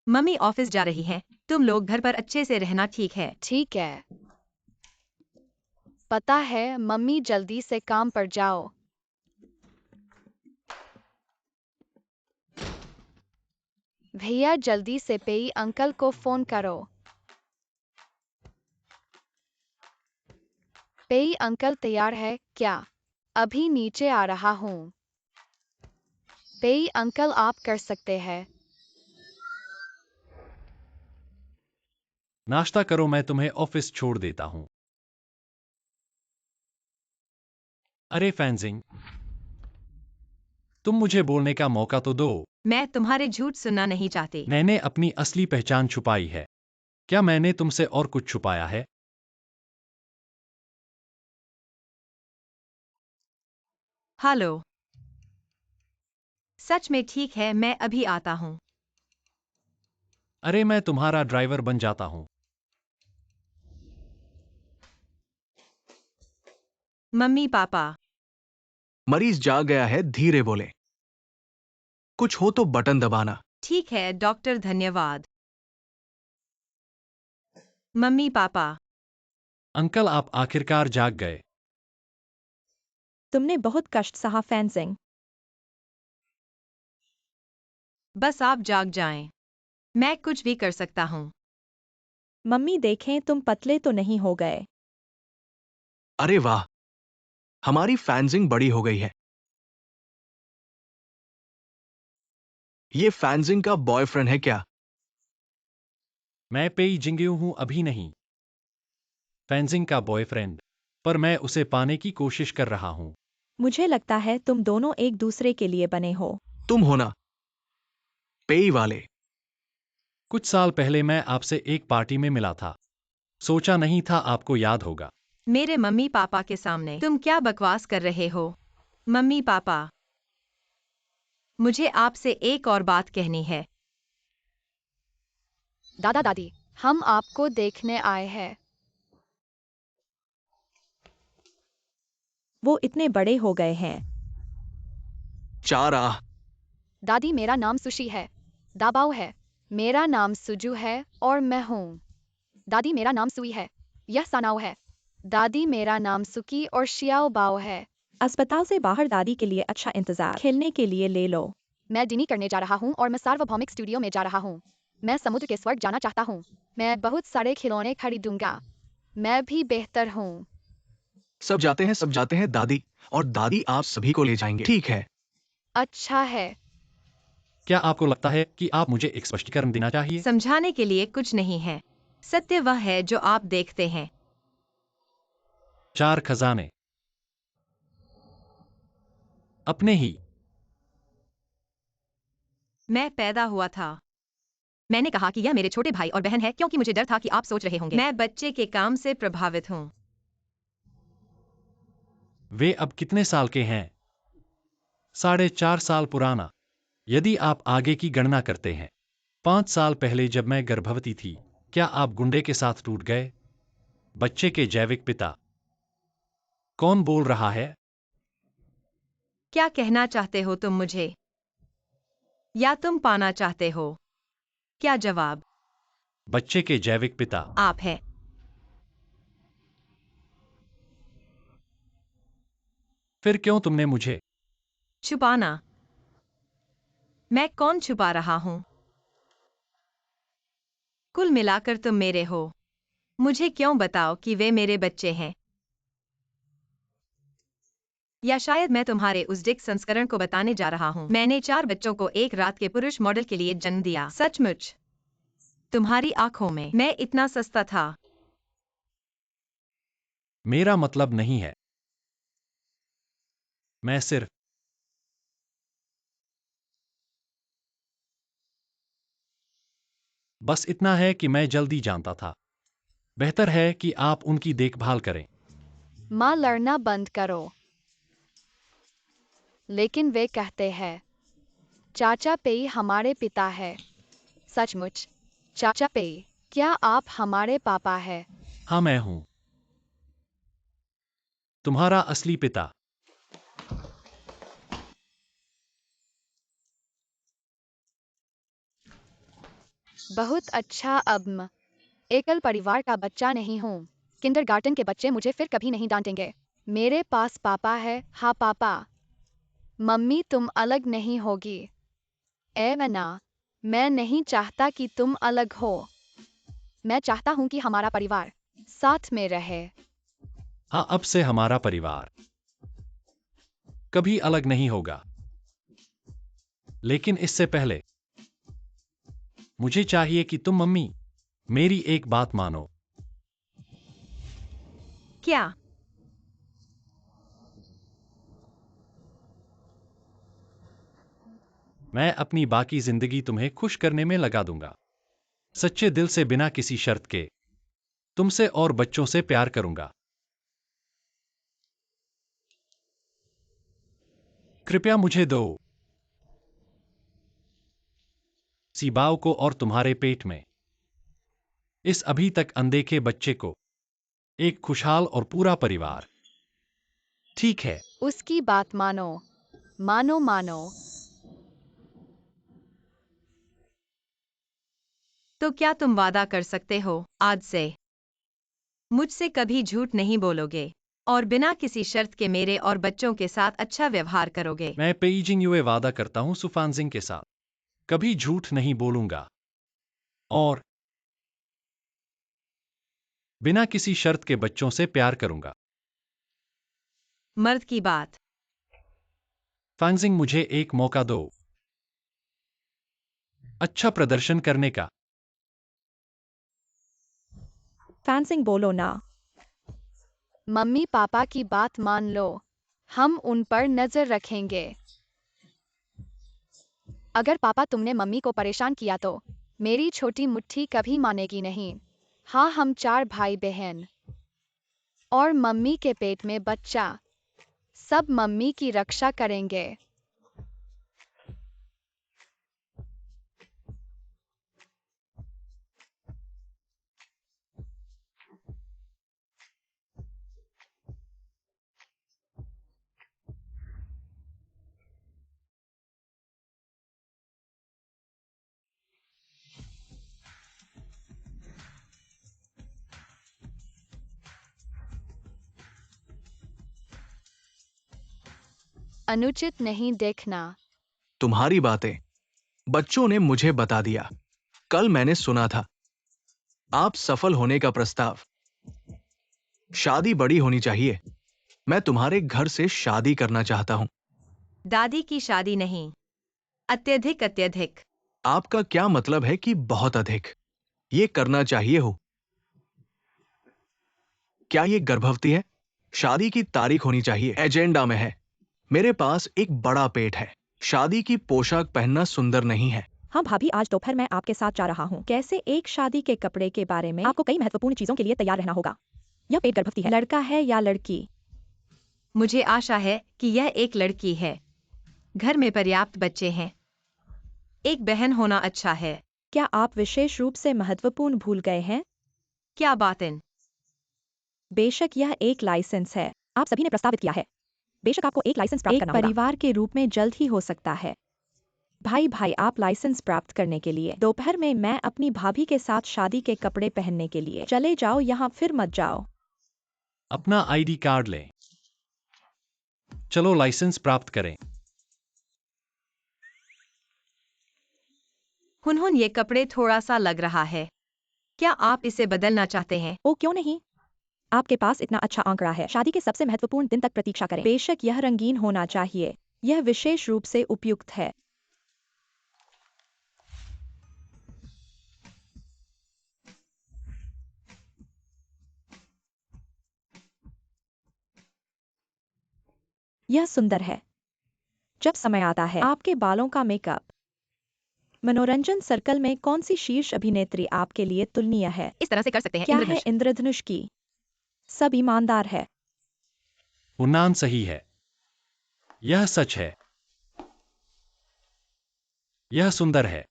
मम्मी ऑफिस जा रही है। तुम लोग घर पर अच्छे से रहना, ठीक है? ठीक है। पता है मम्मी, जल्दी से काम पर जाओ। भैया जल्दी से पेई अंकल को फोन करो। पेई अंकल तैयार है क्या? अभी नीचे आ रहा हूँ। पेई अंकल आप कर सकते हैं। नाश्ता करो, मैं तुम्हें ऑफिस छोड़ देता हूं। अरे फैंजिंग, तुम मुझे बोलने का मौका तो दो। मैं तुम्हारे झूठ सुनना नहीं चाहती। मैंने अपनी असली पहचान छुपाई है। क्या मैंने तुमसे और कुछ छुपाया है? हेलो। सच में ठीक है, मैं अभी आता हूँ। अरे मैं तुम्हारा ड्राइवर बन जाता हूं। Mummy papa. मरीज जाग गया है, धीरे बोले। कुछ हो तो बटन दबाना। ठीक है डॉक्टर, धन्यवाद। Mummy papa. अंकल, आप आखिरकार जाग गए। तुमने बहुत कष्ट सहा फैंजिंग। बस आप जाग जाएं। मैं कुछ भी कर सकता हूँ। मम्मी देखें, तुम पतले तो नहीं हो गए। अरे वाह, हमारी फैंजिंग बड़ी हो गई है। ये फैंजिंग का बॉयफ्रेंड है क्या? मैं पेई जिंगियो हूं, अभी नहीं। फैंजिंग का बॉयफ्रेंड, पर मैं उसे पाने की कोशिश कर रहा हूं। मुझे लगता है तुम दोनों एक दूसरे के लिए बने हो। तुम हो ना, पेई वाले। कुछ साल पहले मैं आपसे एक पार्टी में मिला था। सोचा नहीं था आपको याद होगा। मेरे मम्मी पापा के सामने तुम क्या बकवास कर रहे हो? मम्मी पापा, मुझे आपसे एक और बात कहनी है। दादा दादी, हम आपको देखने आए हैं। वो इतने बड़े हो गए हैं। चार आह। दादी मेरा नाम सुशी है। दाबाओ है। मेरा नाम सुजू है और मैं हूँ। दादी मेरा नाम सुई है। यह सनाओ है। दादी मेरा नाम सुकी और शियाओ बाओ है। अस्पताल से बाहर दादी के लिए अच्छा इंतजार खेलने के लिए ले लो। मैं डिनी करने जा रहा हूँ और मैं सार्वभौमिक स्टूडियो में जा रहा हूँ। मैं समुद्र के स्वर्ग जाना चाहता हूँ। मैं बहुत सारे खिलौने खरीदूंगा। मैं भी बेहतर हूँ। सब जाते हैं दादी। और दादी आप सभी को ले जाएंगे, ठीक है? अच्छा है। क्या आपको लगता है कि आप मुझे एक स्पष्टीकरण देना चाहिए? समझाने के लिए कुछ नहीं है। सत्य वह है जो आप देखते हैं। 4 खजाने अपने ही। मैं पैदा हुआ था। मैंने कहा कि यह मेरे छोटे भाई और बहन है क्योंकि मुझे डर था कि आप सोच रहे होंगे मैं बच्चे के काम से प्रभावित हूँ। वे अब कितने साल के हैं? 4.5 साल पुराना, यदि आप आगे की गणना करते हैं। 5 साल पहले जब मैं गर्भवती थी, क्या आप गुंडे के साथ टूट गए? बच्चे के जैविक पिता। कौन बोल रहा है? क्या कहना चाहते हो तुम मुझे? या तुम पाना चाहते हो? क्या जवाब? बच्चे के जैविक पिता। आप है। फिर क्यों तुमने मुझे? छुपाना। मैं कौन छुपा रहा हूं? कुल मिलाकर तुम मेरे हो। मुझे क्यों बताओ कि वे मेरे बच्चे हैं? या शायद मैं तुम्हारे उस डिक संस्करण को बताने जा रहा हूं। मैंने 4 बच्चों को एक रात के पुरुष मॉडल के लिए जन्म दिया। सचमुच? तुम्हारी आंखों में मैं इतना सस्ता था? मेरा मतलब नहीं है। मैं सिर्फ बस इतना है कि मैं जल्दी जानता था। बेहतर है कि आप उनकी देखभाल करें। माँ लड़ना बंद करो। लेकिन वे कहते हैं चाचा पेई हमारे पिता है। सचमुच? चाचा पेई, क्या आप हमारे पापा हैं? हाँ, मैं हूं तुम्हारा असली पिता। बहुत अच्छा। अब मैं एकल परिवार का बच्चा नहीं हूँ। किंडरगार्टन के बच्चे मुझे फिर कभी नहीं डांटेंगे। मेरे पास पापा है। हाँ पापा। मम्मी तुम अलग नहीं होगी। मना, मैं नहीं चाहता कि तुम अलग हो। मैं चाहता हूँ कि हमारा परिवार साथ में रहे। हाँ, अब से हमारा परिवार कभी अलग नहीं होगा। लेकिन इससे पहले मुझे चाहिए कि तुम मम्मी मेरी एक बात मानो। क्या? मैं अपनी बाकी जिंदगी तुम्हें खुश करने में लगा दूंगा। सच्चे दिल से, बिना किसी शर्त के तुमसे और बच्चों से प्यार करूंगा। कृपया मुझे दो सीबाओ को और तुम्हारे पेट में इस अभी तक अनदेखे बच्चे को एक खुशहाल और पूरा परिवार। ठीक है? उसकी बात मानो। मानो मानो। तो क्या तुम वादा कर सकते हो आज से मुझसे कभी झूठ नहीं बोलोगे और बिना किसी शर्त के मेरे और बच्चों के साथ अच्छा व्यवहार करोगे? मैं पेइजिंग युए वादा करता हूं सुफानजिंग के साथ कभी झूठ नहीं बोलूंगा और बिना किसी शर्त के बच्चों से प्यार करूंगा। मर्द की बात। फांगजिंग, मुझे एक मौका दो अच्छा प्रदर्शन करने का। फैंसिंग बोलो ना। मम्मी पापा की बात मान लो। हम उन पर नजर रखेंगे। अगर पापा तुमने मम्मी को परेशान किया तो मेरी छोटी मुट्ठी कभी मानेगी नहीं। हाँ हम 4 भाई बहन और मम्मी के पेट में बच्चा, सब मम्मी की रक्षा करेंगे। अनुचित नहीं देखना। तुम्हारी बातें बच्चों ने मुझे बता दिया। कल मैंने सुना था आप सफल होने का प्रस्ताव। शादी बड़ी होनी चाहिए। मैं तुम्हारे घर से शादी करना चाहता हूं। दादी की शादी नहीं। अत्यधिक अत्यधिक। आपका क्या मतलब है कि बहुत अधिक? ये करना चाहिए हो। क्या ये गर्भवती है? शादी की तारीख होनी चाहिए। एजेंडा में है। मेरे पास एक बड़ा पेट है। शादी की पोशाक पहनना सुंदर नहीं है। हाँ भाभी, आज दोपहर मैं आपके साथ जा रहा हूँ। कैसे एक शादी के कपड़े के बारे में आपको कई महत्वपूर्ण चीजों के लिए तैयार रहना होगा। यह पेट गर्भवती है। लड़का है या लड़की? मुझे आशा है कि यह एक लड़की है। घर में पर्याप्त बच्चे हैं। एक बहन होना अच्छा है। क्या आप विशेष रूप से महत्वपूर्ण भूल गए हैं? क्या बातें? बेशक यह एक लाइसेंस है। आप सभी ने प्रस्तावित किया है। बेशक आपको एक लाइसेंस प्राप्त एक करना होगा। परिवार के रूप में जल्द ही हो सकता है। भाई भाई आप लाइसेंस प्राप्त करने के लिए दोपहर में मैं अपनी भाभी के साथ शादी के कपड़े पहनने के लिए चले जाओ, यहाँ फिर मत जाओ। अपना आईडी कार्ड लें। चलो लाइसेंस प्राप्त करें। हुनहुन, ये कपड़े थोड़ा सा लग रहा है, क्या आप इसे बदलना चाहते हैं? ओ क्यों नहीं, आपके पास इतना अच्छा आंकड़ा है। शादी के सबसे महत्वपूर्ण दिन तक प्रतीक्षा करें। बेशक यह रंगीन होना चाहिए, यह विशेष रूप से उपयुक्त है। यह सुंदर है। जब समय आता है आपके बालों का मेकअप, मनोरंजन सर्कल में कौन सी शीर्ष अभिनेत्री आपके लिए तुलनीय है? इस तरह से कर सकते हैं। क्या है इंद्रधनुष। इंद्रधनुष की? सब ईमानदार है। उन्नान सही है। यह सच है। यह सुंदर है।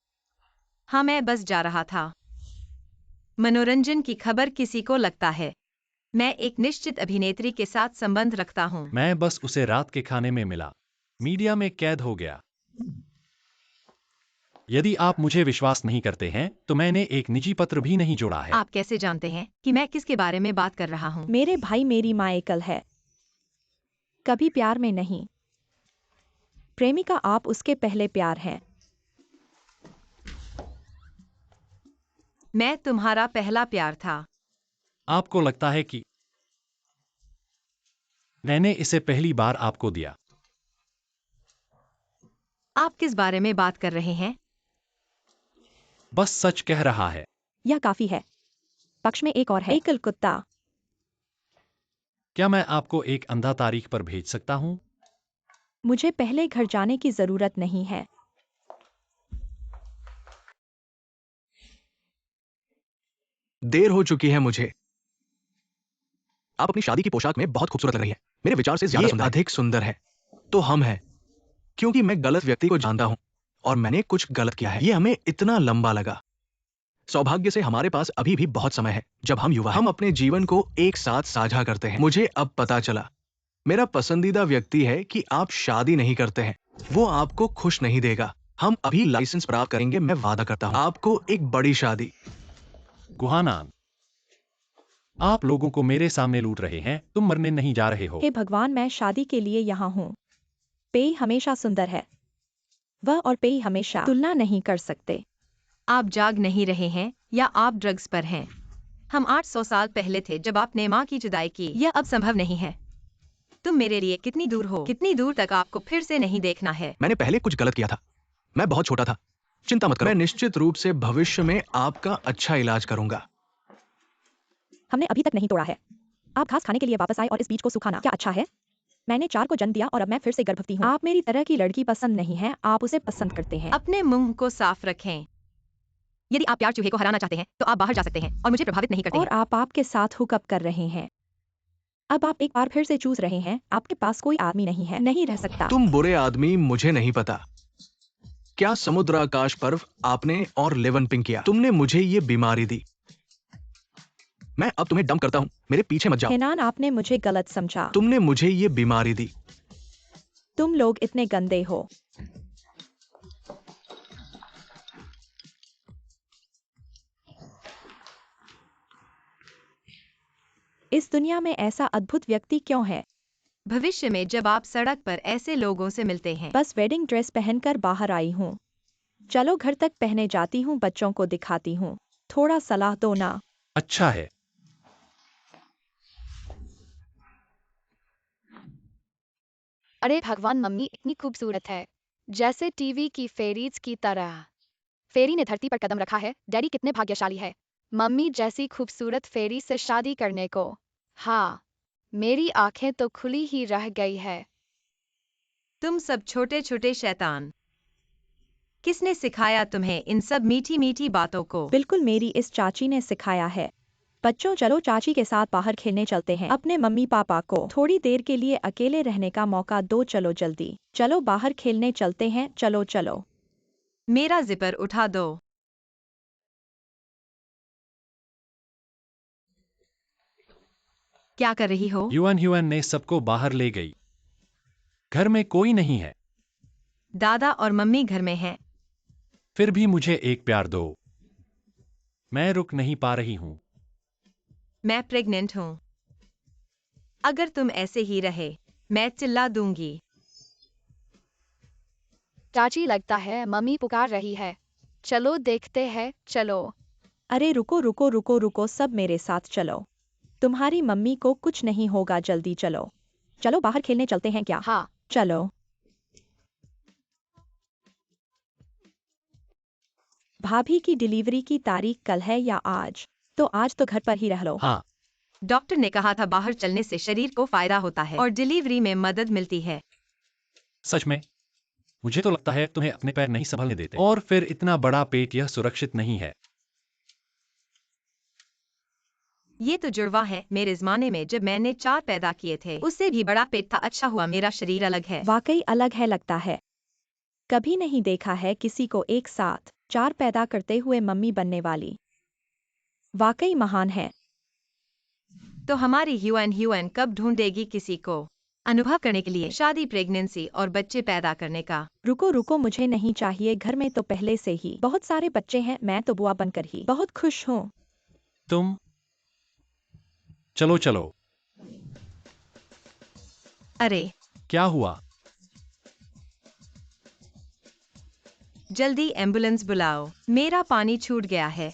हाँ, मैं बस जा रहा था। मनोरंजन की खबर किसी को लगता है मैं एक निश्चित अभिनेत्री के साथ संबंध रखता हूँ। मैं बस उसे रात के खाने में मिला, मीडिया में कैद हो गया। यदि आप मुझे विश्वास नहीं करते हैं तो मैंने एक निजी पत्र भी नहीं जोड़ा है। आप कैसे जानते हैं कि मैं किसके बारे में बात कर रहा हूँ? मेरे भाई मेरी माँ एकल है, कभी प्यार में नहीं। प्रेमिका आप उसके पहले प्यार हैं। मैं तुम्हारा पहला प्यार था। आपको लगता है कि मैंने इसे पहली बार आपको दिया? आप किस बारे में बात कर रहे हैं? बस सच कह रहा है। यह काफी है। पक्ष में एक और है, एकल कुत्ता। क्या मैं आपको एक अंधा तारीख पर भेज सकता हूं? मुझे पहले घर जाने की जरूरत नहीं है। देर हो चुकी है मुझे। आप अपनी शादी की पोशाक में बहुत खूबसूरत लग रही है, मेरे विचार से ज्यादा सुंदर है। अधिक सुंदर है तो हम हैं, क्योंकि मैं गलत व्यक्ति को जानता हूं और मैंने कुछ गलत किया है। ये हमें इतना लंबा लगा। सौभाग्य से हमारे पास अभी भी बहुत समय है। जब हम युवा हैं, हम अपने जीवन को एक साथ साझा करते हैं। मुझे अब पता चला, मेरा पसंदीदा व्यक्ति है कि आप शादी नहीं करते हैं, वो आपको खुश नहीं देगा। हम अभी लाइसेंस प्राप्त करेंगे, मैं वादा करता हूं। आपको एक बड़ी शादी। गुहानान, आप लोगों को मेरे सामने लूट रहे हैं, तुम मरने नहीं जा रहे हो। हे भगवान, मैं शादी के लिए यहाँ हूँ। पेई हमेशा सुंदर है। वह और पेई हमेशा तुलना नहीं कर सकते। आप जाग नहीं रहे हैं या आप ड्रग्स पर हैं? हम 800 साल पहले थे जब आपने माँ की जुदाई की। यह अब संभव नहीं है। तुम मेरे लिए कितनी दूर हो, कितनी दूर तक आपको फिर से नहीं देखना है। मैंने पहले कुछ गलत किया था, मैं बहुत छोटा था। चिंता मत करो, मैं निश्चित रूप से भविष्य में आपका अच्छा इलाज करूंगा। हमने अभी तक नहीं तोड़ा है। आप घास खाने के लिए वापस आए और इस बीज को सुखाना क्या अच्छा है? मैंने 4 को जन्म दिया और अब मैं फिर से गर्भवती हूँ। आप मेरी तरह की लड़की पसंद नहीं है, आप उसे पसंद करते हैं। अपने मुंह को साफ रखें। यदि आप प्यार चूहे को हराना चाहते हैं तो आप बाहर जा सकते हैं और मुझे प्रभावित नहीं करते और हैं। आप आपके साथ हुकअप कर रहे हैं। अब आप एक बार फिर से चूस रहे हैं। आपके पास कोई आदमी नहीं है, नहीं रह सकता। तुम बुरे आदमी, मुझे नहीं पता क्या समुद्र आकाश पर्व आपने और लेवन पिंक किया। तुमने मुझे ये बीमारी दी। मैं अब तुम्हें डंप करता हूँ, मेरे पीछे मत जाओ। हेनान, आपने मुझे गलत समझा। तुमने मुझे ये बीमारी दी। तुम लोग इतने गंदे हो। इस दुनिया में ऐसा अद्भुत व्यक्ति क्यों है? भविष्य में जब आप सड़क पर ऐसे लोगों से मिलते हैं। बस वेडिंग ड्रेस पहनकर बाहर आई हूँ। चलो घर तक पहने जाती हूँ, बच्चों को दिखाती हूँ। थोड़ा सलाह दो ना। अच्छा है। अरे भगवान, मम्मी इतनी खूबसूरत है, जैसे टीवी की फेरीज की तरह। फेरी ने धरती पर कदम रखा है। डैडी कितने भाग्यशाली है, मम्मी जैसी खूबसूरत फेरी से शादी करने को। हाँ, मेरी आंखें तो खुली ही रह गई है। तुम सब छोटे छोटे शैतान, किसने सिखाया तुम्हें इन सब मीठी मीठी बातों को? बिल्कुल, मेरी इस चाची ने सिखाया है। बच्चों चलो चाची के साथ बाहर खेलने चलते हैं। अपने मम्मी पापा को थोड़ी देर के लिए अकेले रहने का मौका दो। चलो जल्दी, चलो बाहर खेलने चलते हैं। चलो चलो। मेरा जिपर उठा दो। क्या कर रही हो? ह्यून ने सबको बाहर ले गई। घर में कोई नहीं है। दादा और मम्मी घर में हैं। फिर भी मुझे एक प्यार दो। मैं रुक नहीं पा रही हूँ। मैं प्रेग्नेंट हूँ। अगर तुम ऐसे ही रहे, मैं चिल्ला दूंगी। चाची लगता है मम्मी पुकार रही है। चलो देखते हैं, चलो। अरे रुको रुको रुको रुको, सब मेरे साथ चलो। तुम्हारी मम्मी को कुछ नहीं होगा, जल्दी चलो। चलो बाहर खेलने चलते हैं क्या? हाँ। चलो। भाभी की डिलीवरी की तारीख कल है या आज? तो आज तो घर पर ही रह लो। हाँ, डॉक्टर ने कहा था बाहर चलने से शरीर को फायदा होता है और डिलीवरी में मदद मिलती है। सच में? मुझे तो लगता है तुम्हें अपने पैर नहीं संभलने देते। और फिर इतना बड़ा पेट, यह सुरक्षित नहीं है। ये तो जुड़वा है। मेरे जमाने में जब मैंने 4 पैदा किए थे, उससे भी बड़ा पेट था। अच्छा हुआ मेरा शरीर अलग है। वाकई अलग है लगता है। कभी नहीं देखा है किसी को एक साथ 4 पैदा करते हुए मम्मी बनने वाली। वाकई महान है। तो हमारी ह्यूएन कब ढूंढेगी किसी को अनुभव करने के लिए शादी, प्रेगनेंसी और बच्चे पैदा करने का? रुको रुको, मुझे नहीं चाहिए। घर में तो पहले से ही बहुत सारे बच्चे हैं। मैं तो बुआ बनकर ही बहुत खुश हूँ। तुम चलो चलो। अरे क्या हुआ? जल्दी एम्बुलेंस बुलाओ, मेरा पानी छूट गया है।